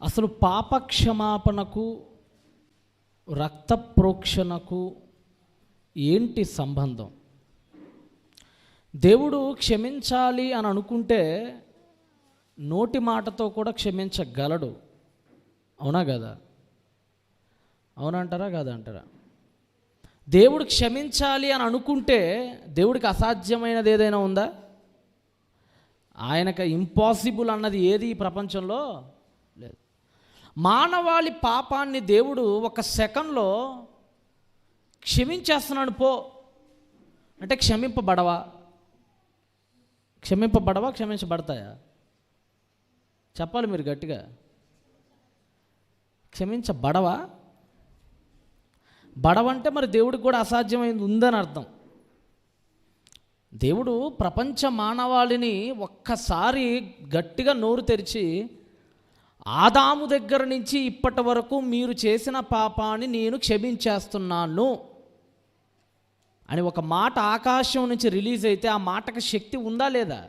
అసలు పాపక్షమాపణకు రక్త ప్రోక్షణకు ఏంటి సంబంధం? దేవుడు క్షమించాలి అని అనుకుంటే నోటి మాటతో కూడా క్షమించగలడు. అవునా కదా? అవునంటారా కాదంటారా? దేవుడు క్షమించాలి అని అనుకుంటే దేవుడికి అసాధ్యమైనది ఏదైనా ఉందా? ఆయనకు ఇంపాసిబుల్ అన్నది ఏది ఈ ప్రపంచంలో లేదు. మానవాళి పాపాన్ని దేవుడు ఒక సెకండ్లో క్షమించేస్తున్నాడు పో అంటే క్షమింపబడవా? క్షమించబడతాయా? చెప్పాలి మీరు గట్టిగా. క్షమించబడవా? బడవంటే మరి దేవుడికి కూడా అసాధ్యమైంది ఉందని అర్థం. దేవుడు ప్రపంచ మానవాళిని ఒక్కసారి గట్టిగా నోరు తెరిచి ఆదాము దగ్గర నుంచి ఇప్పటి వరకు మీరు చేసిన పాపాన్ని నేను క్షమించేస్తున్నాను అని ఒక మాట ఆకాశం నుంచి రిలీజ్ అయితే ఆ మాటకి శక్తి ఉందా లేదా?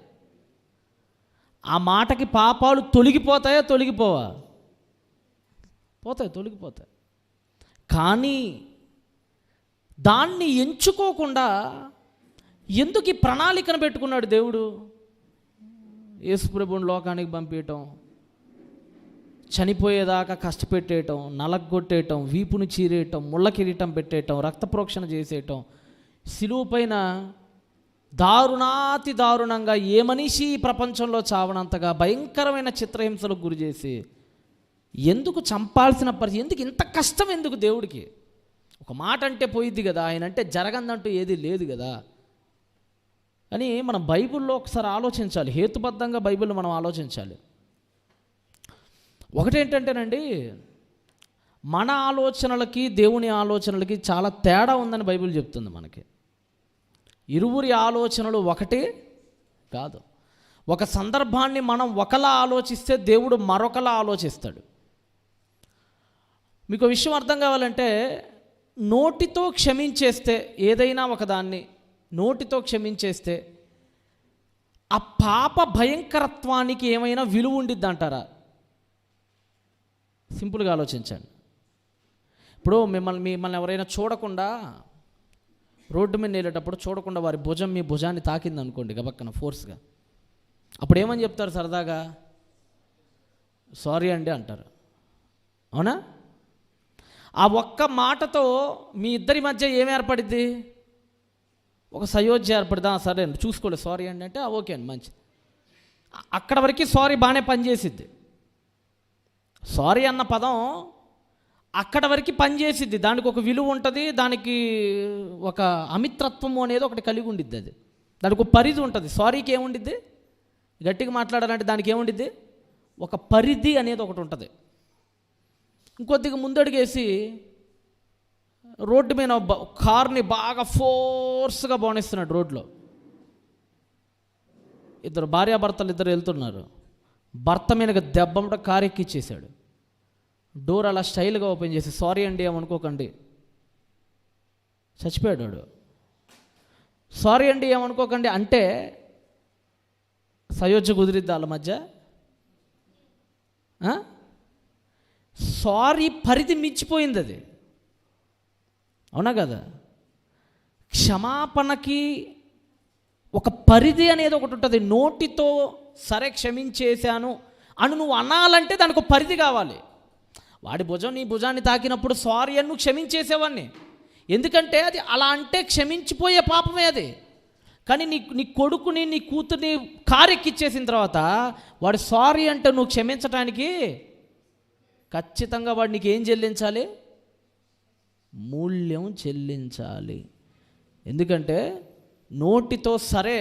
ఆ మాటకి పాపాలు తొలగిపోతాయా తొలగిపోవా? తొలగిపోతాయి. కానీ దాన్ని ఎంచుకోకుండా ఎందుకు ఈ ప్రణాళికను పెట్టుకున్నాడు దేవుడు? యేసుప్రభుని లోకానికి పంపించటం, చనిపోయేదాకా కష్టపెట్టేయటం, నలగొట్టేయటం, వీపును చీరేయటం, ముళ్ళ కిరీటం పెట్టేయటం, రక్త ప్రోక్షణ చేసేయటం, సిలువ పైన దారుణాతి దారుణంగా ఏ మనిషి ప్రపంచంలో చావనంతగా భయంకరమైన చిత్రహింసలకు గురి చేసి ఎందుకు చంపాల్సిన పరిస్థితి? ఎందుకు ఇంత కష్టం? ఎందుకు దేవుడికి? ఒక మాట అంటే పోయిద్ది కదా, ఆయన అంటే జరగందంటూ ఏది లేదు కదా అని మనం బైబిల్లో ఒకసారి ఆలోచించాలి. హేతుబద్ధంగా బైబిల్లో మనం ఆలోచించాలి. ఒకటేంటంటేనండి, మన ఆలోచనలకి దేవుని ఆలోచనలకి చాలా తేడా ఉందని బైబిల్ చెప్తుంది మనకి. ఇరువురి ఆలోచనలు ఒకటే కాదు. ఒక సందర్భాన్ని మనం ఒకలా ఆలోచిస్తే దేవుడు మరొకలా ఆలోచిస్తాడు. మీకు విషయం అర్థం కావాలంటే, నోటితో క్షమించేస్తే, ఏదైనా ఒకదాన్ని నోటితో క్షమించేస్తే ఆ పాప భయంకరత్వానికి ఏమైనా విలువ ఉండిద్ది అంటారా? సింపుల్గా ఆలోచించండి. ఇప్పుడు మిమ్మల్ని ఎవరైనా చూడకుండా రోడ్డు మీద వెళ్ళేటప్పుడు చూడకుండా వారి భుజం మీ భుజాన్ని తాకింది అనుకోండి గబక్కన ఫోర్స్గా, అప్పుడు ఏమని చెప్తారు? సరదాగా సారీ అండి అంటారు. అవునా? ఆ ఒక్క మాటతో మీ ఇద్దరి మధ్య ఏం ఏర్పడిద్ది? ఒక సయోధ్య ఏర్పడిద్దా? సరే అండి చూసుకోలేదు సారీ అండి అంటే ఓకే అండి మంచిది. అక్కడ వరకు సారీ బాగానే పనిచేసిద్ది. సారీ అన్న పదం అక్కడ వరకు పనిచేసిద్ది. దానికి ఒక విలువ ఉంటుంది, దానికి ఒక అమిత్రత్వము అనేది ఒకటి కలిగి ఉండిద్ది. అది దానికి ఒక పరిధి ఉంటుంది. సారీకి ఏముండిద్ది? గట్టిగా మాట్లాడాలంటే దానికి ఏముండిద్ది? ఒక పరిధి అనేది ఒకటి ఉంటుంది. ఇంకొద్దిగా ముందడుగేసి రోడ్డు మీద కార్ని బాగా ఫోర్స్గా పోనిస్తున్నాడు రోడ్లో. ఇద్దరు భార్యాభర్తలు ఇద్దరు వెళ్తున్నారు. భర్త మీద దెబ్బంట కారు ఎక్కిచ్చేసాడు. డోర్ అలా స్టైల్గా ఓపెన్ చేసి సారీ అండి ఏమనుకోకండి, చచ్చిపోయాడు వాడు. సారీ అండి ఏమనుకోకండి అంటే సయోధ్య కుదిరిద్దా వాళ్ళ మధ్య? సారీ పరిధి మించిపోయింది అది. అవునా కదా? క్షమాపణకి ఒక పరిధి అనేది ఒకటి ఉంటుంది. నోటితో సరే క్షమించేశాను అని నువ్వు అనాలంటే దానికి ఒక పరిధి కావాలి. వాడి భుజం నీ భుజాన్ని తాకినప్పుడు సారీ అని నువ్వు క్షమించేసేవాడిని, ఎందుకంటే అది అలా అంటే క్షమించిపోయే పాపమే అది. కానీ నీ కొడుకుని నీ కూతుర్ని కారు ఎక్కిచ్చేసిన తర్వాత వాడు సారీ అంటే నువ్వు క్షమించటానికి ఖచ్చితంగా వాడు నీకు ఏం చెల్లించాలి? మూల్యం చెల్లించాలి. ఎందుకంటే నోటితో సరే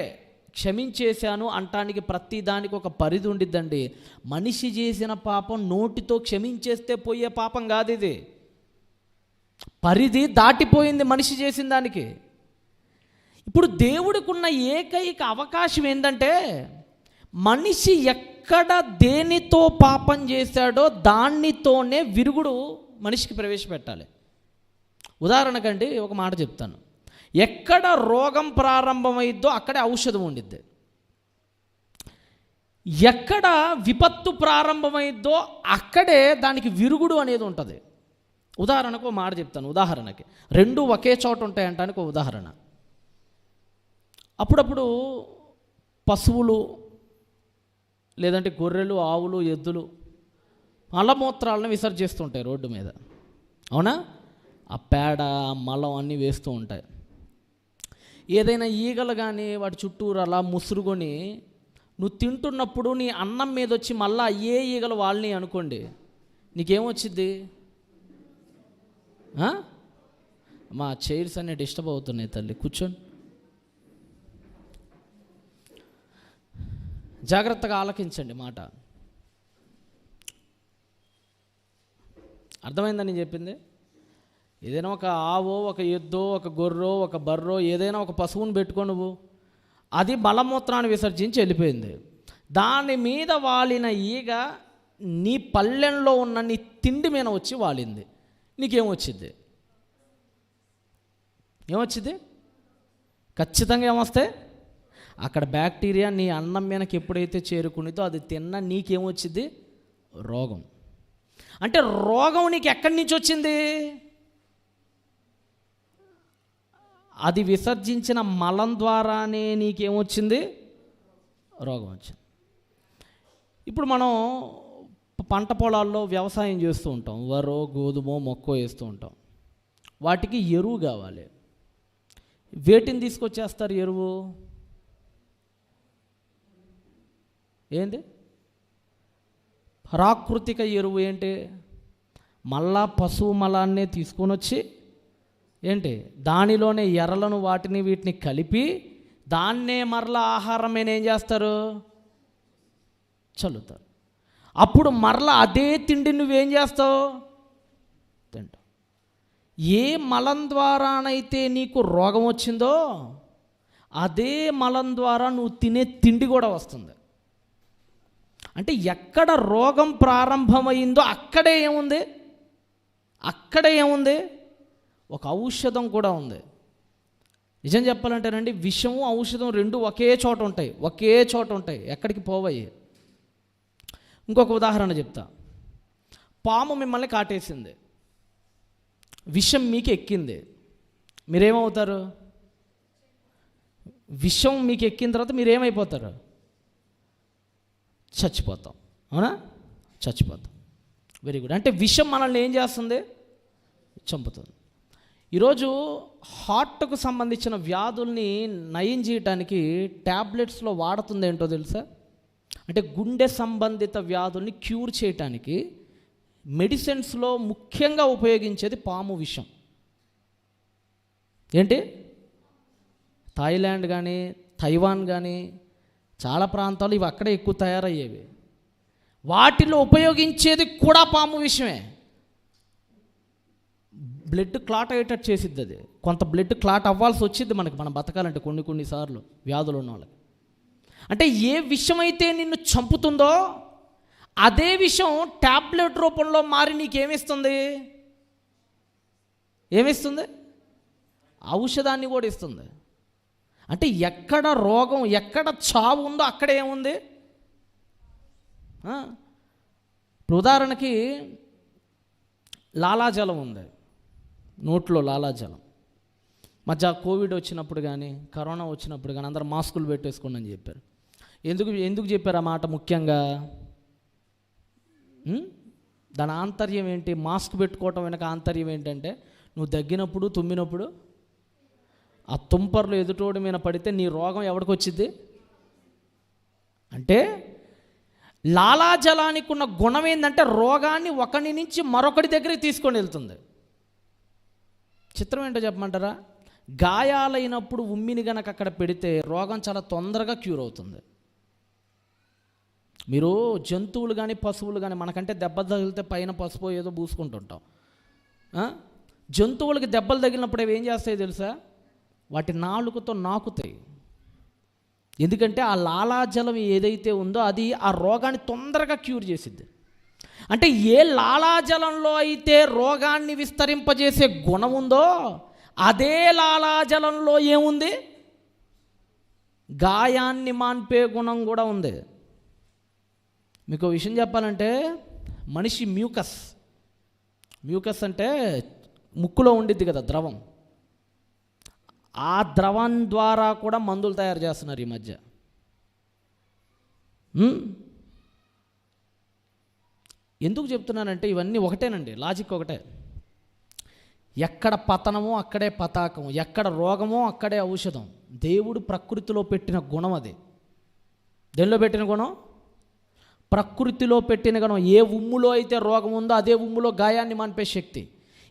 క్షమించేశాను అంటానికి ప్రతి దానికి ఒక పరిధి ఉండిద్దండి. మనిషి చేసిన పాపం నోటితో క్షమించేస్తే పోయే పాపం కాదు ఇది. పరిధి దాటిపోయింది మనిషి చేసిన దానికి. ఇప్పుడు దేవుడికి ఉన్న ఏకైక అవకాశం ఏంటంటే, మనిషి ఎక్కడ దేనితో పాపం చేశాడో దానితోనే విరుగుడు మనిషికి ప్రవేశపెట్టాలి. ఉదాహరణకండి ఒక మాట చెప్తాను. ఎక్కడ రోగం ప్రారంభమైద్దో అక్కడే ఔషధం ఉండిద్ది. ఎక్కడ విపత్తు ప్రారంభమైందో అక్కడే దానికి విరుగుడు అనేది ఉంటుంది. ఉదాహరణకు ఒక మాట చెప్తాను. ఉదాహరణకి రెండు ఒకే చోట ఉంటాయంటానికి ఒక ఉదాహరణ. అప్పుడప్పుడు పశువులు లేదంటే గొర్రెలు, ఆవులు, ఎద్దులు మలమూత్రాలను విసర్జిస్తుంటాయి రోడ్డు మీద. అవునా? ఆ పేడ, మలం అన్నీ వేస్తూ ఉంటాయి. ఏదైనా ఈగలు కానీ వాటి చుట్టూరు అలా ముసురుకొని నువ్వు తింటున్నప్పుడు నీ అన్నం మీద వచ్చి మళ్ళీ ఏ ఈగలు వాళ్ళని అనుకోండి, నీకేమొచ్చిద్ది? మా చైర్స్ అన్నీ డిస్టర్బ్ అవుతున్నాయి తల్లి, కూర్చోండి. జాగ్రత్తగా ఆలకించండి మాట. అర్థమైందని నేను చెప్పింది? ఏదైనా ఒక ఆవో, ఒక ఎద్దో, ఒక గొర్రో, ఒక బర్రో, ఏదైనా ఒక పశువుని పెట్టుకో నువ్వు, అది మలమూత్రాన్ని విసర్జించి వెళ్ళిపోయింది. దాని మీద వాలిన ఈగ నీ పళ్ళెంలో ఉన్న నీ తిండి మీద వచ్చి వాలింది. నీకేమొచ్చింది? ఏమొచ్చింది? ఖచ్చితంగా ఏమొస్తాయి? అక్కడ బ్యాక్టీరియా నీ అన్నం మీదకి ఎప్పుడైతే చేరుకునిదో అది తిన్నా నీకేమొచ్చింది? రోగం. అంటే రోగం నీకు ఎక్కడి నుంచి వచ్చింది? అది విసర్జించిన మలం ద్వారానే నీకేమొచ్చింది? రోగం వచ్చింది. ఇప్పుడు మనం పంట పొలాల్లో వ్యవసాయం చేస్తూ ఉంటాం. వరో, గోధుమో, మొక్కో వేస్తూ ఉంటాం. వాటికి ఎరువు కావాలి. వేటిని తీసుకొచ్చేస్తారు ఎరువు? ఏంటి? ప్రాకృతిక ఎరువు ఏంటి? మళ్ళా పశువు మలాన్నే తీసుకొని వచ్చి ఏంటి దానిలోనే ఎర్రలను వాటిని వీటిని కలిపి దాన్నే మరలా ఆహారమైన ఏం చేస్తారు? చల్లుతారు. అప్పుడు మరలా అదే తిండి నువ్వేం చేస్తావు? తింటావు. ఏ మలం ద్వారానైతే నీకు రోగం వచ్చిందో అదే మలం ద్వారా నువ్వు తినే తిండి కూడా వస్తుంది. అంటే ఎక్కడ రోగం ప్రారంభమైందో అక్కడే ఏముంది? అక్కడే ఏముంది? ఒక ఔషధం కూడా ఉంది. నిజం చెప్పాలంటేనండి, విషము, ఔషధం రెండు ఒకే చోట ఉంటాయి. ఒకే చోట ఉంటాయి, ఎక్కడికి పోవయ్యి. ఇంకొక ఉదాహరణ చెప్తా. పాము మిమ్మల్ని కాటేసింది, విషం మీకు ఎక్కింది, మీరేమవుతారు? విషం మీకు ఎక్కిన తర్వాత మీరేమైపోతారు? చచ్చిపోతాం. అవునా? చచ్చిపోతాం. Very good. అంటే విషం మనల్ని ఏం చేస్తుంది? చంపుతుంది. ఈరోజు హార్ట్కు సంబంధించిన వ్యాధుల్ని నయం చేయడానికి ట్యాబ్లెట్స్లో వాడుతుంది ఏంటో తెలుసా? అంటే గుండె సంబంధిత వ్యాధుల్ని క్యూర్ చేయటానికి మెడిసిన్స్లో ముఖ్యంగా ఉపయోగించేది పాము విషం. ఏంటి? థాయిలాండ్ కానీ, తైవాన్ కానీ చాలా ప్రాంతాలు ఇవి అక్కడే ఎక్కువ తయారయ్యేవి. వాటిలో ఉపయోగించేది కూడా పాము విషయమే. బ్లడ్ క్లాట్ అయ్యేటట్టు చేసిద్ది అది. కొంత బ్లడ్ క్లాట్ అవ్వాల్సి వచ్చింది మనకి, మనం బతకాలంటే కొన్నిసార్లు వ్యాధులు ఉన్న వాళ్ళకి. అంటే ఏ విషమైతే నిన్ను చంపుతుందో అదే విషయం ట్యాబ్లెట్ రూపంలో మారి నీకేమిస్తుంది? ఏమిస్తుంది? ఔషధాన్ని కూడా ఇస్తుంది. అంటే ఎక్కడ రోగం, ఎక్కడ చావు ఉందో అక్కడ ఏముంది? ఉదాహరణకి లాలాజలం ఉంది, నోట్లో లాలాజలం. మధ్య కోవిడ్ వచ్చినప్పుడు కానీ, కరోనా వచ్చినప్పుడు కానీ అందరూ మాస్కులు పెట్టేసుకోండి అని చెప్పారు. ఎందుకు చెప్పారు ఆ మాట? ముఖ్యంగా దాని ఆంతర్యం ఏంటి? మాస్క్ పెట్టుకోవటం వెనక ఆంతర్యం ఏంటంటే, నువ్వు దగ్గినప్పుడు, తుమ్మినప్పుడు ఆ తుంపర్లు ఎదుటోడి మీద పడితే నీ రోగం ఎవరికి వచ్చింది? అంటే లాలాజలానికి ఉన్న గుణం ఏంటంటే రోగాన్ని ఒకరి నుంచి మరొకటి దగ్గరికి తీసుకొని వెళ్తుంది. చిత్రం ఏంటో చెప్పమంటారా? గాయాలైనప్పుడు ఉమ్మిని గనక అక్కడ పెడితే రోగం చాలా తొందరగా క్యూర్ అవుతుంది. మీరు జంతువులు కానీ, పశువులు కానీ, మనకంటే దెబ్బలు తగిలితే పైన పసుపు ఏదో పూసుకుంటుంటాం. జంతువులకి దెబ్బలు తగిలినప్పుడు అవి ఏం చేస్తాయి తెలుసా? వాటి నాలుకతో నాకుతాయి. ఎందుకంటే ఆ లాలాజలం ఏదైతే ఉందో అది ఆ రోగాన్ని తొందరగా క్యూర్ చేసిద్ది. అంటే ఏ లాలాజలంలో అయితే రోగాన్ని విస్తరింపజేసే గుణం ఉందో అదే లాలాజలంలో ఏముంది? గాయాన్ని మాన్పే గుణం కూడా ఉంది. మీకు ఒక విషయం చెప్పాలంటే, మనిషి మ్యూకస్ అంటే ముక్కులో ఉండిద్ది కదా ద్రవం, ఆ ద్రవం ద్వారా కూడా మందులు తయారు చేస్తున్నారు ఈ మధ్య. ఎందుకు చెప్తున్నానంటే ఇవన్నీ ఒకటేనండి, లాజిక్ ఒకటే. ఎక్కడ పతనమో అక్కడే పతాకం, ఎక్కడ రోగమో అక్కడే ఔషధం. దేవుడు ప్రకృతిలో పెట్టిన గుణం అది. దేనిలో పెట్టిన గుణం? ప్రకృతిలో పెట్టిన గుణం. ఏ ఉమ్ములో అయితే రోగం ఉందో అదే ఉమ్ములో గాయాన్ని మాన్పే శక్తి.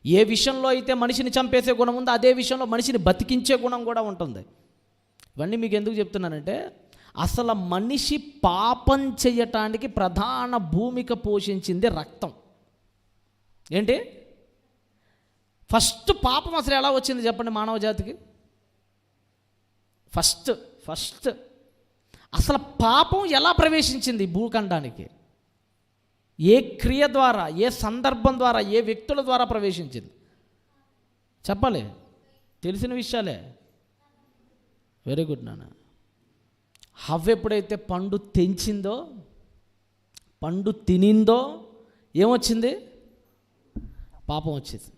ఏ విషయంలో అయితే మనిషిని చంపేసే గుణం ఉందో అదే విషయంలో మనిషిని బతికించే గుణం కూడా ఉంటుంది. ఇవన్నీ మీకు ఎందుకు చెప్తున్నానంటే, అసలు మనిషి పాపం చేయటానికి ప్రధాన భూమిక పోషించింది రక్తం. ఏంటి? ఫస్ట్ పాపం అసలు ఎలా వచ్చింది చెప్పండి మానవ జాతికి? ఫస్ట్ అసలు పాపం ఎలా ప్రవేశించింది భూఖండానికి? ఏ క్రియ ద్వారా, ఏ సందర్భం ద్వారా, ఏ వ్యక్తుల ద్వారా ప్రవేశించింది? చెప్పాలి, తెలిసిన విషయాలే. వెరీ గుడ్ నాన్న. హవ్వ ఎప్పుడైతే పండు తెంచిందో, పండు తినిందో ఏమొచ్చింది? పాపం వచ్చింది.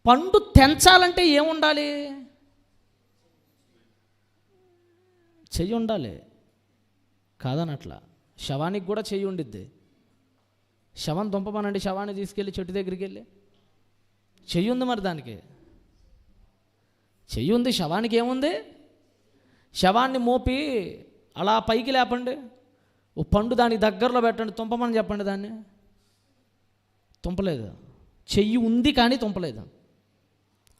పండు తెంచాలంటే ఏముండాలి? చెయ్యి ఉండాలి కాదనట్లా. శవానికి కూడా చెయ్యి ఉండిద్ది. శవం దుంపమనండి, శవాన్ని తీసుకెళ్ళి చెట్టు దగ్గరికి వెళ్ళి. చెయ్యి ఉంది, మరి దానికి చెయ్యి ఉంది. శవానికి ఏముంది? శవాన్ని మోపి అలా పైకి లేపండి, ఓ పండు దానికి దగ్గరలో పెట్టండి, తుంపమని చెప్పండి. దాన్ని తుంపలేదు. చెయ్యి ఉంది కానీ తుంపలేదు.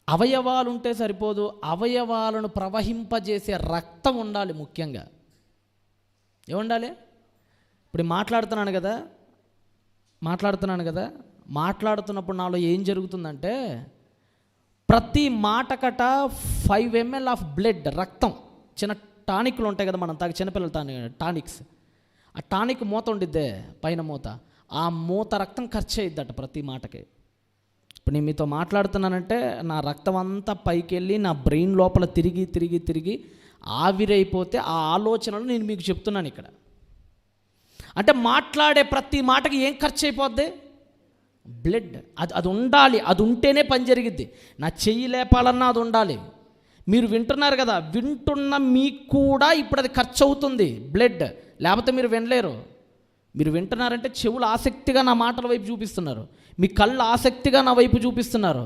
అవయవాలు ఉంటే సరిపోదు, అవయవాలను ప్రవహింపజేసే రక్తం ఉండాలి ముఖ్యంగా. ఏముండాలి? ఇప్పుడు మాట్లాడుతున్నాను కదా, మాట్లాడుతున్నప్పుడు నాలో ఏం జరుగుతుందంటే, ప్రతి మాటకట 5 ml ఆఫ్ బ్లడ్, రక్తం, చిన్న టానిక్లు ఉంటాయి కదా మనం తాగి, చిన్నపిల్లల టానిక్స్. ఆ టానిక్ మూత ఉండిద్దే పైన మూత, ఆ మూత రక్తం ఖర్చు అయ్యిద్దట ప్రతి మాటకి. ఇప్పుడు నేను మీతో మాట్లాడుతున్నానంటే నా రక్తం అంతా పైకి వెళ్ళి నా బ్రెయిన్ లోపల తిరిగి ఆవిరైపోతే ఆ ఆలోచనలు నేను మీకు చెప్తున్నాను ఇక్కడ. అంటే మాట్లాడే ప్రతి మాటకి ఏం ఖర్చు అయిపోద్ది? బ్లడ్. అది ఉండాలి, అది ఉంటేనే పని జరిగిద్ది. నా చెయ్యి లేపాలన్నా అది ఉండాలి. మీరు వింటున్నారు కదా, వింటున్న మీకు కూడా ఇప్పుడు అది ఖర్చు అవుతుంది బ్లడ్, లేకపోతే మీరు వినలేరు. మీరు వింటున్నారంటే చెవులు ఆసక్తిగా నా మాటల వైపు చూపిస్తున్నారు, మీ కళ్ళు ఆసక్తిగా నా వైపు చూపిస్తున్నారు,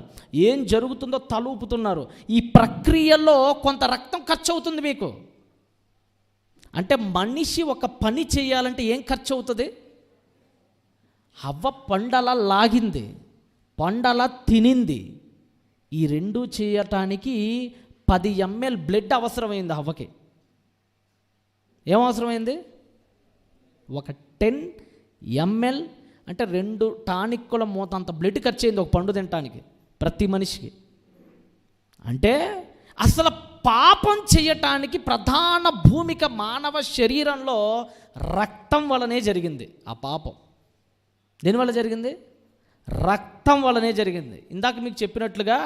ఏం జరుగుతుందో తలూపుతున్నారు. ఈ ప్రక్రియలో కొంత రక్తం ఖర్చు అవుతుంది మీకు. అంటే మనిషి ఒక పని చేయాలంటే ఏం ఖర్చు అవుతుంది? హవ్వ పండలా లాగింది, పండలా తినింది. ఈ రెండు చేయటానికి 10 ml బ్లడ్ అవసరమైంది హవ్వకి. ఏం అవసరమైంది? ఒక 10 ml అంటే 2 టానిక్కుల మూత అంత బ్లడ్ ఖర్చు అయింది ఒక పండు తినటానికి ప్రతి మనిషికి. అంటే అసలు పాపం చేయటానికి ప్రధాన భూమిక మానవ శరీరంలో రక్తం వలనే జరిగింది. ఆ పాపం దేనివల్ల జరిగింది? రక్తం వలనే జరిగింది. ఇందాక మీకు చెప్పినట్లుగా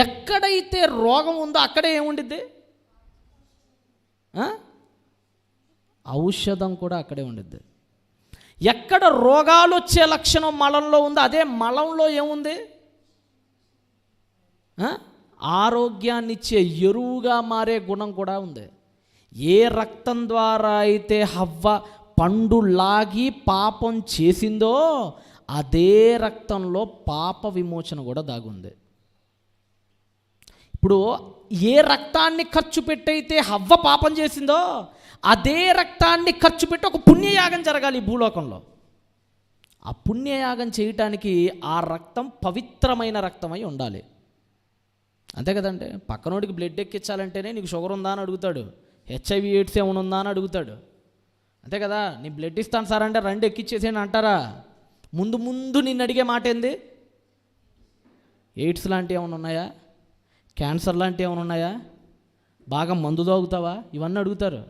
ఎక్కడైతే రోగం ఉందో అక్కడే ఏముండిద్ది? ఔషధం కూడా అక్కడే ఉండిద్ది. ఎక్కడ రోగాలు వచ్చే లక్షణం మలంలో ఉందో అదే మలంలో ఏముంది? ఆరోగ్యాన్ని ఇచ్చే ఎరువుగా మారే గుణం కూడా ఉంది. ఏ రక్తం ద్వారా అయితే హవ్వ పండు లాగి పాపం చేసిందో అదే రక్తంలో పాప విమోచన కూడా దాగుంది. ఇప్పుడు ఏ రక్తాన్ని ఖర్చు పెట్టయితే హవ్వ పాపం చేసిందో అదే రక్తాన్ని ఖర్చు పెట్టి ఒక పుణ్యయాగం జరగాలి ఈ భూలోకంలో. ఆ పుణ్యయాగం చేయటానికి ఆ రక్తం పవిత్రమైన రక్తమై ఉండాలి. అంతే కదండి. పక్కనోడికి బ్లడ్ ఎక్కించాలంటేనే నీకు షుగర్ ఉందా అని అడుగుతాడు, HIV AIDS ఏమైనా ఉందా అని అడుగుతాడు. అంతే కదా. నీ బ్లడ్ ఇస్తాను సార్ అంటే రండి ఎక్కిచ్చేసేయండి అంటారా? ముందు నిన్ను అడిగే మాట ఏంది? ఎయిడ్స్ లాంటివి ఏమైనా ఉన్నాయా? క్యాన్సర్ లాంటివి ఏమైనా ఉన్నాయా? బాగా మందు తాగుతావా? ఇవన్నీ అడుగుతారు.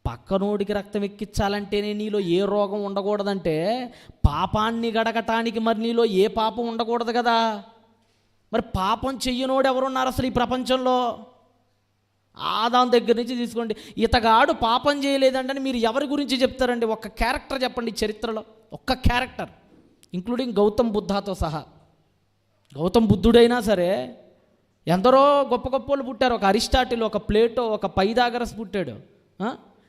పక్కనోడికి రక్తం ఎక్కించాలంటేనే నీలో ఏ రోగం ఉండకూడదంటే పాపాన్ని గడగటానికి మరి నీలో ఏ పాపం ఉండకూడదు కదా. మరి పాపం చెయ్యనోడు ఎవరున్నారు అసలు ఈ ప్రపంచంలో? ఆదాం దగ్గర నుంచి తీసుకోండి. ఇతగాడు పాపం చేయలేదంటే మీరు ఎవరి గురించి చెప్తారండి? ఒక్క క్యారెక్టర్ చెప్పండి చరిత్రలో, ఒక్క క్యారెక్టర్, ఇంక్లూడింగ్ గౌతమ్ బుద్ధతో సహా. గౌతమ్ బుద్ధుడైనా సరే ఎందరో గొప్ప గొప్ప వాళ్ళు పుట్టారు. ఒక అరిస్టాటిల్, ఒక ప్లేటో, ఒక పైథాగరస్ పుట్టాడు.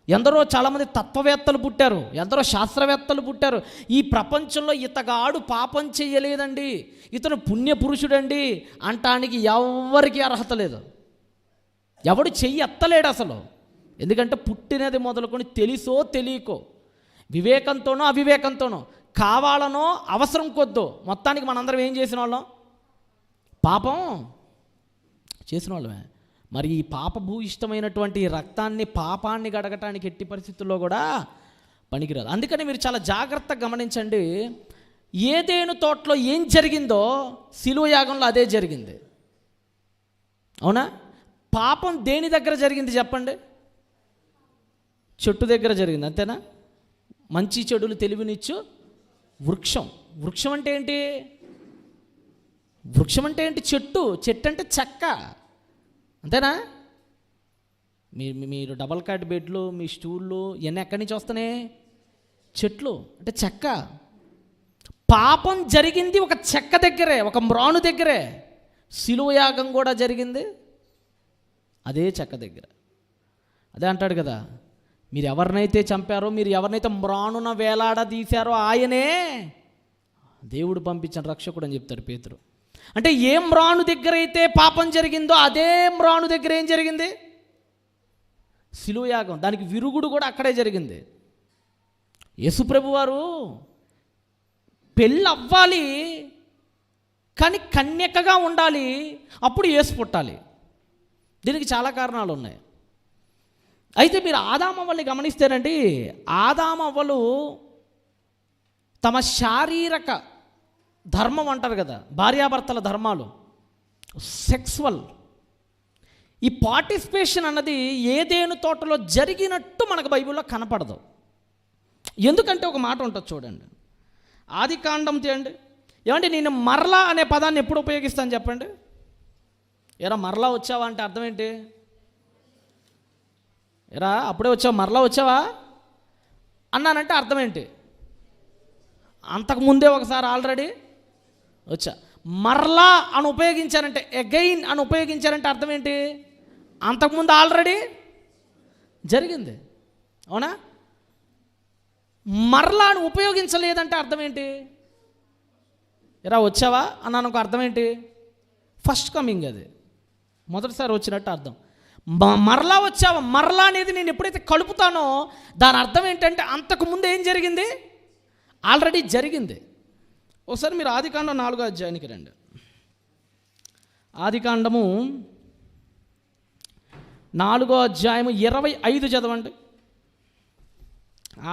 ఎందరో చాలామంది తత్వవేత్తలు పుట్టారు, ఎందరో శాస్త్రవేత్తలు పుట్టారు. ఈ ప్రపంచంలో ఇతగాడు పాపం చేయలేదండి, ఇతను పుణ్యపురుషుడండి అంటానికి ఎవరికి అర్హత లేదు. ఎవడు చెయ్యి ఎత్తలేడు అసలు. ఎందుకంటే పుట్టినది మొదలుకొని తెలుసో తెలియకో, వివేకంతోనో అవివేకంతోనో, కావాలనో అవసరం కొద్దో, మొత్తానికి మనందరం ఏం చేసిన వాళ్ళం? పాపం చేసిన వాళ్ళమే. మరి ఈ పాపభూయిష్టమైనటువంటి రక్తాన్ని, పాపాన్ని గడగటానికి ఎట్టి పరిస్థితుల్లో కూడా పనికిరాదు. అందుకని మీరు చాలా జాగ్రత్తగా గమనించండి. ఏదేను తోటలో ఏం జరిగిందో శిలువ యాగంలో అదే జరిగింది. అవునా? పాపం దేని దగ్గర జరిగింది చెప్పండి? చెట్టు దగ్గర జరిగింది, అంతేనా? మంచి చెడులు తెలివినిచ్చు వృక్షం. వృక్షం అంటే ఏంటి? వృక్షం అంటే ఏంటి? చెట్టు. చెట్టు అంటే చెక్క, అంతేనా? మీరు డబల్ కాట్ బెడ్లు, మీ స్టూళ్ళు ఇవన్నీ ఎక్కడి నుంచి వస్తున్నాయి? చెట్లు అంటే చెక్క. పాపం జరిగింది ఒక చెక్క దగ్గరే, ఒక మ్రాను దగ్గరే. శిలువ యాగం కూడా జరిగింది అదే చెక్క దగ్గర. అదే అంటాడు కదా, మీరు ఎవరినైతే చంపారో, మీరు ఎవరినైతే మ్రానున వేలాడదీశారో ఆయనే దేవుడు పంపించిన రక్షకుడు అని చెప్తాడు పేతురు. అంటే ఏ మ్రాను దగ్గర అయితే పాపం జరిగిందో అదే మ్రాను దగ్గర ఏం జరిగింది? శిలువ యాగం. దానికి విరుగుడు కూడా అక్కడే జరిగింది. యేసుప్రభు వారు పెళ్ళి అవ్వాలి కానీ కన్యకగా ఉండాలి, అప్పుడు యేసు పుట్టాలి. దీనికి చాలా కారణాలు ఉన్నాయి. అయితే మీరు ఆదామవ్వల్ని గమనిస్తేనండి, ఆదామవ్వలు తమ శారీరక ధర్మం అంటారు కదా, భార్యాభర్తల ధర్మాలు, సెక్సువల్, ఈ పార్టిసిపేషన్ అన్నది ఏదేను తోటలో జరిగినట్టు మనకు బైబిల్లో కనపడదు. ఎందుకంటే ఒక మాట ఉంటుంది చూడండి, ఆదికాండం తీయండి. ఏమంటే నేను మరలా అనే పదాన్ని ఎప్పుడు ఉపయోగిస్తాను చెప్పండి? ఎరా మరలా వచ్చావా అంటే అర్థం ఏంటి? ఎరా అప్పుడే వచ్చావా, మరలా వచ్చావా అన్నానంటే అర్థం ఏంటి? అంతకుముందే ఒకసారి ఆల్రెడీ వచ్చా. మరలా అని ఉపయోగించారంటే, అగైన్ అని ఉపయోగించారంటే అర్థం ఏంటి? అంతకుముందు ఆల్రెడీ జరిగింది. అవునా? మరలా అని ఉపయోగించలేదంటే అర్థం ఏంటి? ఎరా వచ్చావా అన్నాను ఒక అర్థం ఏంటి? ఫస్ట్ కమింగ్, అది మొదటిసారి వచ్చినట్టు అర్థం. మరలా వచ్చావా, మరలా అనేది నేను ఎప్పుడైతే కలుపుతానో దాని అర్థం ఏంటంటే అంతకుముందు ఏం జరిగింది? ఆల్రెడీ జరిగింది. ఒకసారి మీరు ఆదికాండం 4వ అధ్యాయానికి రండి. ఆదికాండము 4వ అధ్యాయము 25 చదవండి.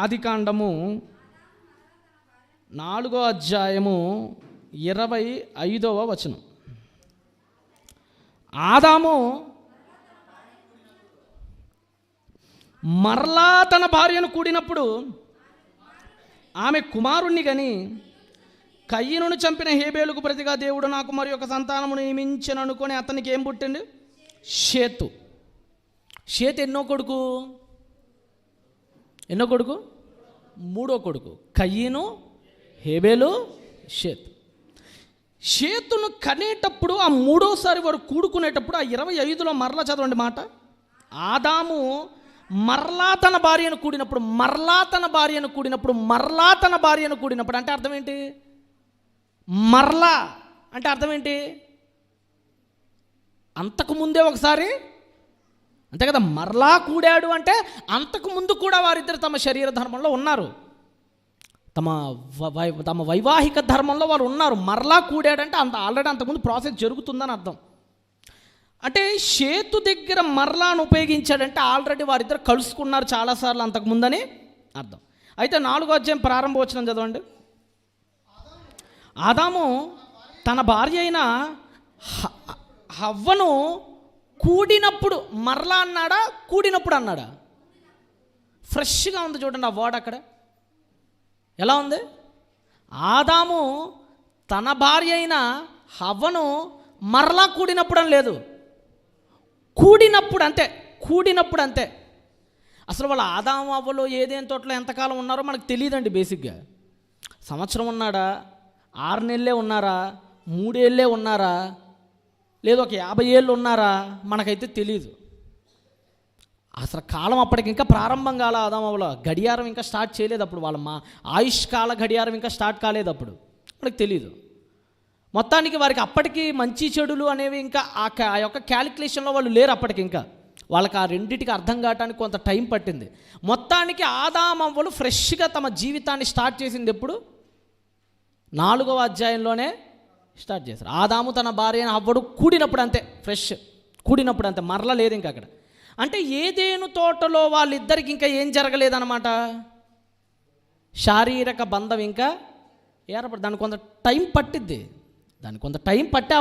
ఆదికాండము 4వ అధ్యాయము 25వ వచనం. ఆదాము మరలా తన భార్యను కూడినప్పుడు ఆమె కుమారుణ్ణి గని, కయ్యనును చంపిన హేబేలుకు ప్రతిగా దేవుడు నాకు మరి ఒక సంతానమును నియమించను అనుకొని అతనికి ఏం పుట్టిండు? షేతు. షేతు ఎన్నో కొడుకు? మూడో కొడుకు. కయ్యను, హేబేలు, షేతు. షేతును కనేటప్పుడు ఆ మూడోసారి వాడు కూడుకునేటప్పుడు ఆ 25లో మరలా చదవండి మాట. ఆదాము మరలా తన భార్యను కూడినప్పుడు, అంటే అర్థం ఏంటి? మరలా అంటే అర్థం ఏంటి? అంతకుముందే ఒకసారి, అంతే కదా. మరలా కూడాడు అంటే అంతకుముందు కూడా వారిద్దరు తమ శరీర ధర్మంలో ఉన్నారు, తమ వైవాహిక ధర్మంలో వారు ఉన్నారు. మరలా కూడాడంటే ఆల్రెడీ అంతకుముందు ప్రాసెస్ జరుగుతుందని అర్థం. అంటే షేతు దగ్గర మరలాను ఉపయోగించాడంటే ఆల్రెడీ వారిద్దరు కలుసుకున్నారు చాలాసార్లు అంతకుముందని అర్థం. అయితే 4వ అధ్యాయం ప్రారంభ వచనం చదవండి. ఆదాము తన భార్య అయిన హవ్వను కూడినప్పుడు మరలా అన్నాడా, కూడినప్పుడు అన్నాడా? ఫ్రెష్గా ఉంది చూడండి ఆ వర్డ్ అక్కడ. ఎలా ఉంది? ఆదాము తన భార్య అయిన హవ్వను మరలా కూడినప్పుడు అని లేదు, కూడినప్పుడు అంతే. కూడినప్పుడు అంతే. అసలు వాళ్ళ ఆదాము అవ్వలో ఏదేం తోటలో ఎంతకాలం ఉన్నారో మనకు తెలియదండి. బేసిక్గా సంవత్సరం ఉన్నాడా, 6 నెలలే ఉన్నారా, 3 ఏళ్ళే ఉన్నారా, లేదు ఒక 50 ఏళ్ళు ఉన్నారా, మనకైతే తెలియదు. అసలు కాలం అప్పటికి ఇంకా ప్రారంభం కాల. ఆదామవ్వలో గడియారం ఇంకా స్టార్ట్ చేయలేదు అప్పుడు. వాళ్ళ ఆయుష్ కాల గడియారం ఇంకా స్టార్ట్ కాలేదు అప్పుడు, మనకు తెలియదు. మొత్తానికి వారికి అప్పటికి మంచి చెడులు అనేవి ఇంకా ఆ యొక్క క్యాలిక్యులేషన్లో వాళ్ళు లేరు అప్పటికి. ఇంకా వాళ్ళకి ఆ రెండింటికి అర్థం కావడానికి కొంత టైం పట్టింది. మొత్తానికి ఆదామవ్వలు ఫ్రెష్గా తమ జీవితాన్ని స్టార్ట్ చేసింది ఎప్పుడు? 4వ అధ్యాయంలోనే స్టార్ట్ చేశారు. ఆదాము తన భార్య అవ్వడు కూడినప్పుడు అంతే, ఫ్రెష్ కూడినప్పుడు అంతే, మరలా లేదు ఇంకా అక్కడ. అంటే ఏదేను తోటలో వాళ్ళిద్దరికి ఇంకా ఏం జరగలేదన్నమాట, శారీరక బంధం ఇంకా ఏర్పడి. దానికి కొంత టైం పట్టిద్ది, దానికి కొంత టైం పట్టే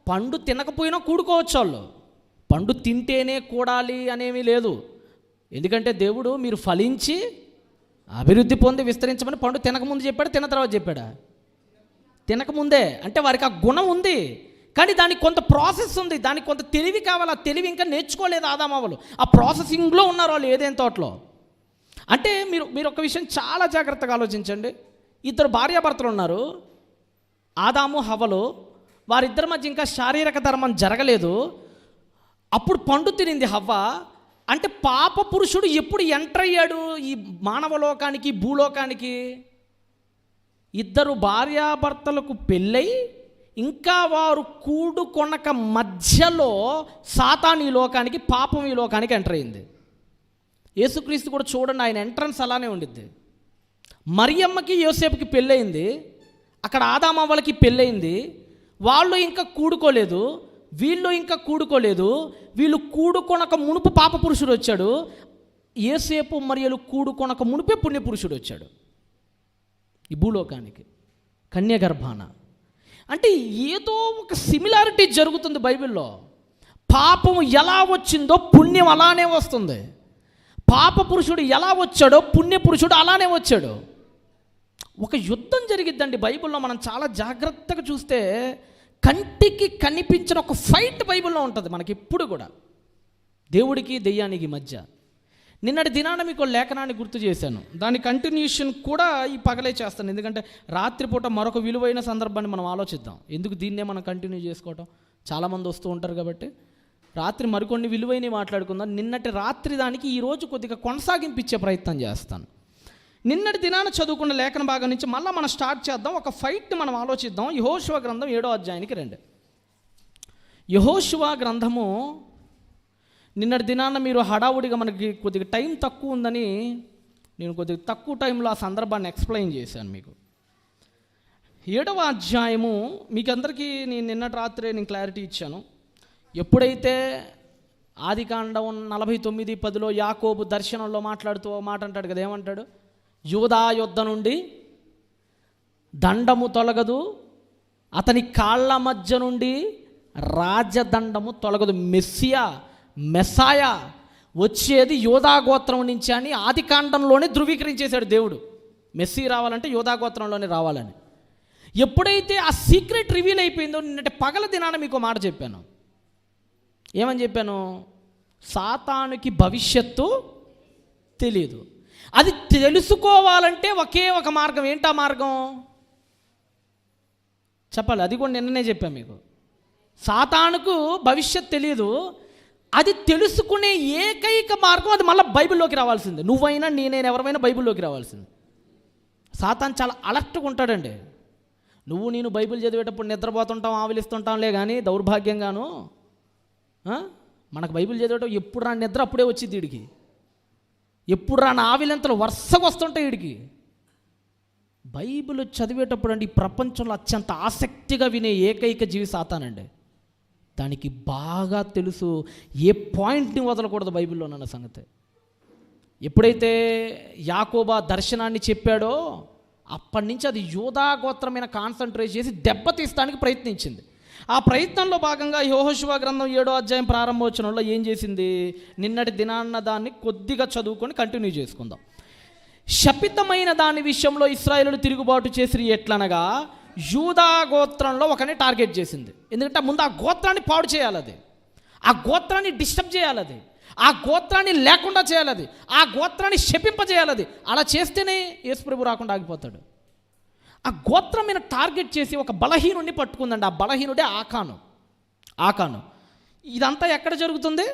పండు తినకపోయినా కూడుకోవచ్చు వాళ్ళు. పండు తింటేనే కూడాలి అనేవి లేదు. ఎందుకంటే దేవుడు మీరు ఫలించి అభివృద్ధి పొంది విస్తరించమని పండు తినకముందు చెప్పాడు, తిన్న తర్వాత చెప్పాడా? తినకముందే. అంటే వారికి ఆ గుణం ఉంది, కానీ దానికి కొంత ప్రాసెస్ ఉంది, దానికి కొంత తెలివి కావాలి. ఆ తెలివి ఇంకా నేర్చుకోలేదు ఆదామవ్వలు. ఆ ప్రాసెసింగ్లో ఉన్నారు వాళ్ళు ఏదేం తోటలో. అంటే మీరు ఒక విషయం చాలా జాగ్రత్తగా ఆలోచించండి. 2 భార్యాభర్తలు ఉన్నారు, ఆదాము హవ్వలు. వారిద్దరి మధ్య ఇంకా శారీరక ధర్మం జరగలేదు. అప్పుడు పండు తినింది హవ్వ. అంటే పాప పురుషుడు ఎప్పుడు ఎంటర్ అయ్యాడు ఈ మానవ లోకానికి, భూలోకానికి? 2 భార్యాభర్తలకు పెళ్ళై ఇంకా వారు కూడుకొనక మధ్యలో సాతాను ఈ లోకానికి, పాపం ఈ లోకానికి ఎంటర్ అయింది. యేసుక్రీస్తు కూడా చూడండి, ఆయన ఎంట్రన్స్ అలానే ఉండిద్ది. మరియమ్మకి యోసేపుకి పెళ్ళయింది, అక్కడ ఆదామవ్వలకి పెళ్ళయింది. వాళ్ళు ఇంకా కూడుకోలేదు, వీళ్ళు ఇంకా కూడుకోలేదు. వీళ్ళు కూడుకొనక మునుపు పాప పురుషుడు వచ్చాడు. యేసేపు మరియలు కూడుకొనక మునుపే పుణ్యపురుషుడు వచ్చాడు ఈ భూలోకానికి, కన్యగర్భాన. అంటే ఏదో ఒక సిమిలారిటీ జరుగుతుంది బైబిల్లో. పాపం ఎలా వచ్చిందో పుణ్యం అలానే వస్తుంది. పాప పురుషుడు ఎలా వచ్చాడో పుణ్య పురుషుడు అలానే వచ్చాడు. ఒక యుద్ధం జరిగిద్దండి బైబిల్లో. మనం చాలా జాగ్రత్తగా చూస్తే కంటికి కనిపించిన ఒక ఫైట్ బైబిల్లో ఉంటుంది మనకి ఇప్పుడు కూడా, దేవుడికి దెయ్యానికి మధ్య. నిన్నటి దినాన మీకు లేఖనాన్ని గుర్తు చేశాను, దాని కంటిన్యూషన్ కూడా ఈ పగలే చేస్తాను. ఎందుకంటే రాత్రిపూట మరొక విలువైన సందర్భాన్ని మనం ఆలోచిద్దాం. ఎందుకు దీన్నే మనం కంటిన్యూ చేసుకోవటం, చాలామంది వస్తూ ఉంటారు కాబట్టి రాత్రి మరికొన్ని విలువైనవి మాట్లాడుకుందాం. నిన్నటి రాత్రి దానికి ఈరోజు కొద్దిగా కొనసాగింపించే ప్రయత్నం చేస్తాను. నిన్నటి దినాన చదువుకున్న లేఖన భాగం నుంచి మళ్ళీ మనం స్టార్ట్ చేద్దాం. ఒక ఫైట్ని మనం ఆలోచిద్దాం. యెహోషువ గ్రంథం 7వ అధ్యాయానికి రండి. యెహోషువ గ్రంథము నిన్నటి దినాన మీరు హడావుడిగా మనకి కొద్దిగా టైం తక్కువ ఉందని నేను కొద్దిగా తక్కువ టైంలో ఆ సందర్భాన్ని ఎక్స్ప్లెయిన్ చేశాను మీకు. 7వ అధ్యాయము మీకు అందరికీ నేను నిన్నటి రాత్రే నేను క్లారిటీ ఇచ్చాను. ఎప్పుడైతే ఆదికాండం 49:10 యాకోబు దర్శనంలో మాట్లాడుతూ మాట అంటాడు కదా, ఏమంటాడు? యూదా యుద్ధ నుండి దండము తొలగదు, అతని కాళ్ళ మధ్య నుండి రాజదండము తొలగదు. మెస్సాయా వచ్చేది యూదా గోత్రం నుంచి అని ఆదికాండంలోనే ధృవీకరించేశాడు దేవుడు. మెస్సీ రావాలంటే యూదా గోత్రంలోనే రావాలని. ఎప్పుడైతే ఆ సీక్రెట్ రివీల్ అయిపోయిందో, నిన్నటి పగల దినాన మీకు మాట చెప్పాను. ఏమని చెప్పాను? సాతానుకి భవిష్యత్తు తెలియదు. అది తెలుసుకోవాలంటే ఒకే ఒక మార్గం. ఏంటా మార్గం చెప్పాలి? అది కూడా నిన్ననే చెప్పాను మీకు. సాతానుకు భవిష్యత్తు తెలియదు, అది తెలుసుకునే ఏకైక మార్గం అది మళ్ళీ బైబిల్లోకి రావాల్సిందే. నువ్వైనా నేనైనా ఎవరైనా బైబిల్లోకి రావాల్సింది. సాతాను చాలా అలర్ట్గా ఉంటాడండి. నేను బైబిల్ చదివేటప్పుడు నిద్రపోతుంటాం, ఆవిలిస్తుంటాంలే కానీ దౌర్భాగ్యంగాను మనకు బైబిల్ చదివేటప్పుడు ఎప్పుడు రాని నిద్ర అప్పుడే వచ్చింది వీడికి. ఎప్పుడు రాని ఆవిలంతలు వరుసగా వస్తుంటాయి వీడికి. బైబిల్ చదివేటప్పుడు అండి ఈ ప్రపంచంలో అత్యంత ఆసక్తిగా వినే ఏకైక జీవి సాతానండి. దానికి బాగా తెలుసు ఏ పాయింట్ని వదలకూడదు బైబిల్లో అన్న సంగతి. ఎప్పుడైతే యాకోబా దర్శనాన్ని చెప్పాడో అప్పటి నుంచి అది యూదా గోత్రమైన కాన్సన్ట్రేట్ చేసి దెబ్బతీస్తానికి ప్రయత్నించింది. ఆ ప్రయత్నంలో భాగంగా యెహోషువ గ్రంథం 7వ అధ్యాయం ప్రారంభోచనంలో ఏం చేసింది? నిన్నటి దినాన్న దాన్ని కొద్దిగా చదువుకొని కంటిన్యూ చేసుకుందాం. శపితమైన దాని విషయంలో ఇశ్రాయేలులు తిరుగుబాటు చేసి ఎట్లనగా యూదా గోత్రంలో ఒకరిని టార్గెట్ చేసింది. ఎందుకంటే ముందు ఆ గోత్రాన్ని పాడు చేయాలి, అది ఆ గోత్రాన్ని డిస్టర్బ్ చేయాలి, ఆ గోత్రాన్ని లేకుండా చేయాలి, అది ఆ గోత్రాన్ని శపింపజేయాలి. అది అలా చేస్తేనే యేసుప్రభు రాకుండా ఆగిపోతాడు. ఆ గోత్రం మీద టార్గెట్ చేసి ఒక బలహీనుడిని పట్టుకుందండి. ఆ బలహీనుడే ఆకాను. ఇదంతా ఎక్కడ జరుగుతుంది?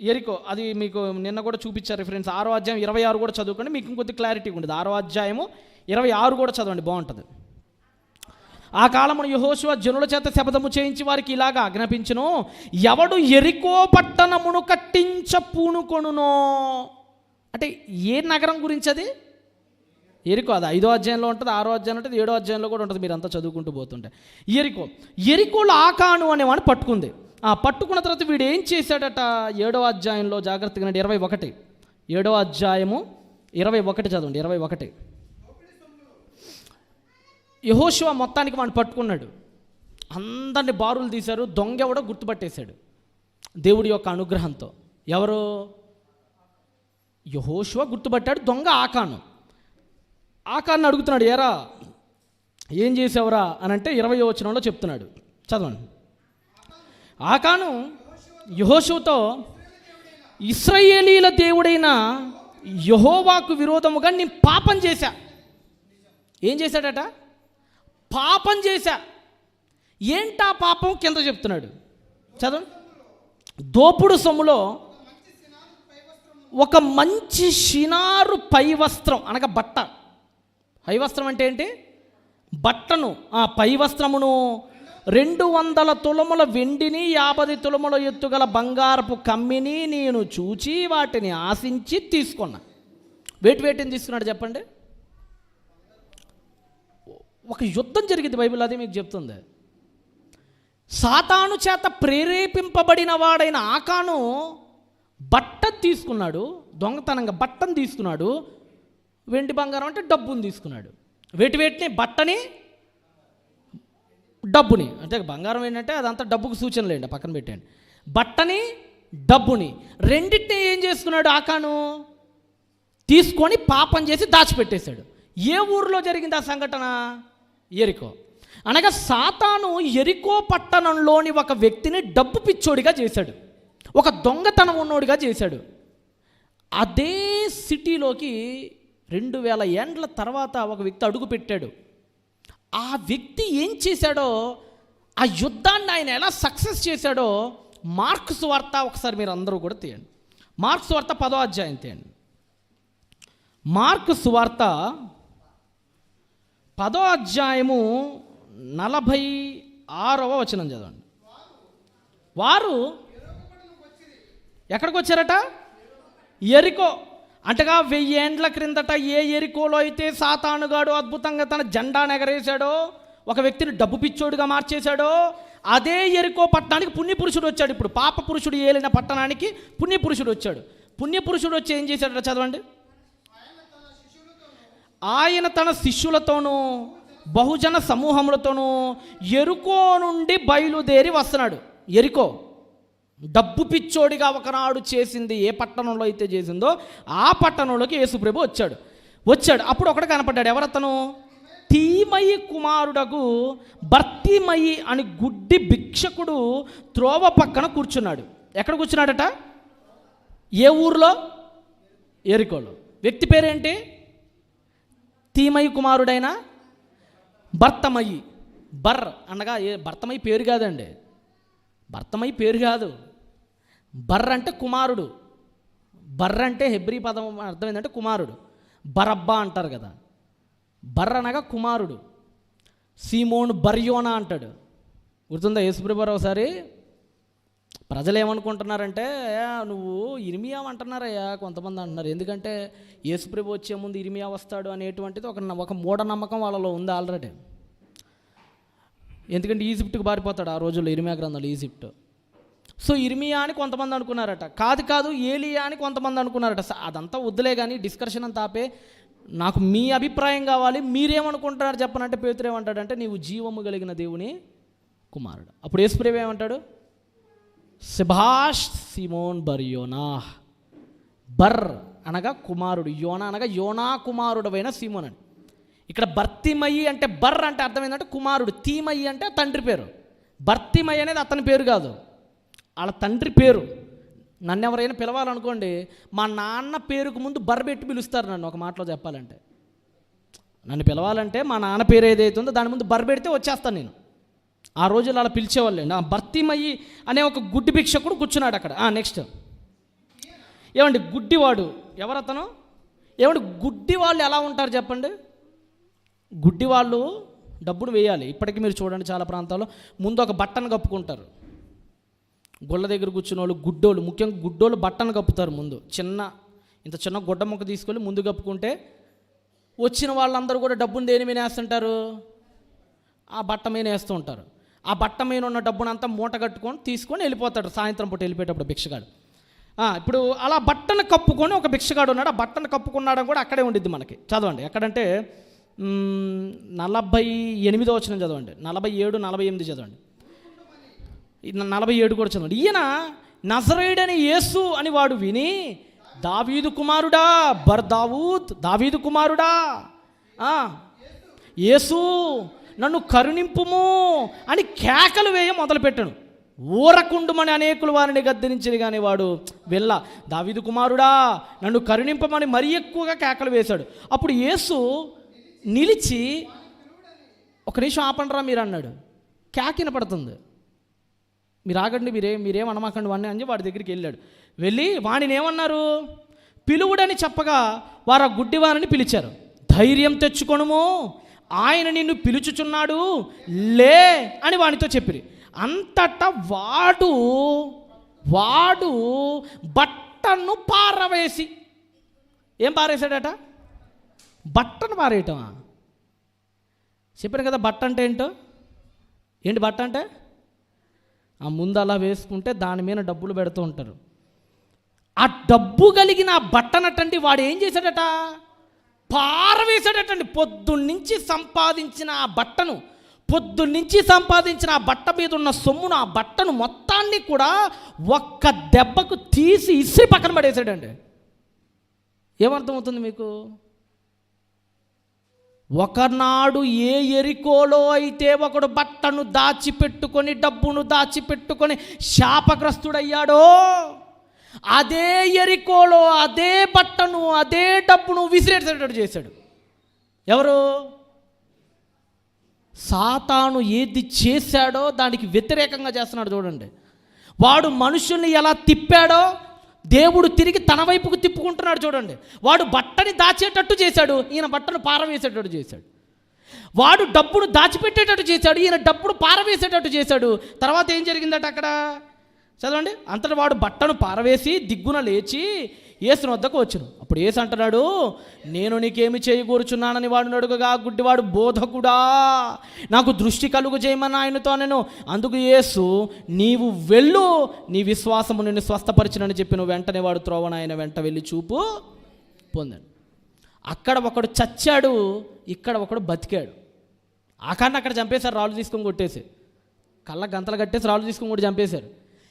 ఎరికో. అది మీకు నిన్న కూడా చూపించారు రిఫరెన్స్. 6వ అధ్యాయం 26 కూడా చదువుకోండి, మీకు ఇంకొద్ది క్లారిటీ ఉంటుంది. 6వ అధ్యాయము 26 కూడా చదవండి, బాగుంటుంది. ఆ కాలమున యెహోషువ జనుల చేత శపథము చేయించి వారికి ఇలాగా ఆజ్ఞాపించును, ఎవడు ఎరికో పట్టణమును కట్టించ పూనుకొనునో. అంటే ఏ నగరం గురించి అది? ఎరికో. అది 5వ అధ్యాయంలో ఉంటుంది, 6వ అధ్యాయంలో ఉంటుంది, 7వ అధ్యాయంలో కూడా ఉంటుంది. మీరు అంతా చదువుకుంటూ పోతుంటే ఎరికోలో ఆకాను అనేవాడిని పట్టుకుంది. పట్టుకున్న తర్వాత వీడు ఏం చేశాడట? 7వ అధ్యాయంలో జాగ్రత్తగా 21, 7వ అధ్యాయము 21 చదవండి. 21 యెహోషువ మొత్తానికి వాడిని పట్టుకున్నాడు. అందరిని బారులు తీశారు. దొంగ ఎవడో గుర్తుపట్టేశాడు దేవుడి యొక్క అనుగ్రహంతో. ఎవరు? యెహోషువ గుర్తుపట్టాడు. దొంగ ఆకాను అడుగుతున్నాడు, ఏరా ఏం చేసావురా అని అంటే 20వ వచనంలో చెప్తున్నాడు, చదవండి. ఆకాను యెహోషువతో, ఇశ్రాయేలీల దేవుడైన యెహోవాకు విరోధముగా నేను పాపం చేశా. ఏం చేశాడట? పాపం చేశా. ఏంటా పాపం? కింద చెప్తున్నాడు, చదవండి. దోపుడు సొమ్ములో ఒక మంచి షినారు పై వస్త్రం, అనగా బట్ట. పై వస్త్రం అంటే ఏంటి? బట్టను. ఆ పై వస్త్రమును 200 తులముల వెండిని 50 తులముల ఎత్తుగల బంగారపు కమ్మిని నేను చూచి వాటిని ఆశించి తీసుకున్నా. వేటిని తీసుకున్నాడు చెప్పండి? ఒక యుద్ధం జరిగింది, బైబిల్ అదే మీకు చెప్తుంది. సాతాను చేత ప్రేరేపింపబడిన వాడైన ఆకాను బట్ట తీసుకున్నాడు, దొంగతనంగా బట్టను తీసుకున్నాడు. వెండి బంగారం అంటే డబ్బుని తీసుకున్నాడు. వేటిని? బట్టని, డబ్బుని. అంటే బంగారం ఏంటంటే అదంతా డబ్బుకు సూచనలేండి, పక్కన పెట్టండి. బట్టని, డబ్బుని రెండింటిని ఏం చేసుకున్నాడు? ఆకాను తీసుకొని పాపం చేసి దాచిపెట్టేశాడు. ఏ ఊరిలో జరిగింది ఆ సంఘటన? ఎరికో. అనగా సాతాను ఎరికో పట్టణంలోని ఒక వ్యక్తిని డబ్బు పిచ్చోడిగా చేశాడు, ఒక దొంగతనం ఉన్నోడిగా చేశాడు. అదే సిటీలోకి 2000 ఏండ్ల తర్వాత ఒక వ్యక్తి అడుగు పెట్టాడు. ఆ వ్యక్తి ఏం చేశాడో, ఆ యుద్ధాన్ని ఆయన ఎలా సక్సెస్ చేశాడో మార్కు సువార్త ఒకసారి మీరు అందరూ కూడా తీయండి. మార్కు సువార్త 10వ అధ్యాయం తీయండి. మార్కు సువార్త 10వ అధ్యాయము 46వ వచనం చదవండి. వారు ఎక్కడికి వచ్చారట? ఎరికో. అంటగా 1000 ఏండ్ల క్రిందట ఏ ఎరికోలో అయితే సాతానుగాడు అద్భుతంగా తన జెండా ఎగరేశాడో, ఒక వ్యక్తిని డబ్బు పిచ్చోడుగా మార్చేశాడో, అదే ఎరికో పట్టణానికి పుణ్యపురుషుడు వచ్చాడు. ఇప్పుడు పాప పురుషుడు ఏలిన పట్టణానికి పుణ్యపురుషుడు వచ్చాడు. పుణ్యపురుషుడు వచ్చి ఏం చేశాడో చదవండి. ఆయన తన శిష్యులతోనూ బహుజన సమూహములతోనూ ఎరికో నుండి బయలుదేరి వస్తున్నాడు. ఎరికో డబ్బు పిచ్చోడిగా ఒకనాడు చేసింది ఏ పట్టణంలో అయితే చేసిందో ఆ పట్టణంలోకి యేసుప్రభు వచ్చాడు. అప్పుడు ఒకడు కనపడ్డాడు. ఎవరతను? తీమయి కుమారుడకు బర్తిమయి అని గుడ్డి భిక్షకుడు త్రోవ పక్కన కూర్చున్నాడు. ఎక్కడ కూర్చున్నాడట? ఏ ఊర్లో? ఎరికోలో. వ్యక్తి పేరేంటి? తీమయి కుమారుడైన భర్తమయి. అనగా భర్తమయి పేరు కాదండి, భర్తమయి పేరు కాదు. అంటే కుమారుడు. అంటే హెబ్రీ పదం అర్థం ఏంటంటే కుమారుడు. బరబ్బా అంటారు కదా, అనగా కుమారుడు. సీమోన్ బర్యోనా అంటాడు. గుర్తుందా? యేసుప్రభు ఒకసారి ప్రజలు ఏమనుకుంటున్నారంటే, నువ్వు ఇర్మియా అంటున్నారయ్యా కొంతమంది అంటున్నారు. ఎందుకంటే యేసుప్రభు వచ్చే ముందు ఇర్మియా వస్తాడు అనేటువంటిది ఒక మూఢనమ్మకం వాళ్ళలో ఉంది ఆల్రెడీ. ఎందుకంటే ఈజిప్ట్కి పారిపోతాడు ఆ రోజుల్లో ఇర్మియా గ్రంథంలో, ఈజిప్ట్. సో ఇర్మియా అని కొంతమంది అనుకున్నారట. కాదు ఏలియా అని కొంతమంది అనుకున్నారట. అదంతా వద్దులే కానీ డిస్కషన్ అంతా ఆపే. నాకు మీ అభిప్రాయం కావాలి, మీరేమనుకుంటున్నారు చెప్పనంటే పేతురు ఏమంటాడంటే, నీవు జీవము కలిగిన దేవుని కుమారుడు. అప్పుడు యేసుప్రభు ఏమంటాడు? శభాష్ సిమోన్ బర్యోనా. అనగా కుమారుడు, యోనా అనగా యోనా కుమారుడవైన సీమోన్ అని. ఇక్కడ బర్తిమయి అంటే అంటే అర్థం ఏంటంటే కుమారుడు. తీమయి అంటే తండ్రి పేరు. బర్తిమయి అనేది అతని పేరు కాదు, వాళ్ళ తండ్రి పేరు. నన్ను ఎవరైనా పిలవాలనుకోండి, మా నాన్న పేరుకు ముందు బర్రె పిలుస్తారు నన్ను. ఒక మాటలో చెప్పాలంటే, నన్ను పిలవాలంటే మా నాన్న పేరు ఏదైతే ఉందో దాని ముందు బర్రె పెడితే వచ్చేస్తాను నేను. ఆ రోజులు అలా పిలిచేవాళ్ళండి. భర్తీమయ్యి అనే ఒక గుడ్డి భిక్షకుడు కూర్చున్నాడు అక్కడ. నెక్స్ట్ ఏమండి, గుడ్డివాడు ఎవరతను? ఏమండి, గుడ్డి వాళ్ళు ఎలా ఉంటారు చెప్పండి? గుడ్డి వాళ్ళు డబ్బును వేయాలి. ఇప్పటికీ మీరు చూడండి, చాలా ప్రాంతాల్లో ముందు ఒక బట్టను కప్పుకుంటారు. గుళ్ళ దగ్గర కూర్చున్న వాళ్ళు గుడ్డోళ్ళు, ముఖ్యంగా గుడ్డోళ్ళు బట్టను కప్పుతారు ముందు. ఇంత చిన్న గుడ్డ ముక్క తీసుకొని ముందు కప్పుకుంటే వచ్చిన వాళ్ళందరూ కూడా డబ్బును దేని మీద వేస్తుంటారు? ఆ బట్ట మీద వేస్తూ ఉంటారు. ఆ బట్ట మీద ఉన్న డబ్బునంతా మూట కట్టుకొని తీసుకొని వెళ్ళిపోతాడు సాయంత్రం పూట వెళ్ళిపోయేటప్పుడు భిక్షగాడు. ఇప్పుడు అలా బట్టను కప్పుకొని ఒక భిక్షగాడు ఉన్నాడు. ఆ బట్టను కప్పుకున్నాడని కూడా అక్కడే ఉండిద్ది మనకి. చదవండి ఎక్కడంటే 48వ వచనం చదవండి, 47, 48 చదవండి, 47 కూడా చదవండి. ఈయన నజరేయుడని యేసు అని వాడు విని, దావీదు కుమారుడా దావీదు కుమారుడా యేసు నన్ను కరుణింపుము అని కేకలు వేయ మొదలుపెట్టాను. ఊరకుండుమని అనేకులు వారిని గద్దించింది, కానీ వాడు వెళ్ళ. దావీదు కుమారుడా నన్ను కరుణింపమని మరీ ఎక్కువగా కేకలు వేశాడు. అప్పుడు యేసు నిలిచి, ఒక నిమిషం ఆపండిరా మీరు అన్నాడు. కేకిన పడుతుంది, మీరు ఆగండి, మీరేం అనమాకండి వాడిని అని వాడి దగ్గరికి వెళ్ళాడు. వెళ్ళి వాడిని ఏమన్నారు? పిలువుడని చెప్పగా వారు ఆ గుడ్డివారిని పిలిచారు. ధైర్యం తెచ్చుకొనుము, ఆయన నిన్ను పిలుచుచున్నాడు, లే అని వానితో చెప్పిరి. అంతటా వాడు బట్టను పారవేసి, ఏం పారేశాడట? బట్టను పారేయటమా? చెప్పాను కదా బట్ట అంటే ఏంటో. ఏంటి బట్ట అంటే? ఆ ముందు అలా వేసుకుంటే దాని మీద డబ్బులు పెడుతూ ఉంటారు. ఆ డబ్బు కలిగిన ఆ బట్టనటండి వాడు ఏం చేశాడట? పారవేశాడటండి. పొద్దున్నుంచి సంపాదించిన ఆ బట్టను, ఆ బట్ట మీద ఉన్న సొమ్మును, ఆ బట్టను మొత్తాన్ని కూడా ఒక్క దెబ్బకు తీసి ఇసిరి పక్కన పడేశాడండి. ఏమర్థమవుతుంది మీకు? ఒకనాడు ఏ ఎరికోలో అయితే ఒకడు బట్టను దాచిపెట్టుకొని, డబ్బును దాచిపెట్టుకొని శాపగ్రస్తుడయ్యాడో, అదే ఎరికోలో అదే బట్టను అదే డబ్బును విసిరేసేటట్టు చేశాడు. ఎవరు? సాతాను ఏది చేశాడో దానికి వ్యతిరేకంగా చేస్తున్నాడు. చూడండి, వాడు మనుషుల్ని ఎలా తిప్పాడో దేవుడు తిరిగి తన వైపుకు తిప్పుకుంటున్నాడు. చూడండి, వాడు బట్టని దాచేటట్టు చేశాడు, ఈయన బట్టను పారవేసేటట్టు చేశాడు. వాడు డబ్బును దాచిపెట్టేటట్టు చేశాడు, ఈయన డబ్బును పారవేసేటట్టు చేశాడు. తర్వాత ఏం జరిగిందట అక్కడ చదవండి. అంతటా వాడు బట్టను పారవేసి దిగ్గున లేచి యేసుని వద్దకు వచ్చును. అప్పుడు యేసు అంటున్నాడు, నేను నీకేమి చేయకూర్చున్నానని వాడు అడుగగా, గుడ్డివాడు, బోధకుడా నాకు దృష్టి కలుగు చేయమని ఆయనతో నేను. అందుకు యేసు, నీవు వెళ్ళు, నీ విశ్వాసము నిన్ను స్వస్థపరిచినని చెప్పిన వెంటనే వాడు త్రోవన ఆయన వెంట వెళ్ళి చూపు పొందాడు. అక్కడ ఒకడు చచ్చాడు, ఇక్కడ ఒకడు బతికాడు. ఆకాన్ని అక్కడ చంపేశారు, రాళ్ళు తీసుకొని కొట్టేసి, కళ్ళ గంతలు కట్టేసి రాళ్ళు తీసుకొని కూడా చంపేశారు.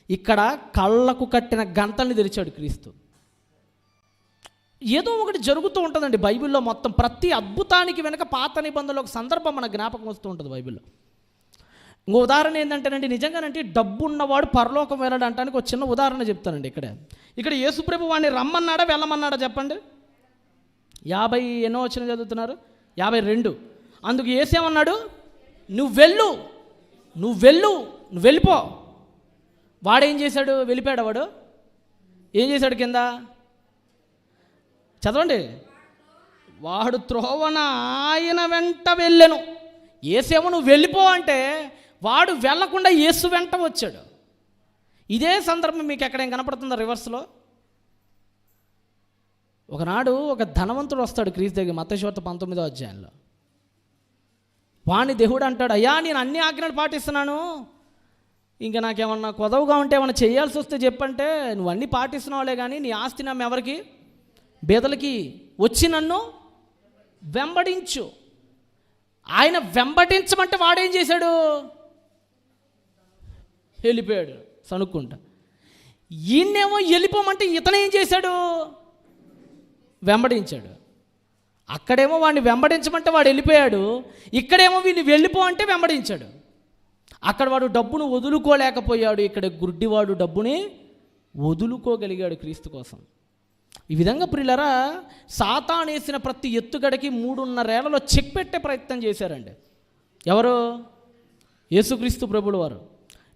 ఇక్కడ కళ్ళకు కట్టిన గంతల్ని తెరిచాడు క్రీస్తు. ఏదో ఒకటి జరుగుతూ ఉంటుందండి బైబిల్లో. మొత్తం ప్రతి అద్భుతానికి వెనక పాత నిబంధనలో ఒక సందర్భం మన జ్ఞాపకం వస్తూ ఉంటుంది బైబిల్లో. ఇంకో ఉదాహరణ ఏంటంటేనండి, నిజంగానంటే డబ్బు ఉన్నవాడు పరలోకం వెళ్ళడానికి ఒక చిన్న ఉదాహరణ చెప్తానండి. ఇక్కడ యేసుప్రభు వాడిని రమ్మన్నాడా వెళ్ళమన్నాడా చెప్పండి? 50 ఎన్నో వచ్చిన చదువుతున్నారు, 52. అందుకు యేసేమన్నాడు? నువ్వు వెళ్ళిపో. వాడేం చేశాడు? వెళ్ళిపోయాడు. వాడు ఏం చేశాడు? కింద చదవండి. వాడు త్రోవన ఆయన వెంట వెళ్ళెను. యేసేమో నువ్వు వెళ్ళిపో అంటే వాడు వెళ్ళకుండా యేసు వెంట వచ్చాడు. ఇదే సందర్భం మీకు ఎక్కడేం కనపడుతుందా రివర్స్లో? ఒకనాడు ఒక ధనవంతుడు వస్తాడు క్రీస్తు దగ్గర, మత్తయి సువార్త 19వ అధ్యాయంలో. వాణ్ణి దేవుడు అంటాడు, అయ్యా నేను అన్ని ఆజ్ఞలు పాటిస్తున్నాను, ఇంకా నాకేమన్నా కొదవగా ఉంటే ఏమన్నా చేయాల్సి వస్తే చెప్పంటే, నువ్వు అన్నీ పాటిస్తున్నావులే కానీ నీ ఆస్తి నమ్మ ఎవరికి? బేదలకి. వచ్చి నన్ను వెంబడించు. ఆయన వెంబడించమంటే వాడేం చేశాడు? వెళ్ళిపోయాడు సనుక్కుంటా. ఈయనేమో వెళ్ళిపోమంటే ఇతనేం చేశాడు? వెంబడించాడు. అక్కడేమో వాడిని వెంబడించమంటే వాడు వెళ్ళిపోయాడు, ఇక్కడేమో వీడిని వెళ్ళిపో అంటే వెంబడించాడు. అక్కడ వాడు డబ్బును వదులుకోలేకపోయాడు, ఇక్కడ గుడ్డివాడు డబ్బుని వదులుకోగలిగాడు క్రీస్తు కోసం. ఈ విధంగా ప్రియులారా, సాతాను వేసిన ప్రతి ఎత్తుగడకి 3.5 ఏళ్లలో చెక్ పెట్టే ప్రయత్నం చేశారండి. ఎవరు? యేసుక్రీస్తు ప్రభువుల వారు.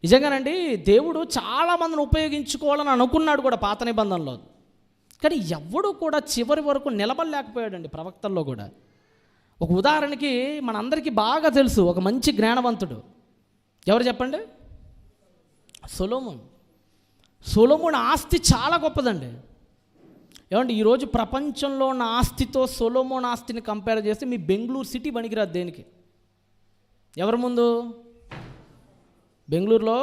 నిజంగానండి, దేవుడు చాలామందిని ఉపయోగించుకోవాలని అనుకున్నాడు కూడా పాత నిబంధనలో. కానీ ఎవడు కూడా చివరి వరకు నిలబడలేకపోయాడండి. ప్రవక్తల్లో కూడా ఒక ఉదాహరణకి మనందరికీ బాగా తెలుసు ఒక మంచి జ్ఞానవంతుడు. ఎవరు చెప్పండి? సొలొమోన్. సొలొమోన్ ఆస్తి చాలా గొప్పదండి. ఏమంటే ఈరోజు ప్రపంచంలో ఉన్న ఆస్తితో సొలొమోన్ ఆస్తిని కంపేర్ చేస్తే మీ బెంగళూరు సిటీ పనికిరాదు దేనికి. ఎవరి ముందు? బెంగళూరులో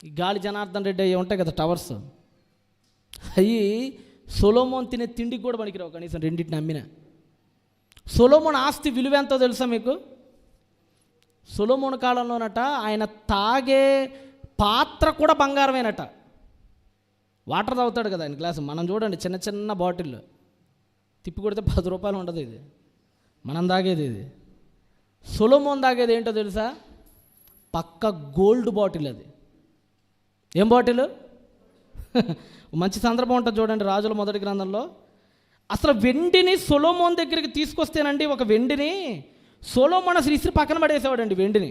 ఈ గాలి జనార్దన్ రెడ్డి అవి ఉంటాయి కదా టవర్స్, అవి సొలొమోన్ తినే తిండికి కూడా పనికిరావు, కనీసం రెండింటిని అమ్మిన. సొలొమోన్ ఆస్తి విలువ ఎంతో తెలుసా మీకు? సొలొమోన్ కాలంలోనట ఆయన తాగే పాత్ర కూడా బంగారమేనట. వాటర్ తాగుతాడు కదా ఆయన గ్లాసు, మనం చూడండి చిన్న చిన్న బాటిల్ తిప్పి కొడితే 10 రూపాయలు ఉండదు. ఇది మనం తాగేది. ఇది సొలొమోన్ తాగేది ఏంటో తెలుసా? పక్క గోల్డ్ బాటిల్. అది ఏం బాటిల్? మంచి సందర్భం ఉంటుంది చూడండి రాజుల మొదటి గ్రంథంలో. అసలు వెండిని సొలొమోన్ దగ్గరికి తీసుకొస్తేనండి, ఒక వెండిని సొలొమోన్ అసలు ఇసిరి పక్కన పడేసేవాడండి వెండిని.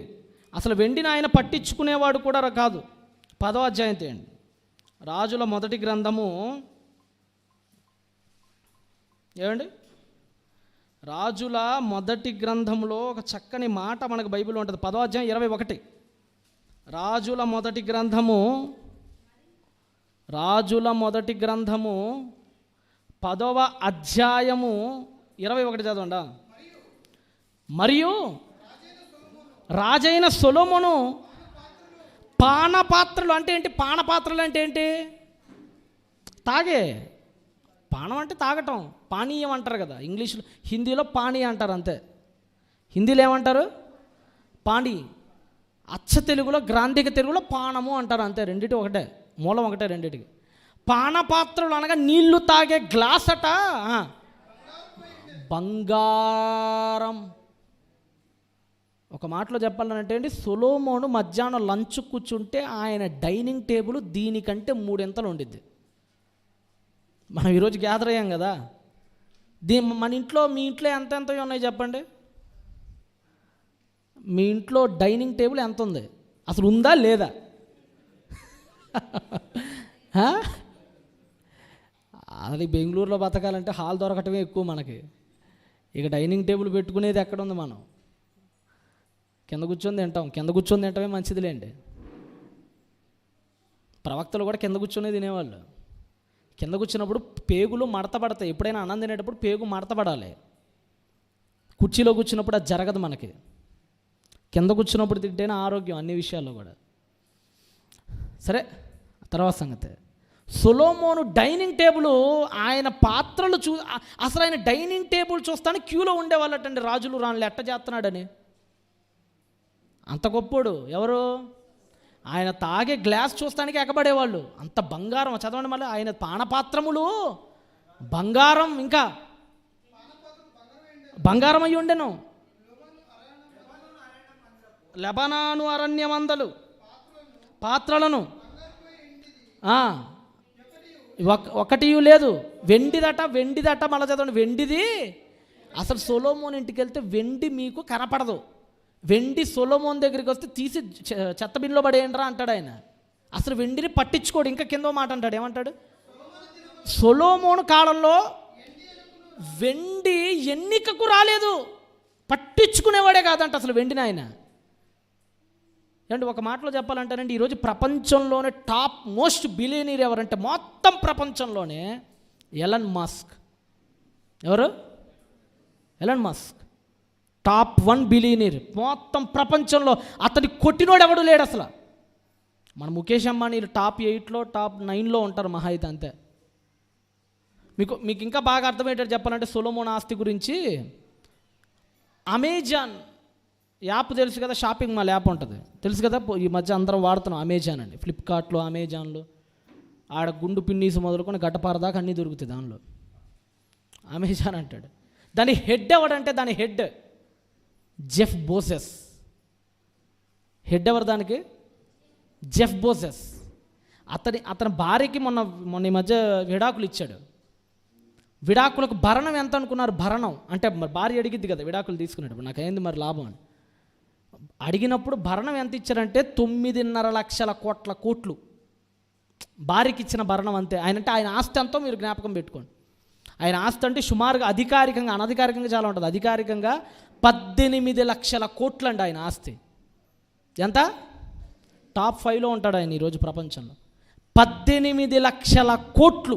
అసలు వెండిని ఆయన పట్టించుకునేవాడు కూడా కాదు. 10వ అధ్యాయం తీయండి, రాజుల మొదటి గ్రంథము. ఏమండి, రాజుల మొదటి గ్రంథంలో ఒక చక్కని మాట మనకు బైబిల్లో ఉంటుంది. 10వ అధ్యాయం 21. రాజుల మొదటి గ్రంథము 10వ అధ్యాయము 21 చదవండి. మరియు రాజైన సొలొమోను పానపాత్రలు అంటే ఏంటి? పానపాత్రలు అంటే ఏంటి? తాగే. పానం అంటే తాగటం, పానీయం అంటారు కదా ఇంగ్లీష్లో. హిందీలో పానీ అంటారు అంతే. హిందీలో ఏమంటారు? పానీ. అచ్చ తెలుగులో, గ్రాంధిక తెలుగులో పానము అంటారు అంతే. రెండిటి ఒకటే, మూలం ఒకటే రెండిటికి. పానపాత్రలు అనగా నీళ్లు తాగే గ్లాస్ అట బంగారం. ఒక మాటలో చెప్పాలంటే అండి, సొలొమోను మధ్యాహ్నం లంచ్ కూర్చుంటే ఆయన డైనింగ్ టేబుల్ దీనికంటే 3 ఉండిద్ది. మనం ఈరోజు గ్యాదర్ అయ్యాం కదా, మన ఇంట్లో, మీ ఇంట్లో ఎంత ఉన్నాయి చెప్పండి? మీ ఇంట్లో డైనింగ్ టేబుల్ ఎంత ఉంది? అసలు ఉందా లేదా? అది బెంగళూరులో బతకాలంటే హాల్ దొరకటమే ఎక్కువ మనకి. ఇక డైనింగ్ టేబుల్ పెట్టుకునేది ఎక్కడ ఉంది? మనం కింద కూర్చొని తింటాం. కింద కూర్చొని తింటమే మంచిదిలేండి. ప్రవక్తలు కూడా కింద కూర్చొని తినేవాళ్ళు. కింద కూర్చున్నప్పుడు పేగులు మడతపడతాయి. ఎప్పుడైనా అన్నం తినేటప్పుడు పేగు మడతపడాలి. కుర్చీలో కూర్చున్నప్పుడు అది జరగదు మనకి. కింద కూర్చున్నప్పుడు తింటేనే ఆరోగ్యం అన్ని విషయాల్లో కూడా. సరే, తర్వాత సంగతి. సొలొమోను డైనింగ్ టేబుల్, ఆయన పాత్రలు అసలు ఆయన డైనింగ్ టేబుల్ చూస్తాను క్యూలో ఉండేవాళ్ళటండి రాజులు రాణులు ఎట్ట చేస్తున్నాడని. అంత గొప్పోడు. ఎవరు? ఆయన తాగే గ్లాస్ చూస్తానికి ఎగబడేవాళ్ళు. అంత బంగారం. చదవండి మళ్ళీ. ఆయన పానపాత్రములు బంగారం, ఇంకా బంగారం అయ్యి ఉండెను. లెబనాను అరణ్యమందలు పాత్రలను ఒకటి లేదు. వెండిదట. మళ్ళీ చదవండి, వెండిది. అసలు సొలొమోన్ ఇంటికి వెళ్తే వెండి మీకు కనపడదు. వెండి సొలొమోన్ దగ్గరికి వస్తే తీసి చెత్తబిన్లో పడేయండిరా అంటాడు ఆయన. అసలు వెండిని పట్టించుకోడు. ఇంకా కింద మాట అంటాడు, ఏమంటాడు? సొలొమోను కాలంలో వెండి ఎన్నికకు రాలేదు, పట్టించుకునేవాడే కాదంట అసలు వెండిని ఆయన. అంటే ఒక మాటలో చెప్పాలంటేనండి, ఈరోజు ప్రపంచంలోనే టాప్ మోస్ట్ బిలియనీర్ ఎవరంటే మొత్తం ప్రపంచంలోనే ఎలన్ మస్క్. ఎవరు? ఎలన్ మస్క్ టాప్ 1 బిలియనీర్ మొత్తం ప్రపంచంలో. అతని కొట్టినోడు ఎవడు లేడు అసలు. మన ముఖేష్ అంబానీలు టాప్ 8లో టాప్ 9లో ఉంటారు మహా అయితే, అంతే. మీకు ఇంకా బాగా అర్థమయ్యేటట్టు చెప్పాలంటే సొలొమోన్ ఆస్తి గురించి, అమెజాన్ యాప్ తెలుసు కదా, షాపింగ్ మాల్ యాప్ ఉంటుంది తెలుసు కదా, ఈ మధ్య అందరం వాడుతున్నాం అమెజాన్ అండి. ఫ్లిప్కార్ట్లో, అమెజాన్లో ఆడ గుండు పిన్నీసు మొదలుకొని గడ్డపార దాకా అన్నీ దొరుకుతాయి దానిలో. అమెజాన్ అంటాడు. దాని హెడ్ ఎవడంటే, దాని హెడ్ జెఫ్ బోసెస్. హెడ్ ఎవరు దానికి? జెఫ్ బోసెస్. అతని భార్యకి మొన్న ఈ మధ్య విడాకులు ఇచ్చాడు. విడాకులకు భరణం ఎంత అనుకున్నారు? భరణం అంటే మరి భార్య అడిగిద్ది కదా విడాకులు తీసుకునేటప్పుడు, నాకేంది మరి లాభం అని అడిగినప్పుడు భరణం ఎంత ఇచ్చారంటే 9.5 లక్షల కోట్లు భార్యకి ఇచ్చిన భరణం అంతే. ఆయన ఆస్తి ఎంతో మీరు జ్ఞాపకం పెట్టుకోండి. ఆయన ఆస్తి అంటే సుమారుగా అధికారికంగా, అనధికారికంగా చాలా ఉంటుంది. అధికారికంగా 18 లక్షల కోట్లు అండి ఆయన ఆస్తి. ఎంత? టాప్ 5లో ఉంటాడు ఆయన ఈరోజు ప్రపంచంలో. 18 లక్షల కోట్లు,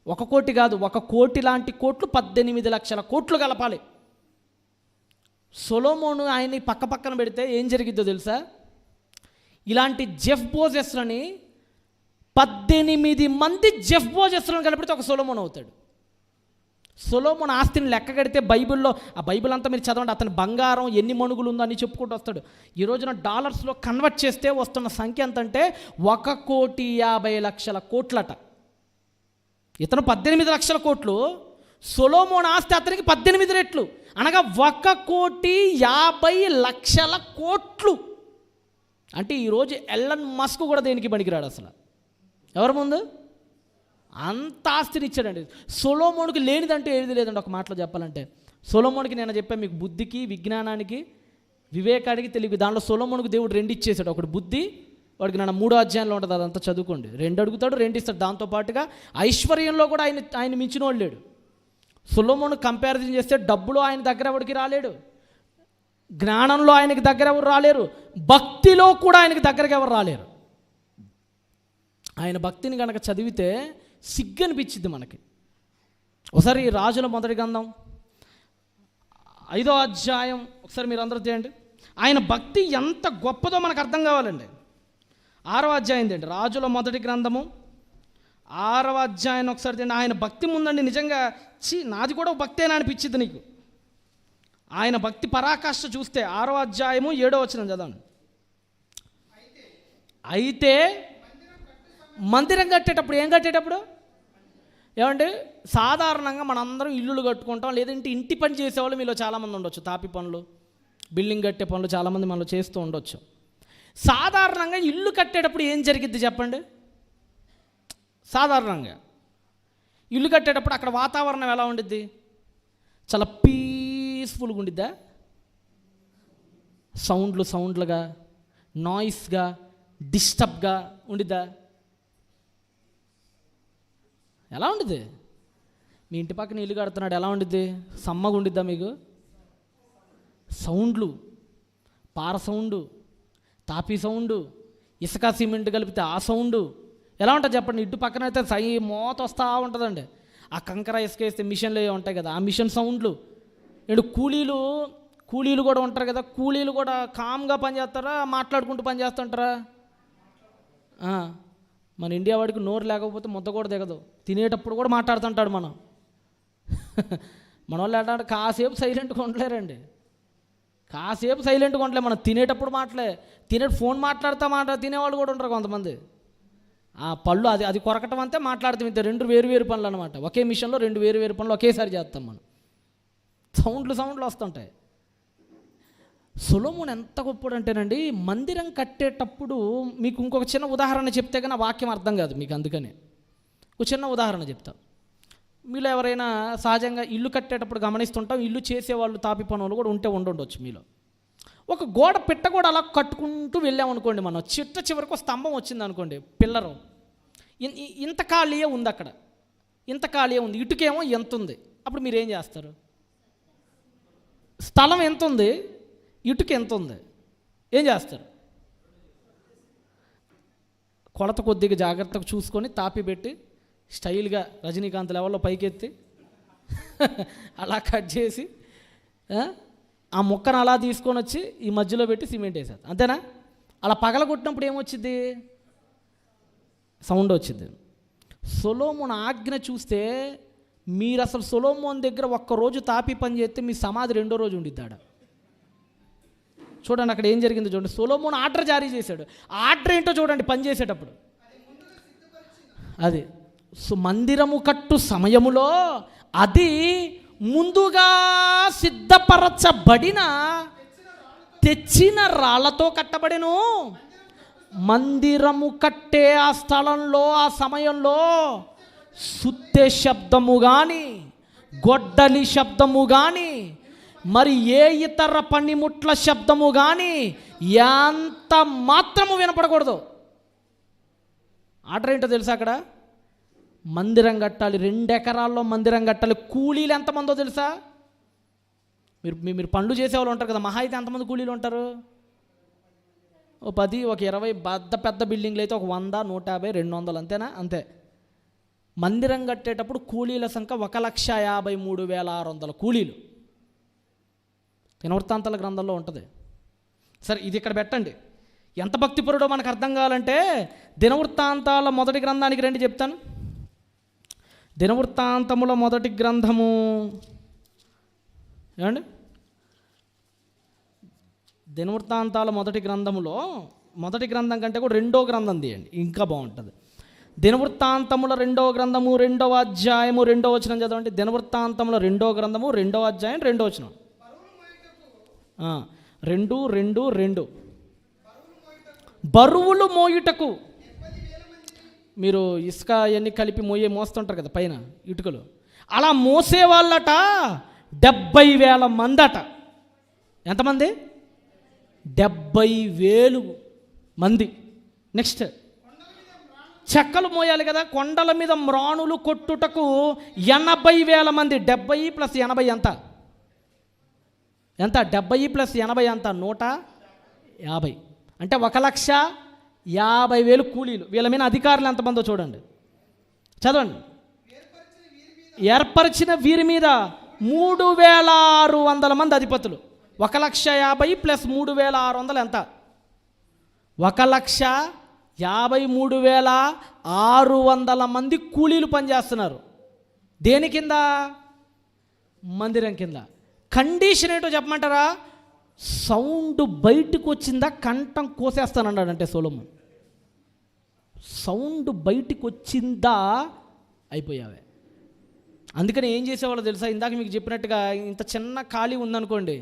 1 కోటి కాదు, 1 కోటి లాంటి కోట్లు, 18 లక్షల కోట్లు కలపాలి. సొలొమోను ఆయన్ని పక్కన పెడితే ఏం జరిగిద్దో తెలుసా? ఇలాంటి జెఫ్ బోజెస్లని 18 మంది జెఫ్ బోజెస్లను కలిపితే ఒక సొలొమోను అవుతాడు. సొలొమోను ఆస్తిని లెక్క కడితే బైబిల్లో, ఆ బైబిల్ అంతా మీరు చదవండి, అతని బంగారం ఎన్ని మణుగులు ఉందో అని చెప్పుకుంటూ వస్తాడు. ఈ రోజున డాలర్స్లో కన్వర్ట్ చేస్తే వస్తున్న సంఖ్య ఎంతంటే 1,50,00,000 కోట్లట. ఇతను 18 లక్షల కోట్లు, సొలొమోను ఆస్తి అతనికి 18 రెట్లు, అనగా 1,50,00,000 కోట్లు. అంటే ఈరోజు ఎలన్ మస్క్ కూడా దేనికి పనికిరాడు అసలు. ఎవరి ముందు అంత ఆస్తిని ఇచ్చాడండి. సొలొమోనుకి లేనిదంటే ఏది లేదండి. ఒక మాటలో చెప్పాలంటే సొలొమోనుకి నేను చెప్పాను మీకు, బుద్ధికి, విజ్ఞానానికి, వివేకానికి, తెలివి, దాంట్లో సొలొమోనుకు దేవుడు 2 ఇచ్చేసాడు. ఒకటి బుద్ధి, వాడికి నన్ను 3వ అధ్యాయంలో ఉంటుంది, అదంతా చదువుకోండి. 2 అడుగుతాడు, 2 ఇస్తాడు. దాంతోపాటుగా ఐశ్వర్యంలో కూడా ఆయన మించిన వాడు లేడు. సొలొమోను కంపారిజన్ చేస్తే డబ్బులో ఆయన దగ్గర ఎవరికి రాలేడు, జ్ఞానంలో ఆయనకి దగ్గర ఎవరు రాలేరు, భక్తిలో కూడా ఆయనకి దగ్గరకి ఎవరు రాలేరు. ఆయన భక్తిని కనుక చదివితే సిగ్గు అనిపించింది మనకి. ఒకసారి రాజుల మొదటి గ్రంథం 5వ అధ్యాయం ఒకసారి మీరు అందరూ చేయండి. ఆయన భక్తి ఎంత గొప్పదో మనకు అర్థం కావాలండి. 6వ అధ్యాయం ఏంటి, రాజుల మొదటి గ్రంథము 6వ అధ్యాయం ఒకసారి తిండి. ఆయన భక్తి ముందండి నిజంగా నాది కూడా భక్తేనా అనిపించింది నీకు. ఆయన భక్తి పరాకాష్ఠ చూస్తే 6వ అధ్యాయము 7వ వచనం చదవండి. అయితే మందిరం కట్టేటప్పుడు ఏం కట్టేటప్పుడు ఏమంటే సాధారణంగా మనందరం ఇల్లులు కట్టుకుంటాం, లేదంటే ఇంటి పని చేసేవాళ్ళు మీలో చాలామంది ఉండొచ్చు. తాపి పనులు, బిల్డింగ్ కట్టే పనులు చాలామంది మనలో చేస్తూ ఉండొచ్చు. సాధారణంగా ఇల్లు కట్టేటప్పుడు ఏం జరిగిద్ది చెప్పండి? సాధారణంగా ఇల్లు కట్టేటప్పుడు అక్కడ వాతావరణం ఎలా ఉండిద్ది? చాలా పీస్ఫుల్గా ఉండిద్దా? సౌండ్లుగా, నాయిస్గా, డిస్టర్బ్గా ఉండిద్దా? ఎలా ఉండిద్ది? మీ ఇంటి పక్కన ఇల్లు కడుతున్నాడు, ఎలా ఉండిద్ది? సమ్మగా ఉండిద్దా మీకు? సౌండ్లు, పార సౌండు, తాపీ సౌండు, ఇసుక సిమెంట్ కలిపితే ఆ సౌండు ఎలా ఉంటుంది చెప్పండి? ఇటు పక్కన అయితే మోత వస్తూ ఉంటుందండి. ఆ కంకర ఇసుక వేస్తే మిషన్లు ఉంటాయి కదా, ఆ మిషన్ సౌండ్లు. ఇప్పుడు కూలీలు కూడా ఉంటారు కదా, కూలీలు కూడా కామ్గా పనిచేస్తారా, మాట్లాడుకుంటూ పనిచేస్తుంటారా? మన ఇండియా వాడికి నోరు లేకపోతే ముద్ద కూడా దిగదు, తినేటప్పుడు కూడా మాట్లాడుతుంటాడు. మన వాళ్ళు ఏంటంటే కాసేపు సైలెంట్గా ఉండలేరండి, కాసేపు సైలెంట్గా ఉండలేరు. మనం తినేటప్పుడు ఫోన్ మాట్లాడుతూ తినేవాళ్ళు కూడా ఉంటారు కొంతమంది. ఆ పళ్ళు అది కొరకటం అంతే, మాట్లాడతాం ఇంతే. 2 వేరు పనులు అనమాట. ఒకే మిషన్లో 2 వేరు పనులు ఒకేసారి చేస్తాం మనం. సౌండ్లు వస్తుంటాయి. సొలొమోను ఎంత గొప్పడు అంటేనండి, మందిరం కట్టేటప్పుడు మీకు ఇంకొక చిన్న ఉదాహరణ చెప్తే కానీ వాక్యం అర్థం కాదు మీకు. అందుకనే ఒక చిన్న ఉదాహరణ చెప్తా. మీలో ఎవరైనా సహజంగా ఇల్లు కట్టేటప్పుడు గమనిస్తుంటాం, ఇల్లు చేసేవాళ్ళు తాపి పనులు కూడా ఉండొచ్చు మీలో. ఒక పిట్ట కూడా అలా కట్టుకుంటూ వెళ్ళామనుకోండి, మనం చివరికి స్తంభం వచ్చింది అనుకోండి, పిల్లరు ఇంత ఖాళీయే ఉంది, అక్కడ ఇంత ఖాళీయే ఉంది, ఇటుకేమో ఎంత ఉంది. అప్పుడు మీరు ఏం చేస్తారు? స్థలం ఎంత ఉంది, ఇటుక ఎంత ఉంది, ఏం చేస్తారు? కొలత కొద్దిగా జాగ్రత్తగా చూసుకొని తాపి పెట్టి స్టైల్గా రజనీకాంత్ లెవెల్లో పైకెత్తి అలా కట్ చేసి ఆ ముక్కను అలా తీసుకొని వచ్చి ఈ మధ్యలో పెట్టి సిమెంట్ వేసారు, అంతేనా? అలా పగలగొట్టినప్పుడు ఏమొచ్చింది? సౌండ్ వచ్చింది. సొలొమోను ఆజ్ఞ చూస్తే మీరు అసలు సొలొమోను దగ్గర ఒక్కరోజు తాపి పని చేస్తే మీ సమాధి 2వ రోజు ఉండిద్దాడ. చూడండి అక్కడ ఏం జరిగిందో చూడండి. సొలొమోను ఆర్డర్ జారీ చేశాడు. ఆర్డర్ ఏంటో చూడండి పని చేసేటప్పుడు. అది మందిరము కట్టు సమయములో అది ముందుగా సిద్ధపరచబడిన తెచ్చిన రాళ్లతో కట్టబడెను. మందిరము కట్టే ఆ స్థలంలో ఆ సమయంలో సుత్తె శబ్దము కానీ, గొడ్డలి శబ్దము కానీ, మరి ఏ ఇతర పనిముట్ల శబ్దము కానీ ఎంత మాత్రము వినపడకూడదు. ఆర్డర్ ఏంటో తెలుసా? అక్కడ మందిరం కట్టాలి, 2 ఎకరాల్లో మందిరం కట్టాలి. కూలీలు ఎంతమందో తెలుసా? మీరు పనులు చేసేవాళ్ళు ఉంటారు కదా, మహా అయితే ఎంతమంది కూలీలు ఉంటారు? ఓ 10, ఒక 20. పెద్ద బిల్డింగ్లు అయితే ఒక 100, 150, 200 అంతేనా? అంతే. మందిరం కట్టేటప్పుడు కూలీల సంఖ్య 1,53,600 కూలీలు. దినవృత్తాంతాల గ్రంథంలో ఉంటుంది. సరే, ఇది ఇక్కడ పెట్టండి. ఎంత భక్తిపరుడో మనకు అర్థం కావాలంటే దినవృత్తాంతాల మొదటి గ్రంథానికి రండి, చెప్తాను. దినవృత్తాంతముల మొదటి గ్రంథము ఏమండి? దినవృత్తాంతాల మొదటి గ్రంథములో, మొదటి గ్రంథం కంటే కూడా 2వ గ్రంథం తీయండి, ఇంకా బాగుంటుంది. దినవృత్తాంతముల 2వ గ్రంథము 2వ అధ్యాయము 2వ వచనం చదవండి. దినవృత్తాంతముల 2వ గ్రంథము 2వ అధ్యాయం 2వ వచనం. 2:2 బరువులు మోయుటకు. మీరు ఇసుక అవన్నీ కలిపి మోస్తుంటారు కదా పైన ఇటుకలు, అలా మోసేవాళ్ళట 70,000 మందట. ఎంతమంది? 70,000 మంది. నెక్స్ట్, చెక్కలు మోయాలి కదా, కొండల మీద మ్రాణులు కొట్టుటకు 80,000 మంది. 70 + 80 ఎంత? 70 + 80 ఎంత? 150. అంటే 1,50,000 కూలీలు. వీళ్ళ మీద అధికారులు ఎంతమందో చూడండి, చదవండి. ఏర్పరిచిన వీరి మీద 3,600 మంది అధిపతులు. 1,50,000 + 3,600 ఎంత? 1,53,600 మంది కూలీలు పనిచేస్తున్నారు. దేని కింద? మందిరం కింద. కండిషన్ ఏంటో చెప్పమంటారా? సౌండ్ బయటకు వచ్చిందా కంఠం కోసేస్తానన్నాడంటే సొలొమోను. సౌండ్ బయటకు వచ్చిందా అయిపోయావే. అందుకని ఏం చేసేవాళ్ళు తెలుసా? ఇందాక మీకు చెప్పినట్టుగా ఇంత చిన్న ఖాళీ ఉందనుకోండి,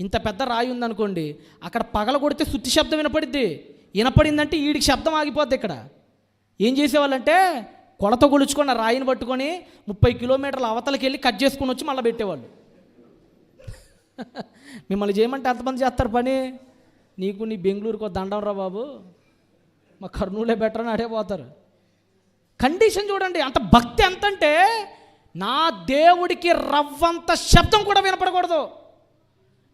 ఇంత పెద్ద రాయి ఉందనుకోండి, అక్కడ పగల కొడితే సుత్తి శబ్దం వినపడిద్ది. వినపడిందంటే వీడికి శబ్దం ఆగిపోద్ది. ఇక్కడ ఏం చేసేవాళ్ళంటే కొలత కొలుచుకొని రాయిని పట్టుకొని 30 కిలోమీటర్ల అవతలకి వెళ్ళి కట్ చేసుకొని వచ్చి మళ్ళీ పెట్టేవాళ్ళు. మిమ్మల్ని చేయమంటే ఎంతమంది చేస్తారు పని? నీకు నీ బెంగళూరుకో దండం రా బాబు, మా కర్నూలే బెటర్ అని అడిగిపోతారు. కండిషన్ చూడండి, అంత భక్తి ఎంతంటే నా దేవుడికి రవ్వంత శబ్దం కూడా వినపడకూడదు,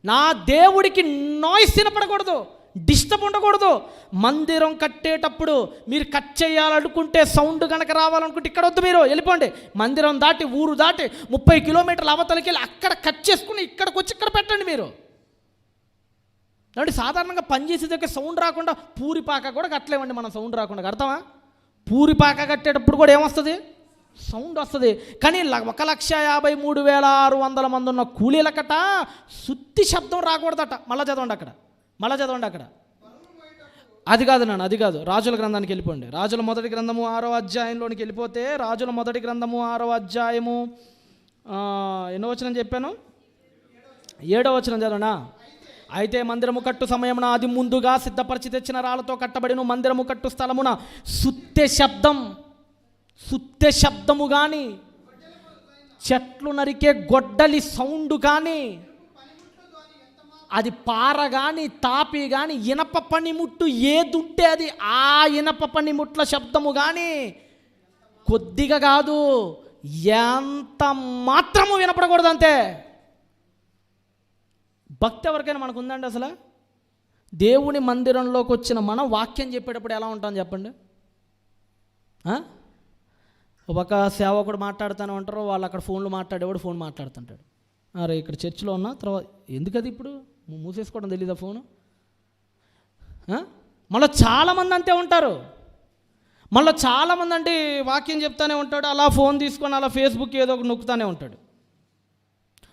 నా దేవుడికి నాయిస్ వినపడకూడదు, డిస్టర్బ్ ఉండకూడదు. మందిరం కట్టేటప్పుడు మీరు కట్ చేయాలనుకుంటే, సౌండ్ కనుక రావాలనుకుంటే ఇక్కడ వద్దు, మీరు వెళ్ళిపోండి. మందిరం దాటి, ఊరు దాటి 30 కిలోమీటర్ల అవతలకి వెళ్ళి అక్కడ కట్ చేసుకుని ఇక్కడికి వచ్చి ఇక్కడ పెట్టండి మీరు. కాబట్టి సాధారణంగా పనిచేసే దగ్గర సౌండ్ రాకుండా పూరిపాక కూడా కట్టలేమండి మనం. సౌండ్ రాకుండా కడతామా? పూరిపాక కట్టేటప్పుడు కూడా ఏమొస్తుంది? సౌండ్ వస్తుంది. కానీ 1,53,600 మంది ఉన్న కూలీలకట సుత్తి శబ్దం రాకూడదట. మళ్ళీ చదవండి అక్కడ. అది కాదు నాన్న, అది కాదు. రాజుల గ్రంథానికి వెళ్ళిపోండి. రాజుల మొదటి గ్రంథము 6వ అధ్యాయంలోనికి వెళ్ళిపోతే, రాజుల మొదటి గ్రంథము 6వ అధ్యాయము ఎన్నో వచనం చెప్పాను? 7వ వచనం చదవనా? అయితే మందిరము కట్టు సమయమున అది ముందుగా సిద్ధపరిచి తెచ్చిన రాళ్లతో కట్టబడిన మందిరము కట్టు స్థలమున సుత్తె శబ్దము కానీ, చెట్లు నరికే గొడ్డలి సౌండ్ కానీ, అది పార కానీ, తాపి కానీ, ఇనప పనిముట్టు ఏదుంటే అది ఆ ఇనప పనిముట్ల శబ్దము కానీ కొద్దిగా కాదు, ఎంత మాత్రము వినపడకూడదు. అంతే. భక్తి ఎవరికైనా మనకు ఉందండి అసలు? దేవుని మందిరంలోకి వచ్చిన మనం వాక్యం చెప్పేటప్పుడు ఎలా ఉంటాం చెప్పండి? ఒక సేవకుడు మాట్లాడుతూనే ఉంటారు, వాళ్ళు అక్కడ ఫోన్లు మాట్లాడేవాడు ఫోన్ మాట్లాడుతుంటాడు. అరే ఇక్కడ చర్చిలో ఉన్నా, తర్వాత ఎందుకది ఇప్పుడు మూసేసుకోవడం తెలీదా ఫోను? మళ్ళీ చాలామంది అంతే ఉంటారు. మళ్ళీ చాలామంది అంటే వాక్యం చెప్తానే ఉంటాడు, అలా ఫోన్ తీసుకొని అలా ఫేస్బుక్ ఏదో ఒకటి నొక్కుతానే ఉంటాడు.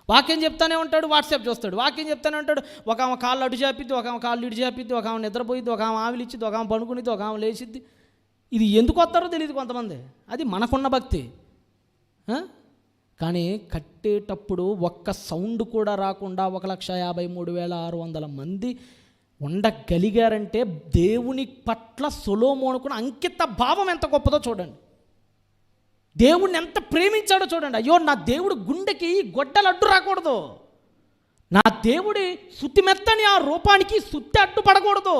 వాక్యం చెప్తానే ఉంటాడు, వాట్సాప్ చూస్తాడు. వాక్యం చెప్తానే ఉంటాడు, ఒక ఆమె కాళ్ళు అటు చేపిద్ది, ఒక ఆమె కాళ్ళు ఇటు చేపిద్ది, ఒక ఆమె నిద్రపోయిద్ది, ఒక ఆమె ఆవిలిచ్చిద్ది, ఒక ఆమె పడుకునిద్ది, ఒక ఆమె లేచిద్ది. ఇది ఎందుకు వస్తారో తెలియదు కొంతమంది. అది మనకున్న భక్తి. కానీ కట్టేటప్పుడు ఒక్క సౌండ్ కూడా రాకుండా 1,53,600 మంది ఉండగలిగారంటే దేవుని పట్ల సొలొమోనుకున్న అంకిత భావం ఎంత గొప్పదో చూడండి. దేవుణ్ణి ఎంత ప్రేమించాడో చూడండి. అయ్యో, నా దేవుడు గుండెకి గొడ్డలు అడ్డు రాకూడదు, నా దేవుడి సుత్తిమెత్తని ఆ రూపానికి సుత్తి అడ్డు పడకూడదు,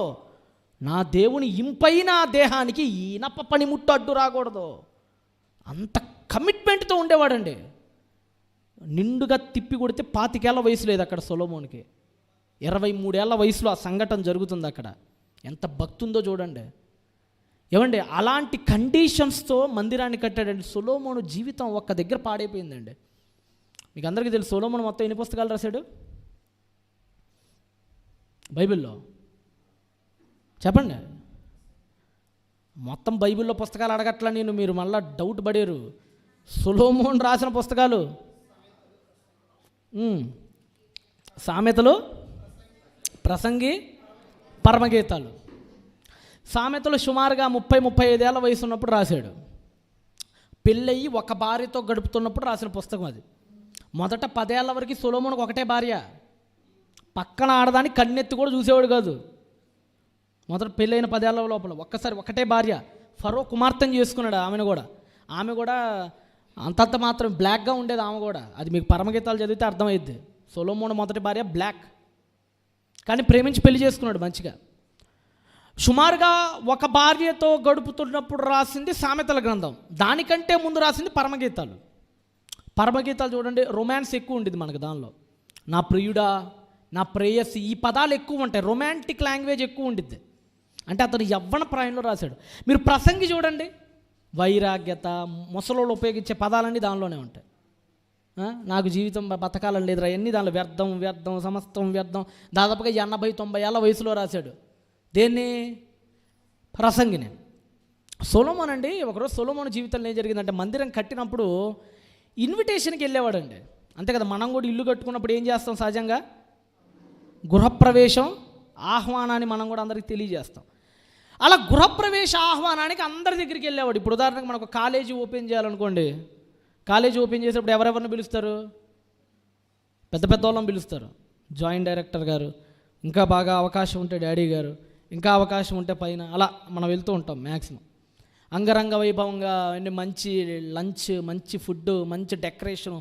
నా దేవుని ఇంపైన ఆ దేహానికి ఈనప పనిముట్టు అడ్డు రాకూడదు. అంత కమిట్మెంట్తో ఉండేవాడండి. నిండుగా తిప్పి కొడితే 25 ఏళ్ల వయసు లేదు అక్కడ సొలొమోనుకి, 23 ఏళ్ల వయసులో ఆ సంఘటన జరుగుతుంది అక్కడ. ఎంత భక్తి ఉందో చూడండి. ఏమండి, అలాంటి కండిషన్స్తో మందిరాన్ని కట్టాడండి. సొలొమోను జీవితం ఒక్క దగ్గర పాడైపోయిందండి. మీకు అందరికీ తెలుసు సొలొమోను మొత్తం ఎన్ని పుస్తకాలు రాశాడు బైబిల్లో? చెప్పండి. మొత్తం బైబిల్లో పుస్తకాలు అడగట్లా నేను, మీరు మళ్ళీ డౌట్ పడారు. సొలొమోను రాసిన పుస్తకాలు సామెతలు, ప్రసంగి, పరమగీతాలు. సామెతలు సుమారుగా 30-35 ఏళ్ల వయసు ఉన్నప్పుడు రాశాడు. పెళ్ళయి ఒక భార్యతో గడుపుతున్నప్పుడు రాసిన పుస్తకం అది. మొదట 10 ఏళ్ల వరకు సొలొమోనుకు ఒకటే భార్య, పక్కన ఆడదాన్ని కన్నెత్తి కూడా చూసేవాడు కాదు. మొదట పెళ్ళైన 10 ఏళ్ల లోపల ఒక్కసారి ఒకటే భార్య, ఫరో కుమార్తెను చేసుకున్నాడు. ఆమె కూడా అంతంత మాత్రం బ్లాక్గా ఉండేది ఆమె కూడా. అది మీకు పరమగీతాలు చదివితే అర్థమైద్ది. సొలొమోను మొదటి భార్య బ్లాక్, కానీ ప్రేమించి పెళ్లి చేసుకున్నాడు మంచిగా. సుమారుగా ఒక భార్యతో గడుపుతున్నప్పుడు రాసింది సామెతల గ్రంథం, దానికంటే ముందు రాసింది పరమగీతాలు. పరమగీతాలు చూడండి, రొమాన్స్ ఎక్కువ ఉండేది మనకు దానిలో. నా ప్రియుడా, నా ప్రేయసి, ఈ పదాలు ఎక్కువ ఉంటాయి, రొమాంటిక్ లాంగ్వేజ్ ఎక్కువ ఉండిద్ది. అంటే అతను యవ్వన ప్రాయంలో రాశాడు. మీరు ప్రసంగి చూడండి, వైరాగ్యత, ముసలోళ్ళు ఉపయోగించే పదాలన్నీ దానిలోనే ఉంటాయి. నాకు జీవితం బతకాలని లేదురా, అన్నీ దానిలో వ్యర్థం సమస్తం వ్యర్థం. దాదాపుగా 80-90 ఏళ్ల వయసులో రాశాడు. దేన్ని? ప్రసంగిని. సొలొమోన్ అండి, ఒకరోజు సొలొమోన్ జీవితంలో ఏం జరిగిందంటే, మందిరం కట్టినప్పుడు ఇన్విటేషన్కి వెళ్ళేవాడండి. అంతే కదా, మనం కూడా ఇల్లు కట్టుకున్నప్పుడు ఏం చేస్తాం సహజంగా? గృహప్రవేశం ఆహ్వానాన్ని మనం కూడా అందరికీ తెలియజేస్తాం. అలా గృహప్రవేశ ఆహ్వానానికి అందరి దగ్గరికి వెళ్ళేవాడు. ఇప్పుడు ఉదాహరణకు మనకు కాలేజీ ఓపెన్ చేయాలనుకోండి, కాలేజీ ఓపెన్ చేసేటప్పుడు ఎవరెవరిని పిలుస్తారు? పెద్ద వాళ్ళని పిలుస్తారు. జాయింట్ డైరెక్టర్ గారు, ఇంకా బాగా అవకాశం ఉంటే డాడీ గారు, ఇంకా అవకాశం ఉంటే పైన, అలా మనం వెళ్తూ ఉంటాం మ్యాక్సిమం. అంగరంగ వైభవంగా మంచి లంచ్, మంచి ఫుడ్, మంచి డెకరేషన్,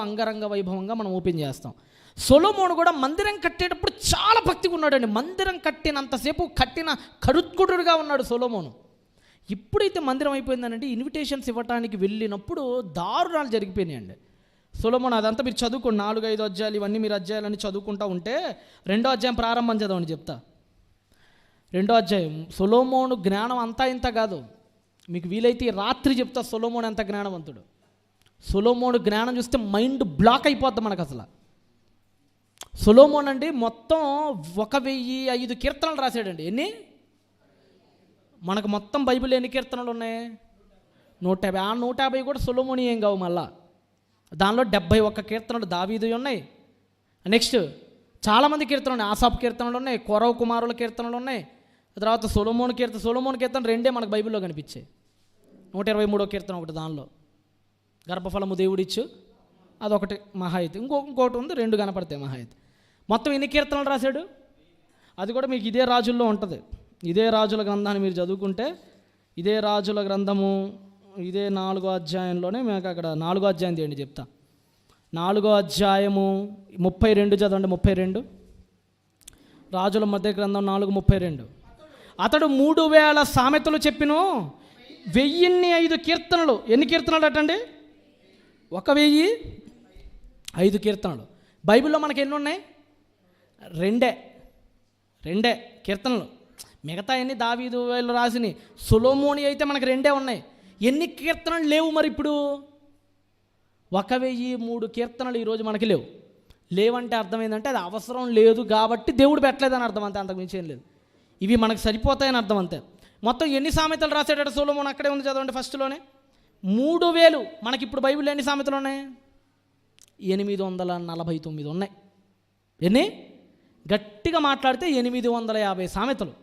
అంగరంగ వైభవంగా మనం ఓపెన్ చేస్తాం. సొలొమోను కూడా మందిరం కట్టేటప్పుడు చాలా భక్తిగా ఉన్నాడండి. మందిరం కట్టినంతసేపు కట్టిన కడుక్కుడుగా ఉన్నాడు సొలొమోను. ఇప్పుడైతే మందిరం అయిపోయిందనంటే ఇన్విటేషన్స్ ఇవ్వడానికి వెళ్ళినప్పుడు దారుణాలు జరిగిపోయినాయండి. సొలొమోను అదంతా మీరు చదువుకోండి, 4-5 అధ్యాయాలు, ఇవన్నీ మీరు అధ్యాయాలన్నీ చదువుకుంటూ ఉంటే 2వ అధ్యాయం ప్రారంభం చదవండి చెప్తా. 2వ అధ్యాయం. సొలొమోను జ్ఞానం అంతా ఇంత కాదు, మీకు వీలైతే రాత్రి చెప్తా సొలొమోను ఎంత జ్ఞానవంతుడు. సొలొమోను జ్ఞానం చూస్తే మైండ్ బ్లాక్ అయిపోద్ది మనకు అసలు. సొలొమోన్ అండి మొత్తం 1005 కీర్తనలు రాశాడండి. ఎన్ని? మనకు మొత్తం బైబిల్ ఎన్ని కీర్తనలు ఉన్నాయి? 150. ఆ 150 కూడా సొలొమోని ఏం కావు. మళ్ళా దానిలో 71 కీర్తనలు దావీదు ఉన్నాయి. నెక్స్ట్ చాలామంది కీర్తనలు ఉన్నాయి, ఆసాపు కీర్తనలు ఉన్నాయి, కొరవ కుమారుల కీర్తనలు ఉన్నాయి. తర్వాత సొలొమోను కీర్తన 2 మనకు బైబిల్లో కనిపించాయి. 123వ కీర్తన ఒకటి, దానిలో గర్భఫలము దేవుడిచ్చు, అదొకటి మహాయితి. ఇంకోటి ఉంది, 2 కనపడతాయి మహాయితి. మొత్తం ఎన్ని కీర్తనలు రాశాడు? అది కూడా మీకు ఇదే రాజుల్లో ఉంటుంది. ఇదే రాజుల గ్రంథాన్ని మీరు చదువుకుంటే, ఇదే రాజుల గ్రంథము ఇదే 4వ అధ్యాయంలోనే మీకు అక్కడ 4వ అధ్యాయం తీయండి చెప్తా. 4వ అధ్యాయము 32 చదవండి. 32 రాజుల మధ్య గ్రంథం 4:32. అతడు 3000 సామెతలు చెప్పిను, 1005 కీర్తనలు. ఎన్ని కీర్తనలు అటండి? 1005 కీర్తనలు. బైబిల్లో మనకి ఎన్ని ఉన్నాయి? 2 కీర్తనలు. మిగతా ఎన్ని దావీదు వీళ్ళు రాసినవి. సొలొమోని అయితే మనకి 2 ఉన్నాయి. ఎన్ని కీర్తనలు లేవు మరి ఇప్పుడు? 1003 కీర్తనలు ఈరోజు మనకి లేవంటే అర్థం ఏంటంటే అది అవసరం లేదు కాబట్టి దేవుడు పెట్టలేదని అర్థం, అంతే, అంతకు మించి ఏం లేదు. ఇవి మనకు సరిపోతాయని అర్థం అంతే. మొత్తం ఎన్ని సామెతలు రాశాడట సొలొమోను? అక్కడే ఉంది చదవండి ఫస్ట్లోనే. 3000. మనకి ఇప్పుడు బైబిల్లో ఎన్ని సామెతలు ఉన్నాయి? 849 ఉన్నాయి. ఎన్ని? గట్టిగా మాట్లాడితే 850 సామెతలు.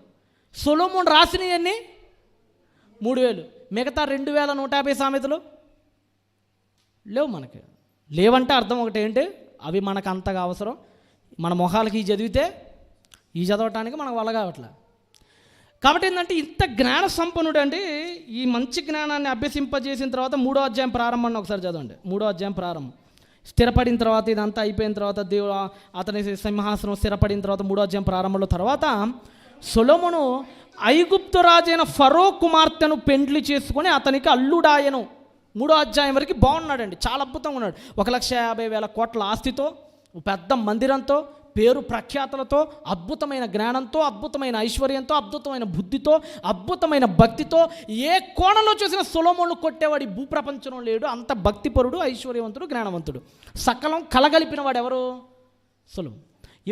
సొలొమోను రాసినవి ఎన్ని? 3000. మిగతా 2150 సామెతలు లేవు మనకి. లేవంటే అర్థం ఒకటి ఏంటి? అవి మనకు అంతగా అవసరం. మన మొహాలకి చదివితే ఈ చదవటానికి మనకు వల్ల కావట్లే. కాబట్టి ఏంటంటే ఇంత జ్ఞాన సంపన్నుడు అండి. ఈ మంచి జ్ఞానాన్ని అభ్యసింపజేసిన తర్వాత 3వ అధ్యాయం ప్రారంభాన్ని ఒకసారి చదవండి. 3వ అధ్యాయం ప్రారంభం. స్థిరపడిన తర్వాత, ఇదంతా అయిపోయిన తర్వాత, దేవుడు అతని సింహాసనం స్థిరపడిన తర్వాత 3వ అధ్యాయం ప్రారంభంలో తర్వాత సొలొమోను ఐగుప్తు రాజైన ఫరో కుమార్తెను పెండ్లి చేసుకొని అతనికి అల్లుడాయను. 3వ అధ్యాయం వరకు బాగున్నాడండి, చాలా అద్భుతంగా ఉన్నాడు. 1,50,000 కోట్ల ఆస్తితో, పెద్ద మందిరంతో, పేరు ప్రఖ్యాతలతో, అద్భుతమైన జ్ఞానంతో, అద్భుతమైన ఐశ్వర్యంతో, అద్భుతమైన బుద్ధితో, అద్భుతమైన భక్తితో, ఏ కోణంలో చూసిన సొలొమోను కొట్టేవాడు ఈ భూప్రపంచంలో లేడు. అంత భక్తిపరుడు, ఐశ్వర్యవంతుడు, జ్ఞానవంతుడు, సకలం కలగలిపిన వాడు ఎవరు? సొలొమోను.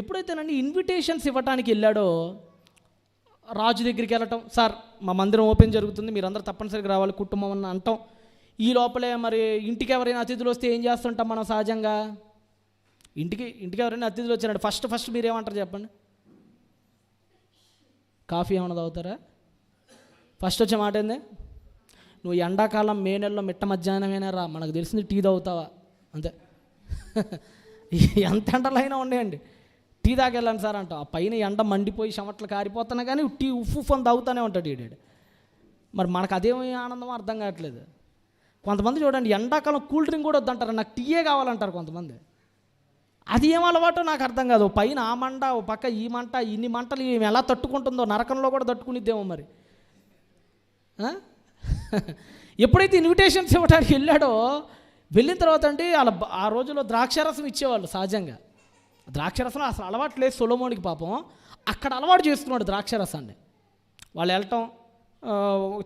ఎప్పుడైతేనండి ఇన్విటేషన్స్ ఇవ్వడానికి వెళ్ళాడో, రాజు దగ్గరికి వెళ్ళటం, సార్ మా మందిరం ఓపెన్ జరుగుతుంది, మీరందరూ తప్పనిసరిగా రావాలి కుటుంబం అని అంటాం. ఈ లోపలే మరి ఇంటికి ఎవరైనా అతిథులు వస్తే ఏం చేస్తుంటాం మనం సహజంగా? ఇంటికి ఎవరైనా అతిథులు వచ్చారంటే ఫస్ట్ మీరేమంటారు చెప్పండి? కాఫీ ఏమైనా తాగుతారా? ఫస్ట్ వచ్చే మాట ఏంది? నువ్వు ఎండాకాలం మే నెలలో మిట్ట మధ్యాహ్నమైనా రా, మనకు తెలిసింది టీ తాగుతావా అంతే. ఎంత ఎండలైనా ఉండేయండి, టీ తాగెళ్ళండి సార్ అంటావు. ఆ పైన ఎండ మండిపోయి చెమట్లు కారిపోతున్నా కానీ టీ ఉఫ్ అని తాగుతూనే ఉంటాడు ఈడాడు. మరి మనకు అదేమీ ఆనందం అర్థం కావట్లేదు. కొంతమంది చూడండి ఎండాకాలం కూల్ డ్రింక్ కూడా వద్దంటారు, నాకు టీయే కావాలంటారు కొంతమంది. అది ఏం అలవాటో నాకు అర్థం కాదు. పైన ఆ మంట, ఓ పక్క ఈ మంట, ఇన్ని మంటలు ఏమి ఎలా తట్టుకుంటుందో, నరకంలో కూడా తట్టుకునిద్దేమో మరి. ఎప్పుడైతే ఇన్విటేషన్స్ ఇవ్వడానికి వెళ్ళాడో, వెళ్ళిన తర్వాత అండి అలా ఆ రోజుల్లో ద్రాక్షారసం ఇచ్చేవాళ్ళు సహజంగా. ద్రాక్షారసం అసలు అలవాటు లేదు సొలొమోనుకి పాపం. అక్కడ అలవాటు చేసుకున్నాడు ద్రాక్షారసాన్ని. వాళ్ళు వెళ్ళటం,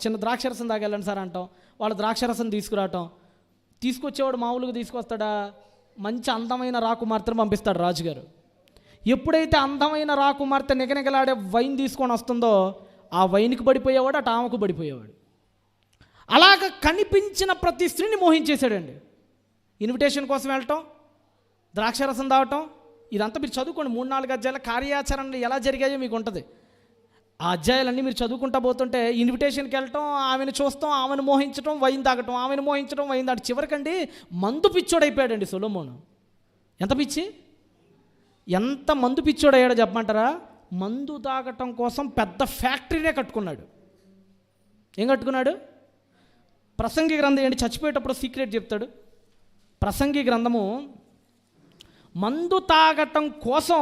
చిన్న ద్రాక్షారసం తాగెళ్ళండి సార్ అంటాం, వాళ్ళు ద్రాక్షారసం తీసుకురావటం. తీసుకొచ్చేవాడు మామూలుగా తీసుకొస్తాడా? మంచి అందమైన రాకుమార్తెను పంపిస్తాడు రాజుగారు. ఎప్పుడైతే అందమైన రాకుమార్తె నిగనిగలాడే వైన్ తీసుకొని వస్తుందో, ఆ వైన్కి పడిపోయేవాడు, అటు ఆమెకు పడిపోయేవాడు. అలాగ కనిపించిన ప్రతి స్త్రీని మోహించేశాడండి. ఇన్విటేషన్ కోసం వెళ్ళటం, ద్రాక్షారసం తాగటం, ఇదంతా మీరు చదువుకోండి. 3-4 అధ్యాయాల కార్యాచరణలు ఎలా జరిగాయో మీకు ఉంటుంది. ఆ అధ్యాయాలన్నీ మీరు చదువుకుంటా పోతుంటే ఇన్విటేషన్కి వెళ్ళటం, ఆమెను చూస్తాం, ఆమెను మోహించడం, వైన్ తాగటం, ఆమెను మోహించడం, వైన్ తాగటం, చివరికండి మందు పిచ్చోడైపోయాడండి సొలొమోను. ఎంత పిచ్చి, ఎంత మందు పిచ్చోడయ్యాడో చెప్పమంటారా? మందు తాగటం కోసం పెద్ద ఫ్యాక్టరీనే కట్టుకున్నాడు. ఏం కట్టుకున్నాడు? ప్రసంగి గ్రంథం ఏంటి, చచ్చిపోయేటప్పుడు సీక్రెట్ చెప్తాడు. ప్రసంగి గ్రంథము మందు తాగటం కోసం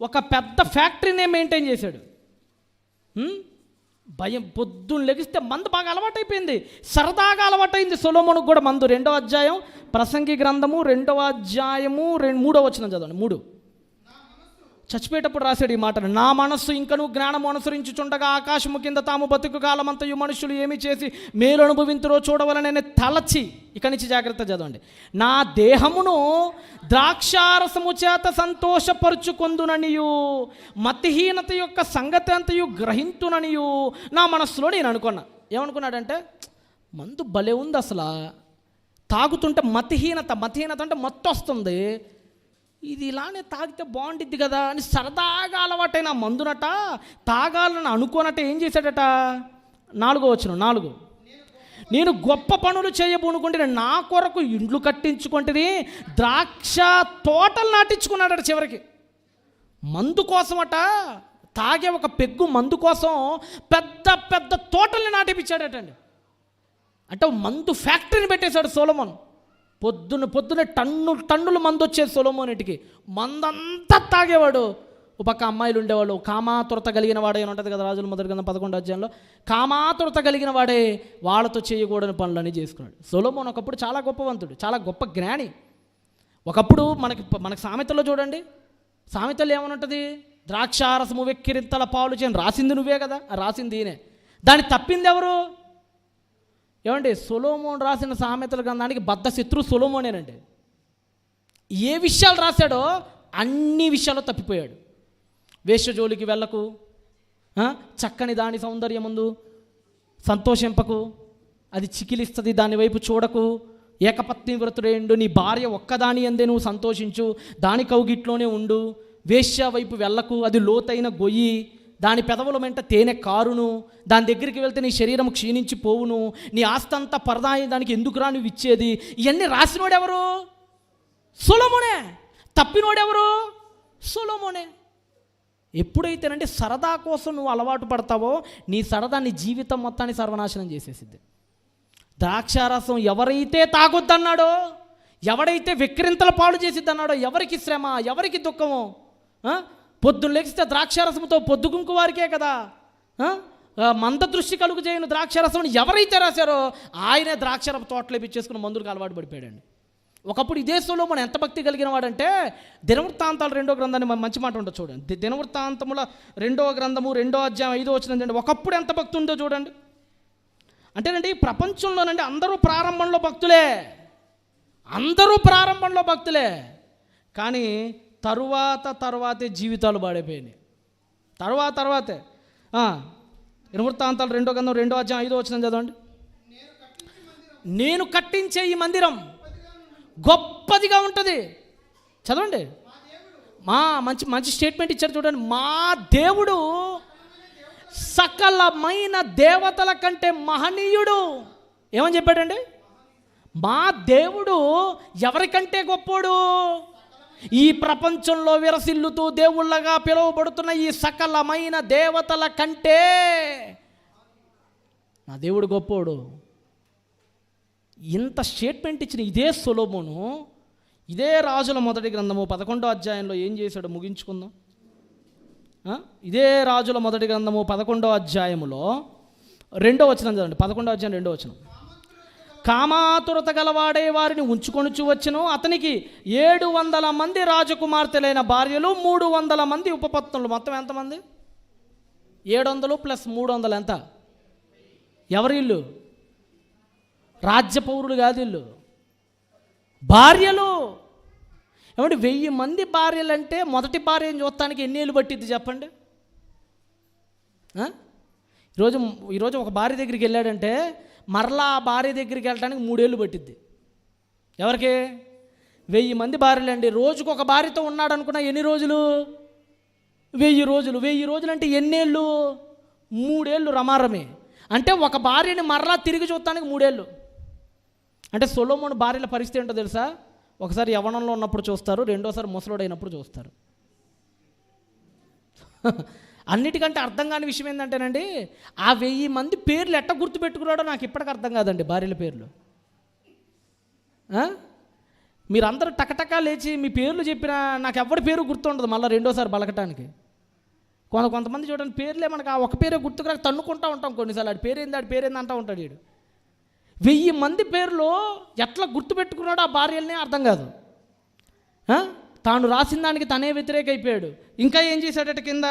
ఒక పెద్ద ఫ్యాక్టరీనే మెయింటైన్ చేశాడు. భయం, పొద్దున్న లెగిస్తే మందు బాగా అలవాటైపోయింది, సరదాగా అలవాటైంది సొలొమోనుకు కూడా మందు. 2వ అధ్యాయం ప్రసంగి గ్రంథము 2వ అధ్యాయము 3వ వచనం చదవండి. 3 చచ్చిపోయేటప్పుడు రాశాడు ఈ మాటను: నా మనస్సు ఇంకను జ్ఞానము అనుసరించుచుండగా ఆకాశము కింద తాము బతుకు కాలమంతయు మనుషులు ఏమి చేసి మేలు అనుభవింతురో చూడవలనని తలచి. ఇక్కడి నుంచి జాగ్రత్త చదవండి. నా దేహమును ద్రాక్షారసము చేత సంతోషపరుచుకొందుననియు మతిహీనత యొక్క సంగతి అంతయు గ్రహింతుననియు నా మనస్సులో నేను అనుకున్నా. ఏమనుకున్నాడంటే, మందు భలే ఉంది అసలు, తాగుతుంటే మతిహీనత అంటే మత్తు వస్తుంది, ఇది ఇలానే తాగితే బాగుండిద్ది కదా అని సరదాగా అలవాటైన మందునట తాగాలని అనుకోనట ఏం చేశాడట? 4వ వచనం 4, నేను గొప్ప పనులు చేయబోనుకుంటే నా కొరకు ఇండ్లు కట్టించుకుంటే ద్రాక్ష తోటలు నాటించుకున్నాడట. చివరికి మందు కోసమట, తాగే ఒక పెగ్గు మందు కోసం పెద్ద పెద్ద తోటల్ని నాటిపించాడటండి. అంటే మందు ఫ్యాక్టరీని పెట్టేశాడు సొలొమోను. పొద్దున టన్నులు మందు వచ్చేది సొలొమోనుకి. మందంతా తాగేవాడు. ఒక పక్క అమ్మాయిలు ఉండేవాళ్ళు. కామాతురత కలిగిన వాడే అని ఉంటుంది కదా రాజుల మొదటి గ్రంథం 11వ అధ్యాయంలో. కామాతురత కలిగిన వాడే వాళ్ళతో చేయకూడని పనులని చేసుకున్నాడు. సొలొమోను ఒకప్పుడు చాలా గొప్పవంతుడు, చాలా గొప్ప జ్ఞాని. ఒకప్పుడు మనకి సామెతల్లో చూడండి, సామెతలు ఏమనుంటుంది? ద్రాక్షారసము వెక్కిరింతల పాలు చేయని. రాసింది నువ్వే కదా, రాసింది ఈయనే. దాన్ని తప్పింది ఎవరు? ఏమండి, సొలొమోను రాసిన సామెతల గ్రంథానికి బద్ధ శత్రువు సొలొమోనేనండి. ఏ విషయాలు రాశాడో అన్ని విషయాల్లో తప్పిపోయాడు. వేశ్య జోలికి వెళ్ళకు, చక్కని దాని సౌందర్యం ముందు సంతోషింపకు, అది చికిలిస్తుంది, దాని వైపు చూడకు, ఏకపత్ని వ్రతుడేండు, నీ భార్య ఒక్కదాని అందే నువ్వు సంతోషించు, దాని కౌగిట్లోనే ఉండు, వేశ్య వైపు వెళ్ళకు, అది లోతైన గొయ్యి, దాని పెదవుల వెంట తేనె కారును, దాని దగ్గరికి వెళ్తే నీ శరీరం క్షీణించి పోవును, నీ ఆస్తంతా పరదాయి దానికి ఎందుకురా నువ్వు ఇచ్చేది. ఇవన్నీ రాసినోడెవరు? సొలొమోనే. తప్పినోడెవరు? సొలొమోనే. ఎప్పుడైతేనంటే సరదా కోసం నువ్వు అలవాటు పడతావో నీ సరదా నీ జీవితం మొత్తాన్ని సర్వనాశనం చేసేసిద్ది. ద్రాక్షారసం ఎవరైతే తాగొద్దన్నాడో, ఎవడైతే విక్రింతల పాడు చేసిద్దన్నాడో, ఎవరికి శ్రమ, ఎవరికి దుఃఖము, పొద్దున్న లేచితే ద్రాక్షారసంతో పొద్దుగుంకు వారికే కదా మంద దృష్టి కలుగు చేయను ద్రాక్షారసం ఎవరైతే రాశారో ఆయనే ద్రాక్షరస తోటలు ఇప్పించేసుకుని మందులకు అలవాటు పడిపోయాడండి. ఒకప్పుడు ఈ దేశంలో మనం ఎంత భక్తి కలిగిన వాడంటే, దినవృత్తాంతాలు 2వ గ్రంథాన్ని మంచి మాట ఉండదు చూడండి. దినవృత్తాంతముల 2వ గ్రంథము 2వ అధ్యాయం 5వ వచనం చూడండి. ఒకప్పుడు ఎంత భక్తి ఉందో చూడండి. అంటేనండి ప్రపంచంలోనండి అందరూ ప్రారంభంలో భక్తులే, అందరూ ప్రారంభంలో భక్తులే, కానీ తరువాతే జీవితాలు పాడైపోయినాయి. తర్వాతే దినవృత్తాంతాలు 2వ గ్రంథం 2వ అధ్యాయం 5వ వచనం చదవండి. నేను కట్టించే ఈ మందిరం గొప్పదిగా ఉంటుంది. చదవండి. మంచి స్టేట్మెంట్ ఇచ్చారు చూడండి. మా దేవుడు సకలమైన దేవతల కంటే మహనీయుడు. ఏమని చెప్పాడండి? మా దేవుడు ఎవరికంటే గొప్పోడు? ఈ ప్రపంచంలో విరసిల్లుతూ దేవుళ్ళగా పిలువబడుతున్న ఈ సకలమైన దేవతల కంటే నా దేవుడు గొప్పోడు. ఇంత స్టేట్మెంట్ ఇచ్చిన ఇదే సొలొమోను, ఇదే రాజుల మొదటి గ్రంథము 11వ అధ్యాయంలో ఏం చేశాడో ముగించుకుందాం. ఇదే రాజుల మొదటి గ్రంథము 11వ అధ్యాయములో 2వ వచనం చదవండి. 11వ అధ్యాయం 2వ వచనం. కామాతురత గలవాడే వారిని ఉంచుకొనుచు వచ్చును, అతనికి 700 మంది రాజకుమార్తెలైన భార్యలు, 300 మంది ఉపపత్నులు. మొత్తం ఎంతమంది? 700 + 300 ఎంత? ఎవరి ఇల్లు? రాజ్య పౌరులు కాదు ఇల్లు, భార్యలు. ఏమంటే 1000 మంది భార్యలంటే మొదటి భార్యను చూడటానికి ఎన్ని ఏళ్ళు పట్టిద్ది చెప్పండి? ఈరోజు ఒక భార్య దగ్గరికి వెళ్ళాడంటే మరలా ఆ భార్య దగ్గరికి వెళ్ళడానికి 3 ఏళ్ళు పట్టిద్ది. ఎవరికి? 1000 మంది భార్యలండి. రోజుకు ఒక భార్యతో ఉన్నాడు అనుకున్నా ఎన్ని రోజులు? 1000 రోజులు. 1000 రోజులు అంటే ఎన్నేళ్ళు? 3 ఏళ్ళు రమారమే. అంటే ఒక భార్యని మరలా తిరిగి చూడటానికి 3 ఏళ్ళు. అంటే సొలొమోను భార్యల పరిస్థితి ఏంటో తెలుసా? ఒకసారి యవ్వనంలో ఉన్నప్పుడు చూస్తారు, రెండోసారి ముసలోడైనప్పుడు చూస్తారు. అన్నిటికంటే అర్థం కాని విషయం ఏంటంటేనండి, ఆ 1000 మంది పేర్లు ఎట్ట గుర్తుపెట్టుకున్నాడో నాకు ఇప్పటికి అర్థం కాదండి. భార్యల పేర్లు మీరందరూ టకటకా లేచి మీ పేర్లు చెప్పినా నాకు ఎవరి పేరు గుర్తుండదు మళ్ళీ రెండోసారి బలకటానికి. కొంతమంది చూడండి పేర్లే మనకు ఆ ఒక పేరే గుర్తుకు తన్నుకుంటూ ఉంటాం కొన్నిసార్లు. ఆడి పేరేంది అంటూ ఉంటాడు వీడు. 1000 మంది పేర్లు ఎట్లా గుర్తుపెట్టుకున్నాడో ఆ భార్యల్ని అర్థం కాదు. తాను రాసిన దానికి తనే వ్యతిరేక అయిపోయాడు. ఇంకా ఏం చేశాడట కింద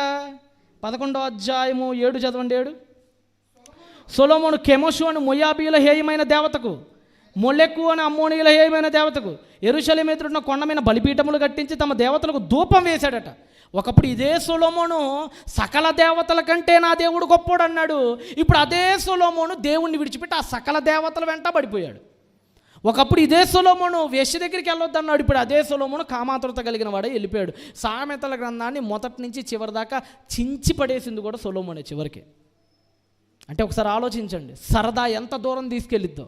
11వ అధ్యాయము 7 చదవండి. 7 సొలొమోను కెమోషు అని మొయాబీయుల హేయమైన దేవతకు, మొలెకు అని అమ్మోనీయుల హేయమైన దేవతకు యెరూషలేము ఎదురున్న కొండ మీద బలిపీఠములు కట్టించి తమ దేవతలకు ధూపం వేశాడట. ఒకప్పుడు ఇదే సొలొమోను సకల దేవతల కంటే నా దేవుడు గొప్పోడు అన్నాడు. ఇప్పుడు అదే సొలొమోను దేవుణ్ణి విడిచిపెట్టి ఆ సకల దేవతల వెంట పడిపోయాడు. ఒకప్పుడు ఇదే సొలొమోను వేశ్య దగ్గరికి వెళ్ళొద్దు అన్నాడు. ఇప్పుడు అదే సొలొమోను కామాతురత కలిగిన వాడే వెళ్ళిపోయాడు. సామెతల గ్రంథాన్ని మొదటి నుంచి చివరి దాకా చించి పడేసింది కూడా సొలొమోనే చివరికి. అంటే ఒకసారి ఆలోచించండి, సరదా ఎంత దూరం తీసుకెళ్ళిద్దో.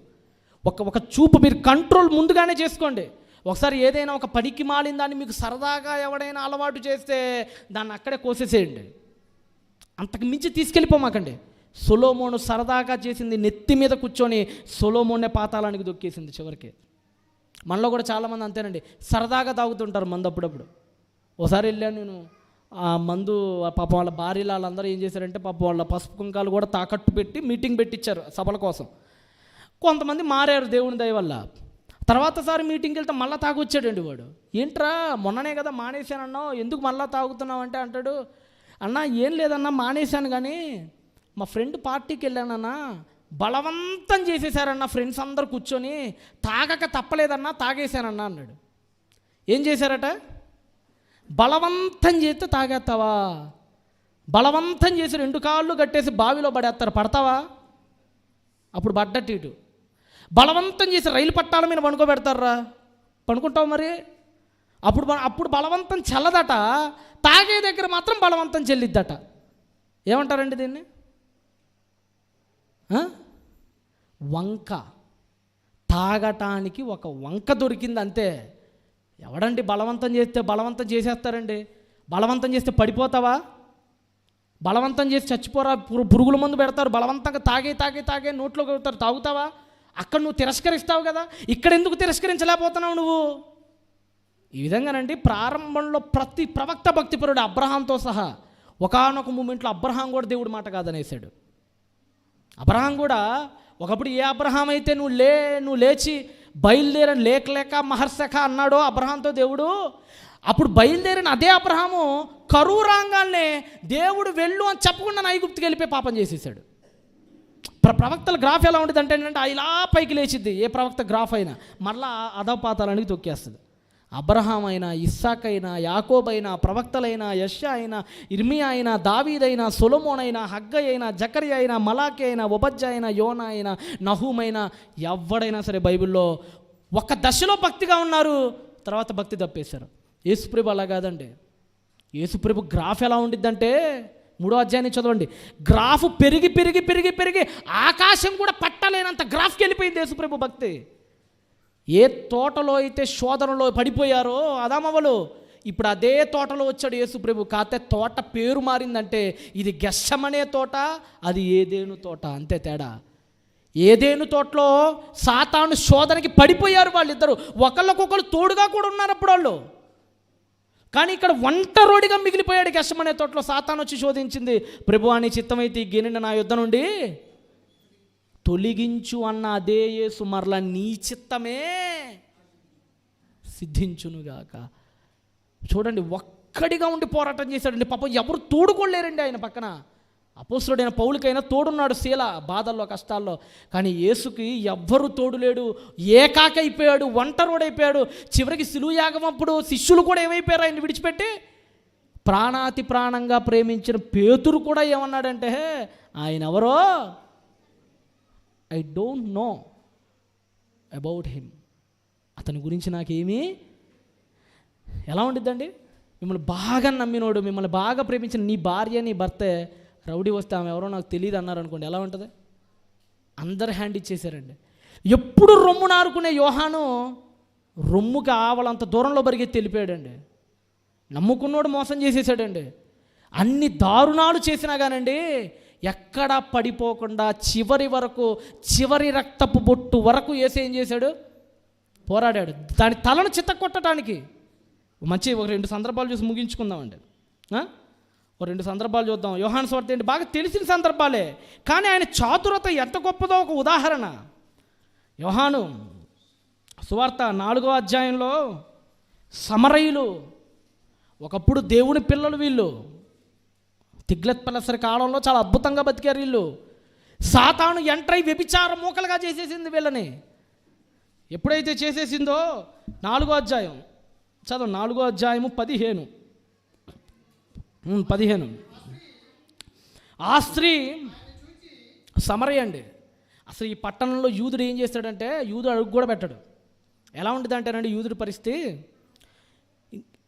ఒక చూపు మీరు కంట్రోల్ ముందుగానే చేసుకోండి. ఒకసారి ఏదైనా ఒక పనికి మాలిన దాన్ని మీకు సరదాగా ఎవడైనా అలవాటు చేస్తే దాన్ని అక్కడే కోసేసేయండి. అంతకు మించి తీసుకెళ్ళిపోమాకండి. సొలొమోను సరదాగా చేసింది నెత్తి మీద కూర్చొని సొలొమోనే పాతాళానికి దొక్కేసింది చివరికి. మనలో కూడా చాలామంది అంతేనండి, సరదాగా తాగుతుంటారు మందు అప్పుడప్పుడు. ఒకసారి వెళ్ళాను నేను, ఆ మందు పాపం వాళ్ళ భార్యలు వాళ్ళందరూ ఏం చేశారంటే పాపం వాళ్ళ పసుపు కుంకాలు కూడా తాకట్టు పెట్టి మీటింగ్ పెట్టించారు సభల కోసం. కొంతమంది మారారు దేవుని దయ వల్ల. తర్వాతసారి మీటింగ్కి వెళ్తే మళ్ళీ తాగొచ్చాడండి వాడు. ఏంట్రా మొన్ననే కదా మానేశానన్నావు, ఎందుకు మళ్ళీ తాగుతున్నావు అంటే అంటాడు, అన్నా ఏం లేదన్నా మానేశాను కానీ మా ఫ్రెండ్ పార్టీకి వెళ్ళానన్నా, బలవంతం చేసేసారన్న ఫ్రెండ్స్ అందరు కూర్చొని, తాగక తప్పలేదన్నా తాగేశానన్నా అన్నాడు. ఏం చేశారట? బలవంతం చేస్తే తాగేస్తావా? బలవంతం చేసి 2 కాళ్ళు కట్టేసి బావిలో పడేస్తారు, పడతావా? అప్పుడు పడ్డట్టు ఇటు. బలవంతం చేసి రైలు పట్టాల మీద పడుకోబెడతారా, పడుకుంటావు మరి. అప్పుడు బలవంతం చెల్లదట, తాగే దగ్గర మాత్రం బలవంతం చెల్లిద్దట. ఏమంటారండి దీన్ని? వంక. తాగటానికి ఒక వంక దొరికింది అంతే. ఎవడండి బలవంతం చేస్తే బలవంతం చేసేస్తారండి. బలవంతం చేస్తే పడిపోతావా? బలవంతం చేసి చచ్చిపోరా, పురుగుల మందు పెడతారు, బలవంతంగా తాగే నోట్లో కొడతారు, తాగుతావా? అక్కడ నువ్వు తిరస్కరిస్తావు కదా, ఇక్కడ ఎందుకు తిరస్కరించలేకపోతున్నావు నువ్వు? ఈ విధంగానండి ప్రారంభంలో ప్రతి ప్రవక్త భక్తిపరుడు అబ్రహాంతో సహా ఒకానొక మూమెంట్లో అబ్రహాం కూడా దేవుడి మాట కాదనేసాడు. అబ్రహాం కూడా ఒకప్పుడు ఏ అబ్రహాం అయితే నువ్వు లేచి బయలుదేరని లేక మహర్షక అన్నాడో అబ్రహాంతో దేవుడు, అప్పుడు బయలుదేరిన అదే అబ్రహాము కరువు రాగానే దేవుడు వెళ్ళు అని చెప్పకుండా ఐగుప్తుకి వెళ్ళిపోయి పాపం చేసేసాడు. ప్రవక్తల గ్రాఫ్ ఎలా ఉంటుంది అంటే ఏంటంటే ఇలా పైకి లేచిద్ది, ఏ ప్రవక్త గ్రాఫ్ అయినా మళ్ళా అధపాతాలానికి తొక్కేస్తుంది. అబ్రహాం అయినా, ఇస్సాక్ అయినా, యాకోబ్ అయినా, ప్రవక్తలైనా, యెషయా అయినా, ఇర్మియా అయినా, దావీదైనా, సొలొమోన్ అయినా, హగ్గయి అయినా, జకర్యా అయినా, మలాకి అయినా, ఓబద్యా అయినా, యోనా అయినా, నహూమ్ అయినా, ఎవడైనా సరే బైబిల్లో ఒక దశలో భక్తిగా ఉన్నారు, తర్వాత భక్తి తప్పేశారు. యేసుప్రభు అలా కాదండి. యేసుప్రభు గ్రాఫ్ ఎలా ఉండిద్దంటే 3వ అధ్యాయాన్ని చదవండి. గ్రాఫ్ పెరిగి ఆకాశం కూడా పట్టలేనంత గ్రాఫ్కి వెళ్ళిపోయింది యేసుప్రభు భక్తి. ఏ తోటలో అయితే శోధనలో పడిపోయారో ఆదామవ్వలు, ఇప్పుడు అదే తోటలో వచ్చాడు యేసుప్రభు. కాకపోతే తోట పేరు మారిందంటే ఇది గెస్సమనే తోట, అది ఏదేను తోట, అంతే తేడా. ఏదేను తోటలో సాతాను శోధనకి పడిపోయారు వాళ్ళిద్దరు, ఒకళ్ళకొకరు తోడుగా కూడా ఉన్నారు అప్పుడు వాళ్ళు. కానీ ఇక్కడ ఒంటరోడిగా మిగిలిపోయాడు గెస్సమనే తోటలో. సాతాను వచ్చి శోధించింది, ప్రభువా నీ చిత్తమైతే ఈ గిన్నెను నా యుద్ధ నుండి తొలగించు అన్న అదే యేసు మరలా నీ చిత్తమే సిద్ధించునుగాక. చూడండి, ఒక్కడిగా ఉండి పోరాటం చేశాడండి. పాపం ఎవరు తోడుకోలేరండి ఆయన పక్కన. అపోస్తలుడైన పౌలుకైనా తోడున్నాడు శీల బాధల్లో కష్టాల్లో, కానీ యేసుకి ఎవ్వరూ తోడు లేడు. ఏకాకైపోయాడు, ఒంటరోడైపోయాడు. చివరికి సిలువ యాగమప్పుడు శిష్యులు కూడా ఏమైపోయారు ఆయన విడిచిపెట్టి? ప్రాణాతి ప్రాణంగా ప్రేమించిన పేతురు కూడా ఏమన్నాడంటే, ఆయన ఎవరో I don't know about him, అతని గురించి నాకేమీ. ఎలా ఉండిద్దండి? మిమ్మల్ని బాగా నమ్మినోడు, మిమ్మల్ని బాగా ప్రేమించిన నీ భార్య, నీ భర్తే రౌడీ వస్తే ఆమె ఎవరో నాకు తెలియదు అన్నారు అనుకోండి, ఎలా ఉంటుంది? అందరు హ్యాండ్ ఇచ్చేశారండి. ఎప్పుడు రొమ్ము నారుకునే యోహాను రొమ్ముకి ఆవలంత దూరంలో పరిగెత్తి వెళ్ళిపోయాడండి. నమ్ముకున్నోడు మోసం చేసేసాడండి. అన్ని దారుణాలు చేసినా కానండి ఎక్కడా పడిపోకుండా చివరి వరకు, చివరి రక్తపు బొట్టు వరకు యేసు ఏం చేశాడు? పోరాడాడు. దాని తలను చిత్తకొట్టడానికి. ఒక 2 సందర్భాలు చూసి ముగించుకుందామండి. ఒక 2 సందర్భాలు చూద్దాం. యోహాను సువార్త ఏంటి, బాగా తెలిసిన సందర్భాలే, కానీ ఆయన చాతురత ఎంత గొప్పదో ఒక ఉదాహరణ. యోహాను సువార్త 4వ అధ్యాయంలో సమరయులు, ఒకప్పుడు దేవుని పిల్లలు వీళ్ళు, తిగ్లత్-పిలెసర్ కాలంలో చాలా అద్భుతంగా బతికారు వీళ్ళు. సాతాను ఎంట్రై వ్యభిచార మూకలుగా చేసేసింది వీళ్ళని. ఎప్పుడైతే చేసేసిందో 4వ అధ్యాయం చదువు, 4వ అధ్యాయము 15. ఆ స్త్రీ సమరయ అండి. అసలు ఈ పట్టణంలో యూదుడు ఏం చేస్తాడంటే, యూదుడు అడుగు కూడా పెట్టాడు. ఎలా ఉంటుంది అంటేనండి యూదుడి పరిస్థితి,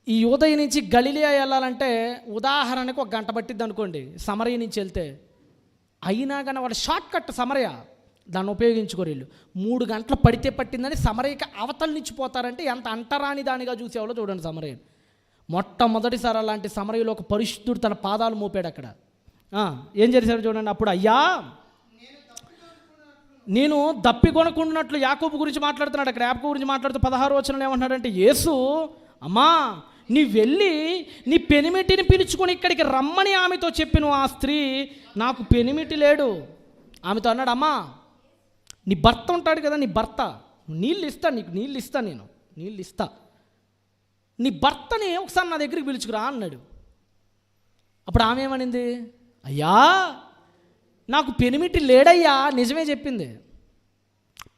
ఈ యూదయ నుంచి గలిలియా వెళ్ళాలంటే ఉదాహరణకు 1 గంట పట్టిద్ది అనుకోండి సమరయ నుంచి వెళ్తే. అయినా కానీ వాడు షార్ట్ కట్ సమరయ, దాన్ని ఉపయోగించుకోరు వీళ్ళు. 3 గంటలు పడితే పట్టిందని సమరయకి అవతల నుంచి పోతారంటే ఎంత అంటరాని దానిగా చూసేవాళ్ళో చూడండి సమరయని. మొట్టమొదటిసారి అలాంటి సమరయలో ఒక పరిశుద్ధుడు తన పాదాలు మోపాడు అక్కడ. ఏం చేశాడు చూడండి. అప్పుడు అయ్యా నేను దప్పి కొనుక్కున్నట్లు యాకోబు గురించి మాట్లాడుతున్నాడు అక్కడ. యాకోబు గురించి మాట్లాడుతూ 16వ వచనంలో ఏమంటున్నాడంటే, యేసు అమ్మా నీ వెళ్ళి నీ పెనిమిటిని పిలుచుకొని ఇక్కడికి రమ్మని ఆమెతో చెప్పిను. ఆ స్త్రీ నాకు పెనిమిటి లేడు. ఆమెతో అన్నాడు, అమ్మా నీ భర్త ఉంటాడు కదా, నీ భర్త నీళ్ళు ఇస్తా, నీకు నీళ్ళు ఇస్తా, నేను నీళ్ళు ఇస్తా, నీ భర్తని ఒకసారి నా దగ్గరికి పిలుచుకురా అన్నాడు. అప్పుడు ఆమె ఏమనింది, అయ్యా నాకు పెనిమిటి లేడయ్యా. నిజమే చెప్పింది,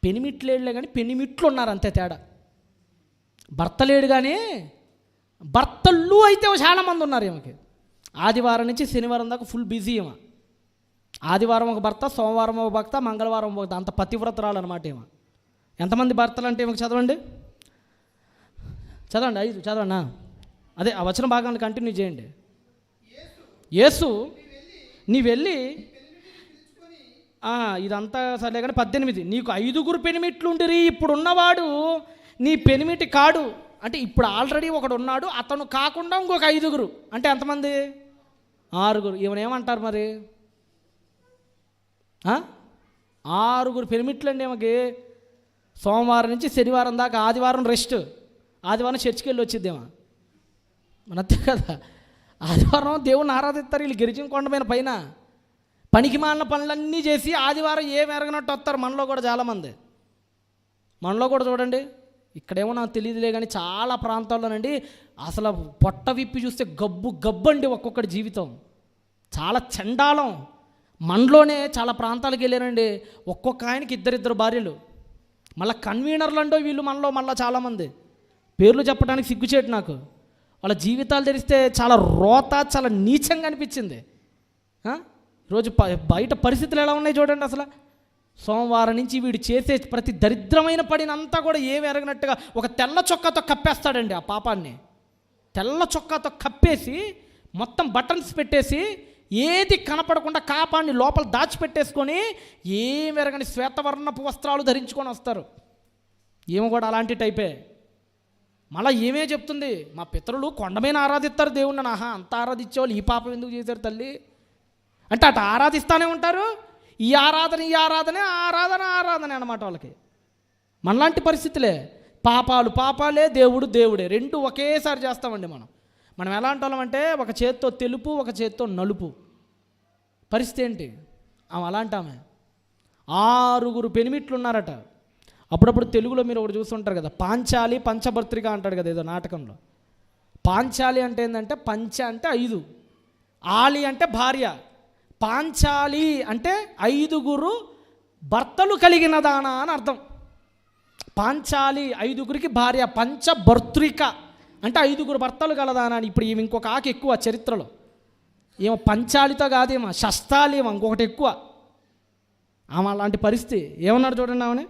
పెనిమిటి లేడులే కానీ పెనిమిట్లు ఉన్నారు అంతే తేడా. భర్త లేడు కానీ భర్తలు అయితే చాలామంది ఉన్నారు ఈమెకి. ఆదివారం నుంచి శనివారం దాకా ఫుల్ బిజీ ఏమో. ఆదివారం ఒక భర్త, సోమవారం ఒక భర్త, మంగళవారం ఒక భర్త, అంత పతివ్రతరాలు అనమాట ఏమో. ఎంతమంది భర్తలు అంటే ఈమెకు చదవండి 5 చదవండి. అదే ఆ వచన భాగాన్ని కంటిన్యూ చేయండి. యేసు నీ వెళ్ళి ఇదంతా సరే కానీ 18 నీకు 5 పెనిమిట్లు ఉండిరి, ఇప్పుడు ఉన్నవాడు నీ పెనిమిటి కాడు. అంటే ఇప్పుడు ఆల్రెడీ ఒకడు ఉన్నాడు, అతను కాకుండా ఇంకొక 5. అంటే ఎంతమంది? 6 ఏమంటారు మరి? 6 పిరమిట్లు అండి ఆమెకి. సోమవారం నుంచి శనివారం దాకా, ఆదివారం రెస్ట్, ఆదివారం చర్చికి వెళ్ళి వచ్చిద్దేమో. అంతే కదా, ఆదివారం దేవుణ్ణి ఆరాధిస్తారు వీళ్ళు గిరిజన కొండ మీద పైన. పనికి మాలిన పనులన్నీ చేసి ఆదివారం ఏం ఎరగనట్టు వస్తారు. మనలో కూడా చాలామంది, మనలో కూడా చూడండి, ఇక్కడేమో నాకు తెలియదులే కానీ చాలా ప్రాంతాల్లోనండి అసలు పొట్ట విప్పి చూస్తే గబ్బండి ఒక్కొక్కటి జీవితం, చాలా చండాలం. మనలోనే చాలా ప్రాంతాలకు వెళ్ళారండి, ఒక్కొక్క ఆయనకి 2 భార్యలు. మళ్ళీ కన్వీనర్లు అంటో వీళ్ళు మనలో మళ్ళీ చాలామంది, పేర్లు చెప్పడానికి సిగ్గుచేటు నాకు. వాళ్ళ జీవితాలు తెలిస్తే చాలా రోత, చాలా నీచంగా అనిపించింది. ఈరోజు బయట పరిస్థితులు ఎలా ఉన్నాయి చూడండి. అసలు సోమవారం నుంచి వీడు చేసే ప్రతి దరిద్రమైన పడినంతా కూడా ఏమి ఎరగనట్టుగా ఒక తెల్ల చొక్కాతో కప్పేస్తాడండి. ఆ పాపాన్ని తెల్ల చొక్కాతో కప్పేసి మొత్తం బటన్స్ పెట్టేసి ఏది కనపడకుండా కాపాన్ని లోపల దాచిపెట్టేసుకొని ఏమి ఎరగని శ్వేతవర్ణపు వస్త్రాలు ధరించుకొని వస్తారు. ఏమో కూడా అలాంటి టైపే. మళ్ళీ ఏమే చెప్తుంది, మా పితరులు కొండమైన ఆరాధిస్తారు దేవుణ్ణి. అంత ఆరాధించేవాళ్ళు ఈ పాపం ఎందుకు చేశారు తల్లి అంటే అటు ఆరాధిస్తూనే ఉంటారు. ఈ ఆరాధన ఆరాధన అన్నమాట వాళ్ళకి. మనలాంటి పరిస్థితులే, పాపాలే, దేవుడే, 2 ఒకేసారి చేస్తామండి మనం ఎలా అంటామంటే ఒక చేత్తో తెలుపు, ఒక చేత్తో నలుపు. పరిస్థితి ఏంటి? ఆమె అలాంటి ఆమె. 6 పెనిమిట్లు ఉన్నారట. అప్పుడప్పుడు తెలుగులో మీరు ఒకటి చూస్తుంటారు కదా, పాంచాలి పంచభర్త్రిక అంటాడు కదా ఏదో నాటకంలో. పాంచాలి అంటే ఏంటంటే పంచ అంటే 5, ఆలి అంటే భార్య, పాంచాలి అంటే 5 భర్తలు కలిగిన దానా అని అర్థం. పాంచాలి 5కి భార్య, పంచభర్త్రిక అంటే 5 భర్తలు కలదానా అని. ఇప్పుడు ఈమె ఇంకొక ఆకు ఎక్కువ చరిత్రలో, ఏమో పంచాలితో కాదేమో శస్తాలి ఏమో ఇంకొకటి ఎక్కువ. ఆమె అలాంటి పరిస్థితి. ఏమన్నాడు చూడండి ఆమెని.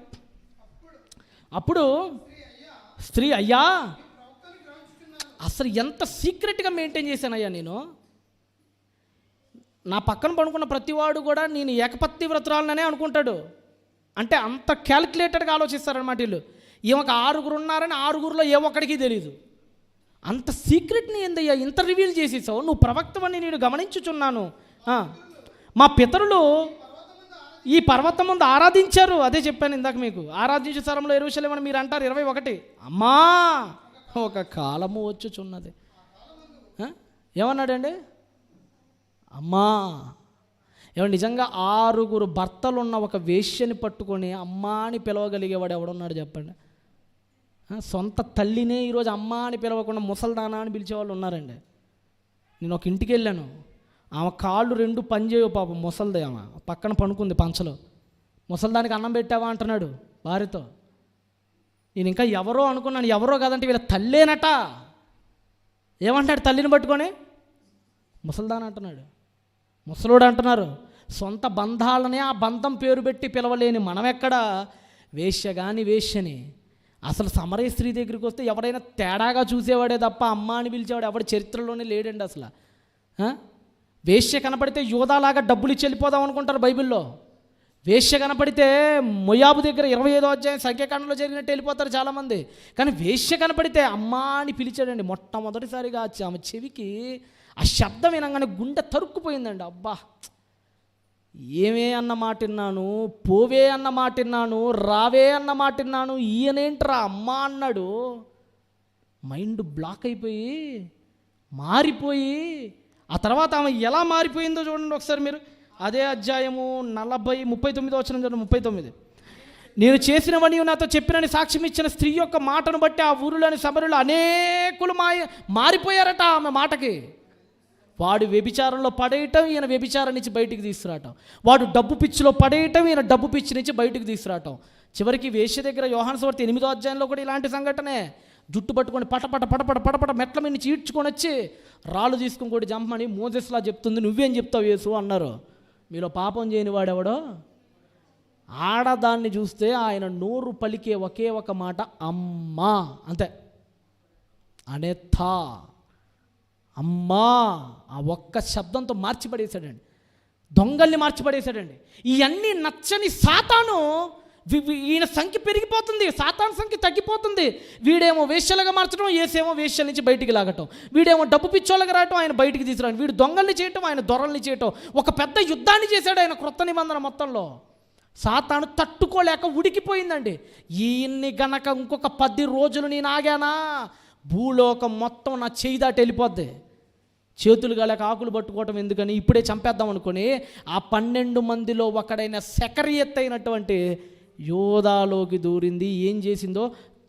అప్పుడు స్త్రీ, అయ్యా అసలు ఎంత సీక్రెట్గా మెయింటైన్ చేశానయ్యా నేను. నా పక్కన పడుకున్న ప్రతివాడు కూడా నేను ఏకపత్తి వ్రతురాలనే అనుకుంటాడు. అంటే అంత క్యాలిక్యులేటెడ్గా ఆలోచిస్తారనమాట వీళ్ళు. ఈమెకు 6 ఉన్నారని 6లో ఏ ఒక్కడికి తెలియదు. అంత సీక్రెట్ని ఏందయ్యా ఇంత రివీల్ చేసేసావు, నువ్వు ప్రవక్తవని నేను గమనించుచున్నాను. మా పితరులు ఈ పర్వతం ముందు ఆరాధించారు. అదే చెప్పాను ఇందాక మీకు, ఆరాధించే స్థలంలో యెరూషలేమని మీరు అంటారు. 21 అమ్మా ఒక కాలము వచ్చుచున్నది. ఏమన్నాడండి? అమ్మా. ఏమన్నా నిజంగా 6 భర్తలున్న ఒక వేశ్యని పట్టుకొని అమ్మా అని పిలవగలిగేవాడు ఎవడున్నాడు చెప్పండి? సొంత తల్లినే ఈరోజు అమ్మ అని పిలవకుండా ముసల్దానా అని పిలిచేవాళ్ళు ఉన్నారండి. నేను ఒక ఇంటికి వెళ్ళాను, ఆమె కాళ్ళు 2 పనిచేయవు పాపం, ముసల్దే. ఆమె పక్కన పనుకుంది పంచలో. ముసల్దానికి అన్నం పెట్టావా అంటున్నాడు భార్యతో. నేను ఇంకా ఎవరో అనుకున్నాను, ఎవరో కాదంటే వీళ్ళ తల్లేనట. ఏమంటాడు తల్లిని పట్టుకొని? ముసల్దాన్ అంటున్నాడు, ముసలోడు అంటున్నారు. సొంత బంధాలనే ఆ బంధం పేరు పెట్టి పిలవలేని మనమెక్కడ వేశ్య కానీ వేశ్యని. అసలు సమరయ స్త్రీ దగ్గరికి వస్తే ఎవరైనా తేడాగా చూసేవాడే తప్ప అమ్మ అని పిలిచేవాడు ఎవరి చరిత్రలోనే లేడండి అసలు. వేశ్య కనపడితే యోధాలాగా డబ్బులు ఇచ్చి వెళ్ళిపోదాం అనుకుంటారు బైబిల్లో. వేశ్య కనపడితే మొయాబు దగ్గర 25వ అధ్యాయం సంఖ్యాకాండంలో జరిగినట్టు వెళ్ళిపోతారు చాలామంది. కానీ వేశ్య కనపడితే అమ్మా అని పిలిచాడండి. మొట్టమొదటిసారిగా ఆమె చెవికి ఆ శబ్దం వినగానే గుండె తరుక్కుపోయిందండి. అబ్బా, ఏమే అన్న మాట విన్నాను, పోవే అన్న మాట విన్నాను, రావే అన్న మాట విన్నాను, ఈయనేంట్రా అమ్మా అన్నాడు. మైండ్ బ్లాక్ అయిపోయి మారిపోయి, ఆ తర్వాత ఆమె ఎలా మారిపోయిందో చూడండి ఒకసారి మీరు. అదే అధ్యాయము 39వ వచనం చూడండి. 39 నేను చేసినవని నాతో చెప్పినని సాక్ష్యం ఇచ్చిన స్త్రీ యొక్క మాటను బట్టి ఆ ఊరిలోని సమరులు అనేకులు మారిపోయారట ఆమె మాటకి. వాడు వ్యభిచారంలో పడేయటం, ఈయన వ్యభిచారం నుంచి బయటికి తీసుకురావటం. వాడు డబ్బు పిచ్చిలో పడేయటం, ఈయన డబ్బు పిచ్చి నుంచి బయటికి తీసుకురావటం. చివరికి వేశ్య దగ్గర యోహాను సువార్త 8వ అధ్యాయంలో కూడా ఇలాంటి సంఘటనే. జుట్టు పట్టుకొని పటపట మెట్ల మీద నుంచి ఈడ్చుకొని వచ్చి రాళ్ళు తీసుకుని కూడా జంపమని మోజెస్లా చెప్తుంది. నువ్వేం చెప్తావు యేసు అన్నారు. మీలో పాపం చేయని వాడెవడో. ఆడదాన్ని చూస్తే ఆయన నోరు పలికే ఒకే ఒక మాట అమ్మా, అంతే. అనేథా, అమ్మా. ఆ ఒక్క శబ్దంతో మార్చిపడేశాడండి, దొంగల్ని మార్చిపడేశాడండి. ఇవన్నీ నచ్చని సాతాను ఈయన సంఖ్య పెరిగిపోతుంది, సాతాను సంఖ్య తగ్గిపోతుంది. వీడేమో వేశ్యలుగా మార్చడం, యేసేమో వేశ్యల నుంచి బయటికి లాగటం. వీడేమో డబ్బు పిచ్చోళ్ళగా రావటం, ఆయన బయటికి తీసుకురావడం. వీడు దొంగల్ని చేయటం, ఆయన దొరల్ని చేయటం. ఒక పెద్ద యుద్ధాన్ని చేశాడు ఆయన క్రొత్త నిబంధన మొత్తంలో. సాతాను తట్టుకోలేక ఉడికిపోయిందండి. ఈయన్ని గనక ఇంకొక 10 రోజులు నేను ఆగానా, భూలోకం మొత్తం నా చేయి దాటి వెళ్ళిపోద్ది. చేతులు గాలేక ఆకులు పట్టుకోవటం ఎందుకని, ఇప్పుడే చంపేద్దాం అనుకుని ఆ 12 మందిలో ఒకడైన సెకరియత్ అయినటువంటి యోధాలోకి దూరింది. ఏం చేసిందో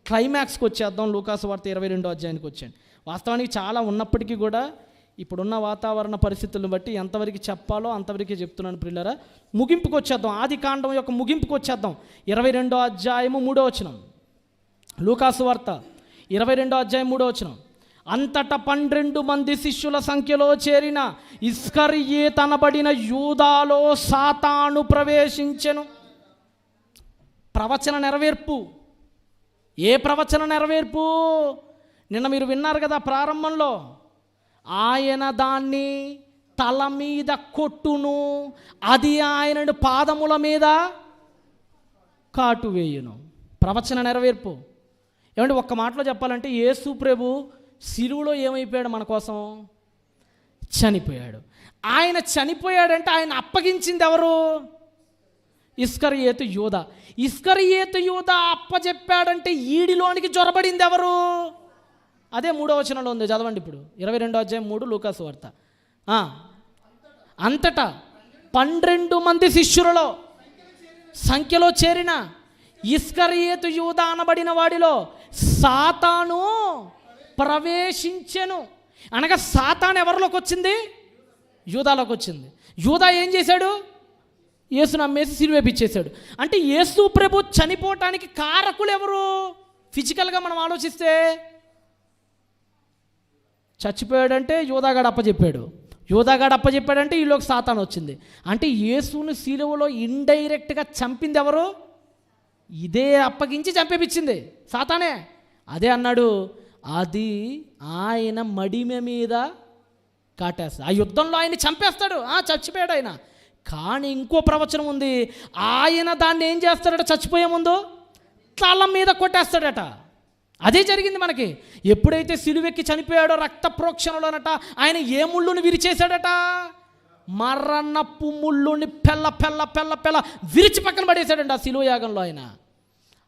క్లైమాక్స్కి వచ్చేద్దాం. లూకాసు వార్త 22వ అధ్యాయానికి వచ్చాను. వాస్తవానికి చాలా ఉన్నప్పటికీ కూడా ఇప్పుడున్న వాతావరణ పరిస్థితులను బట్టి ఎంతవరకు చెప్పాలో అంతవరకే చెప్తున్నాను ప్రియులారా. ముగింపుకు వచ్చేద్దాం, ఆది కాండం యొక్క ముగింపుకు వచ్చేద్దాం. 22వ అధ్యాయము 3వ వచనం. లూకాసు వార్త 22వ అధ్యాయం 3వ వచనం. అంతటా 12 మంది శిష్యుల సంఖ్యలో చేరిన ఇస్కరియోతు అనబడిన యూదాలో సాతాను ప్రవేశించెను. ప్రవచన నెరవేర్పు. ఏ ప్రవచన నెరవేర్పు? నిన్న మీరు విన్నారు కదా ప్రారంభంలో, ఆయన దాన్ని తల మీద కొట్టును, అది ఆయనను పాదముల మీద కాటు వేయును. ప్రవచన నెరవేర్పు. ఏమంటే ఒక్క మాటలో చెప్పాలంటే యేసు ప్రభు శిలువలో ఏమైపోయాడు? మన కోసం చనిపోయాడు. ఆయన చనిపోయాడంటే ఆయన అప్పగించింది ఎవరు? ఇస్కరియోతు యూదా. ఇస్కరియోతు యూదా అప్పచెప్పాడంటే ఈడిలోనికి జొరబడింది ఎవరు? అదే 3వ వచనంలో ఉంది, చదవండి ఇప్పుడు. 22వ అధ్యాయం 3 లూకాసు వార్త. అంతటా 12 మంది శిష్యులలో సంఖ్యలో చేరిన ఇస్కరియోతు యూదా అనబడిన వాడిలో సాతాను ప్రవేశించెను. అనగా సాతాను ఎవరిలోకి వచ్చింది? యూదాలోకి వచ్చింది. యూదా ఏం చేశాడు? యేసును అమ్మేసి సిలువేపిచ్చేశాడు. అంటే యేసు ప్రభు చనిపోవటానికి కారకులు ఎవరు? ఫిజికల్గా మనం ఆలోచిస్తే చచ్చిపోయాడంటే యూదాగాడు అప్పచెప్పాడు, యూదాగాడు అప్పచెప్పాడంటే ఈలోకి సాతాను వచ్చింది. అంటే యేసును సిలువలో ఇండైరెక్ట్గా చంపింది ఎవరు? ఇదే అప్పగించి చంపేపించింది సాతానే. అదే అన్నాడు, అది ఆయన మడిమె మీద కాటేస్తాడు. ఆ యుద్ధంలో ఆయన చంపేస్తాడు. చచ్చిపోయాడు ఆయన. కానీ ఇంకో ప్రవచనం ఉంది, ఆయన దాన్ని ఏం చేస్తాడట? చచ్చిపోయే ముందు తల మీద కొట్టేస్తాడట. అదే జరిగింది మనకి. ఎప్పుడైతే సిలువెక్కి చనిపోయాడో రక్త ప్రోక్షణలోనట ఆయన ఏ ముళ్ళుని విరిచేశాడట? మరణపు ముళ్ళుని పెళ్ళ పెళ్ళ పెళ్ళ పెళ్ళ విరిచి పక్కన పడేశాడండి ఆ సిలువ యాగంలో ఆయన.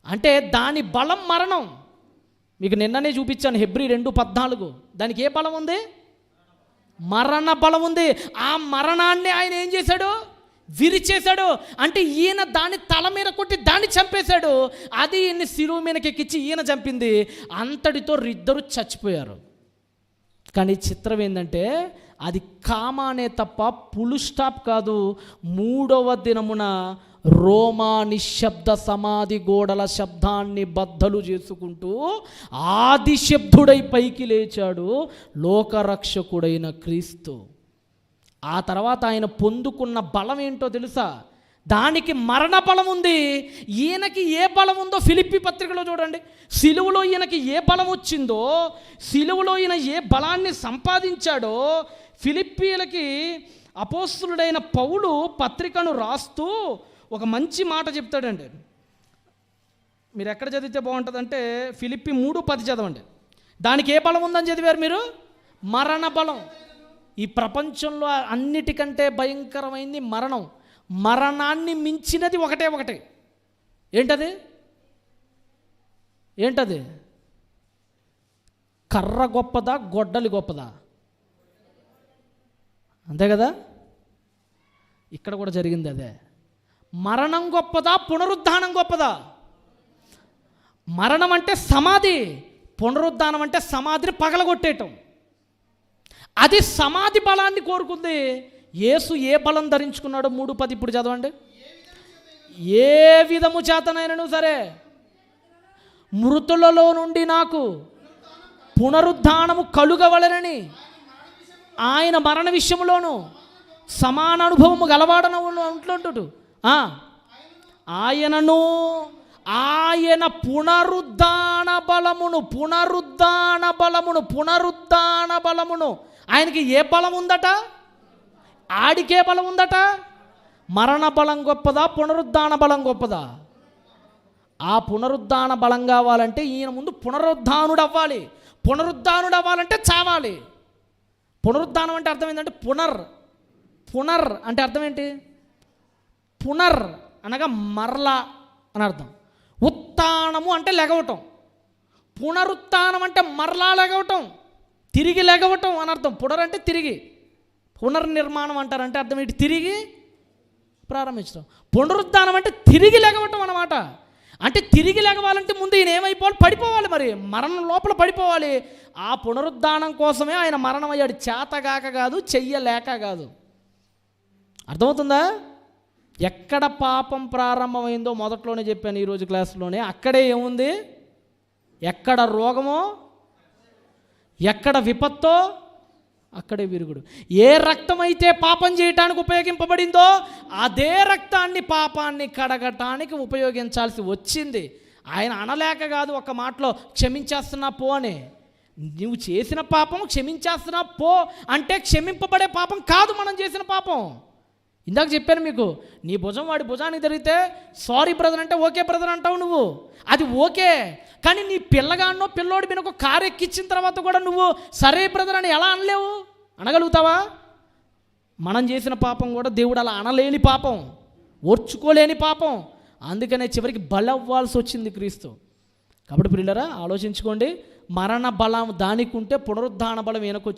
అంటే దాని బలం మరణం. మీకు నిన్ననే చూపించాను హెబ్రీ 2:14. దానికి ఏ బలం ఉంది? మరణ బలం ఉంది. ఆ మరణాన్ని ఆయన ఏం చేశాడు? విరిచేశాడు. అంటే ఈయన దాని తల మీద కొట్టి దాన్ని చంపేశాడు. అది ఈయన్ని శిలువ మీదకి ఎక్కించి ఈయన చంపింది. అంతటితో ఇద్దరు చచ్చిపోయారు. కానీ చిత్రం ఏంటంటే అది కామానే తప్ప పులు స్టాప్ కాదు. 3వ దినమున రోమా నిశ్శబ్ద సమాధి గోడల శబ్దాన్ని బద్దలు చేసుకుంటూ ఆది శబ్దుడై పైకి లేచాడు లోకరక్షకుడైన క్రీస్తు. ఆ తర్వాత ఆయన పొందుకున్న బలం ఏంటో తెలుసా? దానికి మరణ బలం ఉంది. ఈయనకి ఏ బలం ఉందో ఫిలిప్పీ పత్రికలో చూడండి. సిలువలో ఈయనకి ఏ బలం వచ్చిందో, సిలువలో ఈయన ఏ బలాన్ని సంపాదించాడో ఫిలిప్పీలకి అపోస్తులుడైన పౌలు పత్రికను రాస్తూ ఒక మంచి మాట చెప్తాడండి. మీరు ఎక్కడ చదివితే బాగుంటుందంటే ఫిలిప్పీ 3:10 చదవండి. దానికి ఏ బలం ఉందని చదివారు మీరు? మరణ బలం. ఈ ప్రపంచంలో అన్నిటికంటే భయంకరమైంది మరణం. మరణాన్ని మించినది ఒకటే. ఏంటది? కర్ర గొప్పదా, గొడ్డలి గొప్పదా? అంతే కదా. ఇక్కడ కూడా జరిగింది అదే. మరణం గొప్పదా, పునరుద్ధానం గొప్పదా? మరణం అంటే సమాధి, పునరుద్ధానం అంటే సమాధిని పగలగొట్టేయటం. అది సమాధి బలాన్ని కోరుకుంది. యేసు ఏ బలం ధరించుకున్నాడు? 3:10 ఇప్పుడు చదవండి. ఏ విధము చేతనైనను సరే మృతులలో నుండి నాకు పునరుద్ధానము కలుగవలెనని ఆయన మరణ విషయంలోనూ సమాన అనుభవము గలవాడను ఉంటుంటు. ఆయన పునరుద్ధాన బలమును ఆయనకి ఏ బలం ఉందట? ఆడికే బలం ఉందట. మరణ బలం గొప్పదా, పునరుద్ధాన బలం గొప్పదా? ఆ పునరుద్ధాన బలం కావాలంటే ఈయన ముందు పునరుద్ధానుడు అవ్వాలి. పునరుద్ధానుడు అవ్వాలంటే చావాలి. పునరుద్ధానం అంటే అర్థం ఏంటంటే పునర్ అంటే అర్థం ఏంటి? పునర్ అనగా మరలా అని అర్థం. ఉత్థానము అంటే లెగవటం. పునరుత్థానం అంటే మరలా లెగవటం, తిరిగి లెగవటం అని అర్థం. పునర్ అంటే తిరిగి, పునర్నిర్మాణం అంటారంటే అర్థం ఏంటి? తిరిగి ప్రారంభించడం. పునరుద్ధానం అంటే తిరిగి లెగవటం అన్నమాట. అంటే తిరిగి లెగవాలంటే ముందు ఈయన ఏమైపోవాలి? పడిపోవాలి. మరి మరణం లోపల పడిపోవాలి. ఆ పునరుద్ధానం కోసమే ఆయన మరణం అయ్యాడు. చేతగాక కాదు, చెయ్యలేక కాదు. అర్థమవుతుందా? ఎక్కడ పాపం ప్రారంభమైందో మొదట్లోనే చెప్పాను ఈరోజు క్లాసులోనే. అక్కడే ఏముంది? ఎక్కడ రోగమో, ఎక్కడ విపత్తో అక్కడే విరుగుడు. ఏ రక్తం అయితే పాపం చేయటానికి ఉపయోగింపబడిందో అదే రక్తాన్ని పాపాన్ని కడగటానికి ఉపయోగించాల్సి వచ్చింది. ఆయన అనలేక కాదు ఒక మాటలో క్షమించేస్తున్నా పో అని. నువ్వు చేసిన పాపం క్షమించేస్తున్నా పో అంటే క్షమింపబడే పాపం కాదు మనం చేసిన పాపం. ఇందాక చెప్పాను మీకు, నీ భుజం వాడి భుజానికి జరిగితే సారీ బ్రదర్ అంటే ఓకే బ్రదర్ అంటావు నువ్వు, అది ఓకే. కానీ నీ పిల్లగాన్నో పిల్లోడి మీద ఒక కారు ఎక్కించిన తర్వాత కూడా నువ్వు సరే బ్రదర్ అని ఎలా అనలేవు? అనగలుగుతావా? మనం చేసిన పాపం కూడా దేవుడు అలా అనలేని పాపం, ఓర్చుకోలేని పాపం. అందుకనే చివరికి బలవ్వాల్సి వచ్చింది క్రీస్తు. కాబట్టి ప్రియులారా ఆలోచించుకోండి, మరణ బలం దానికి ఉంటే పునరుద్ధాన బలం ఈయనకొచ్చింది.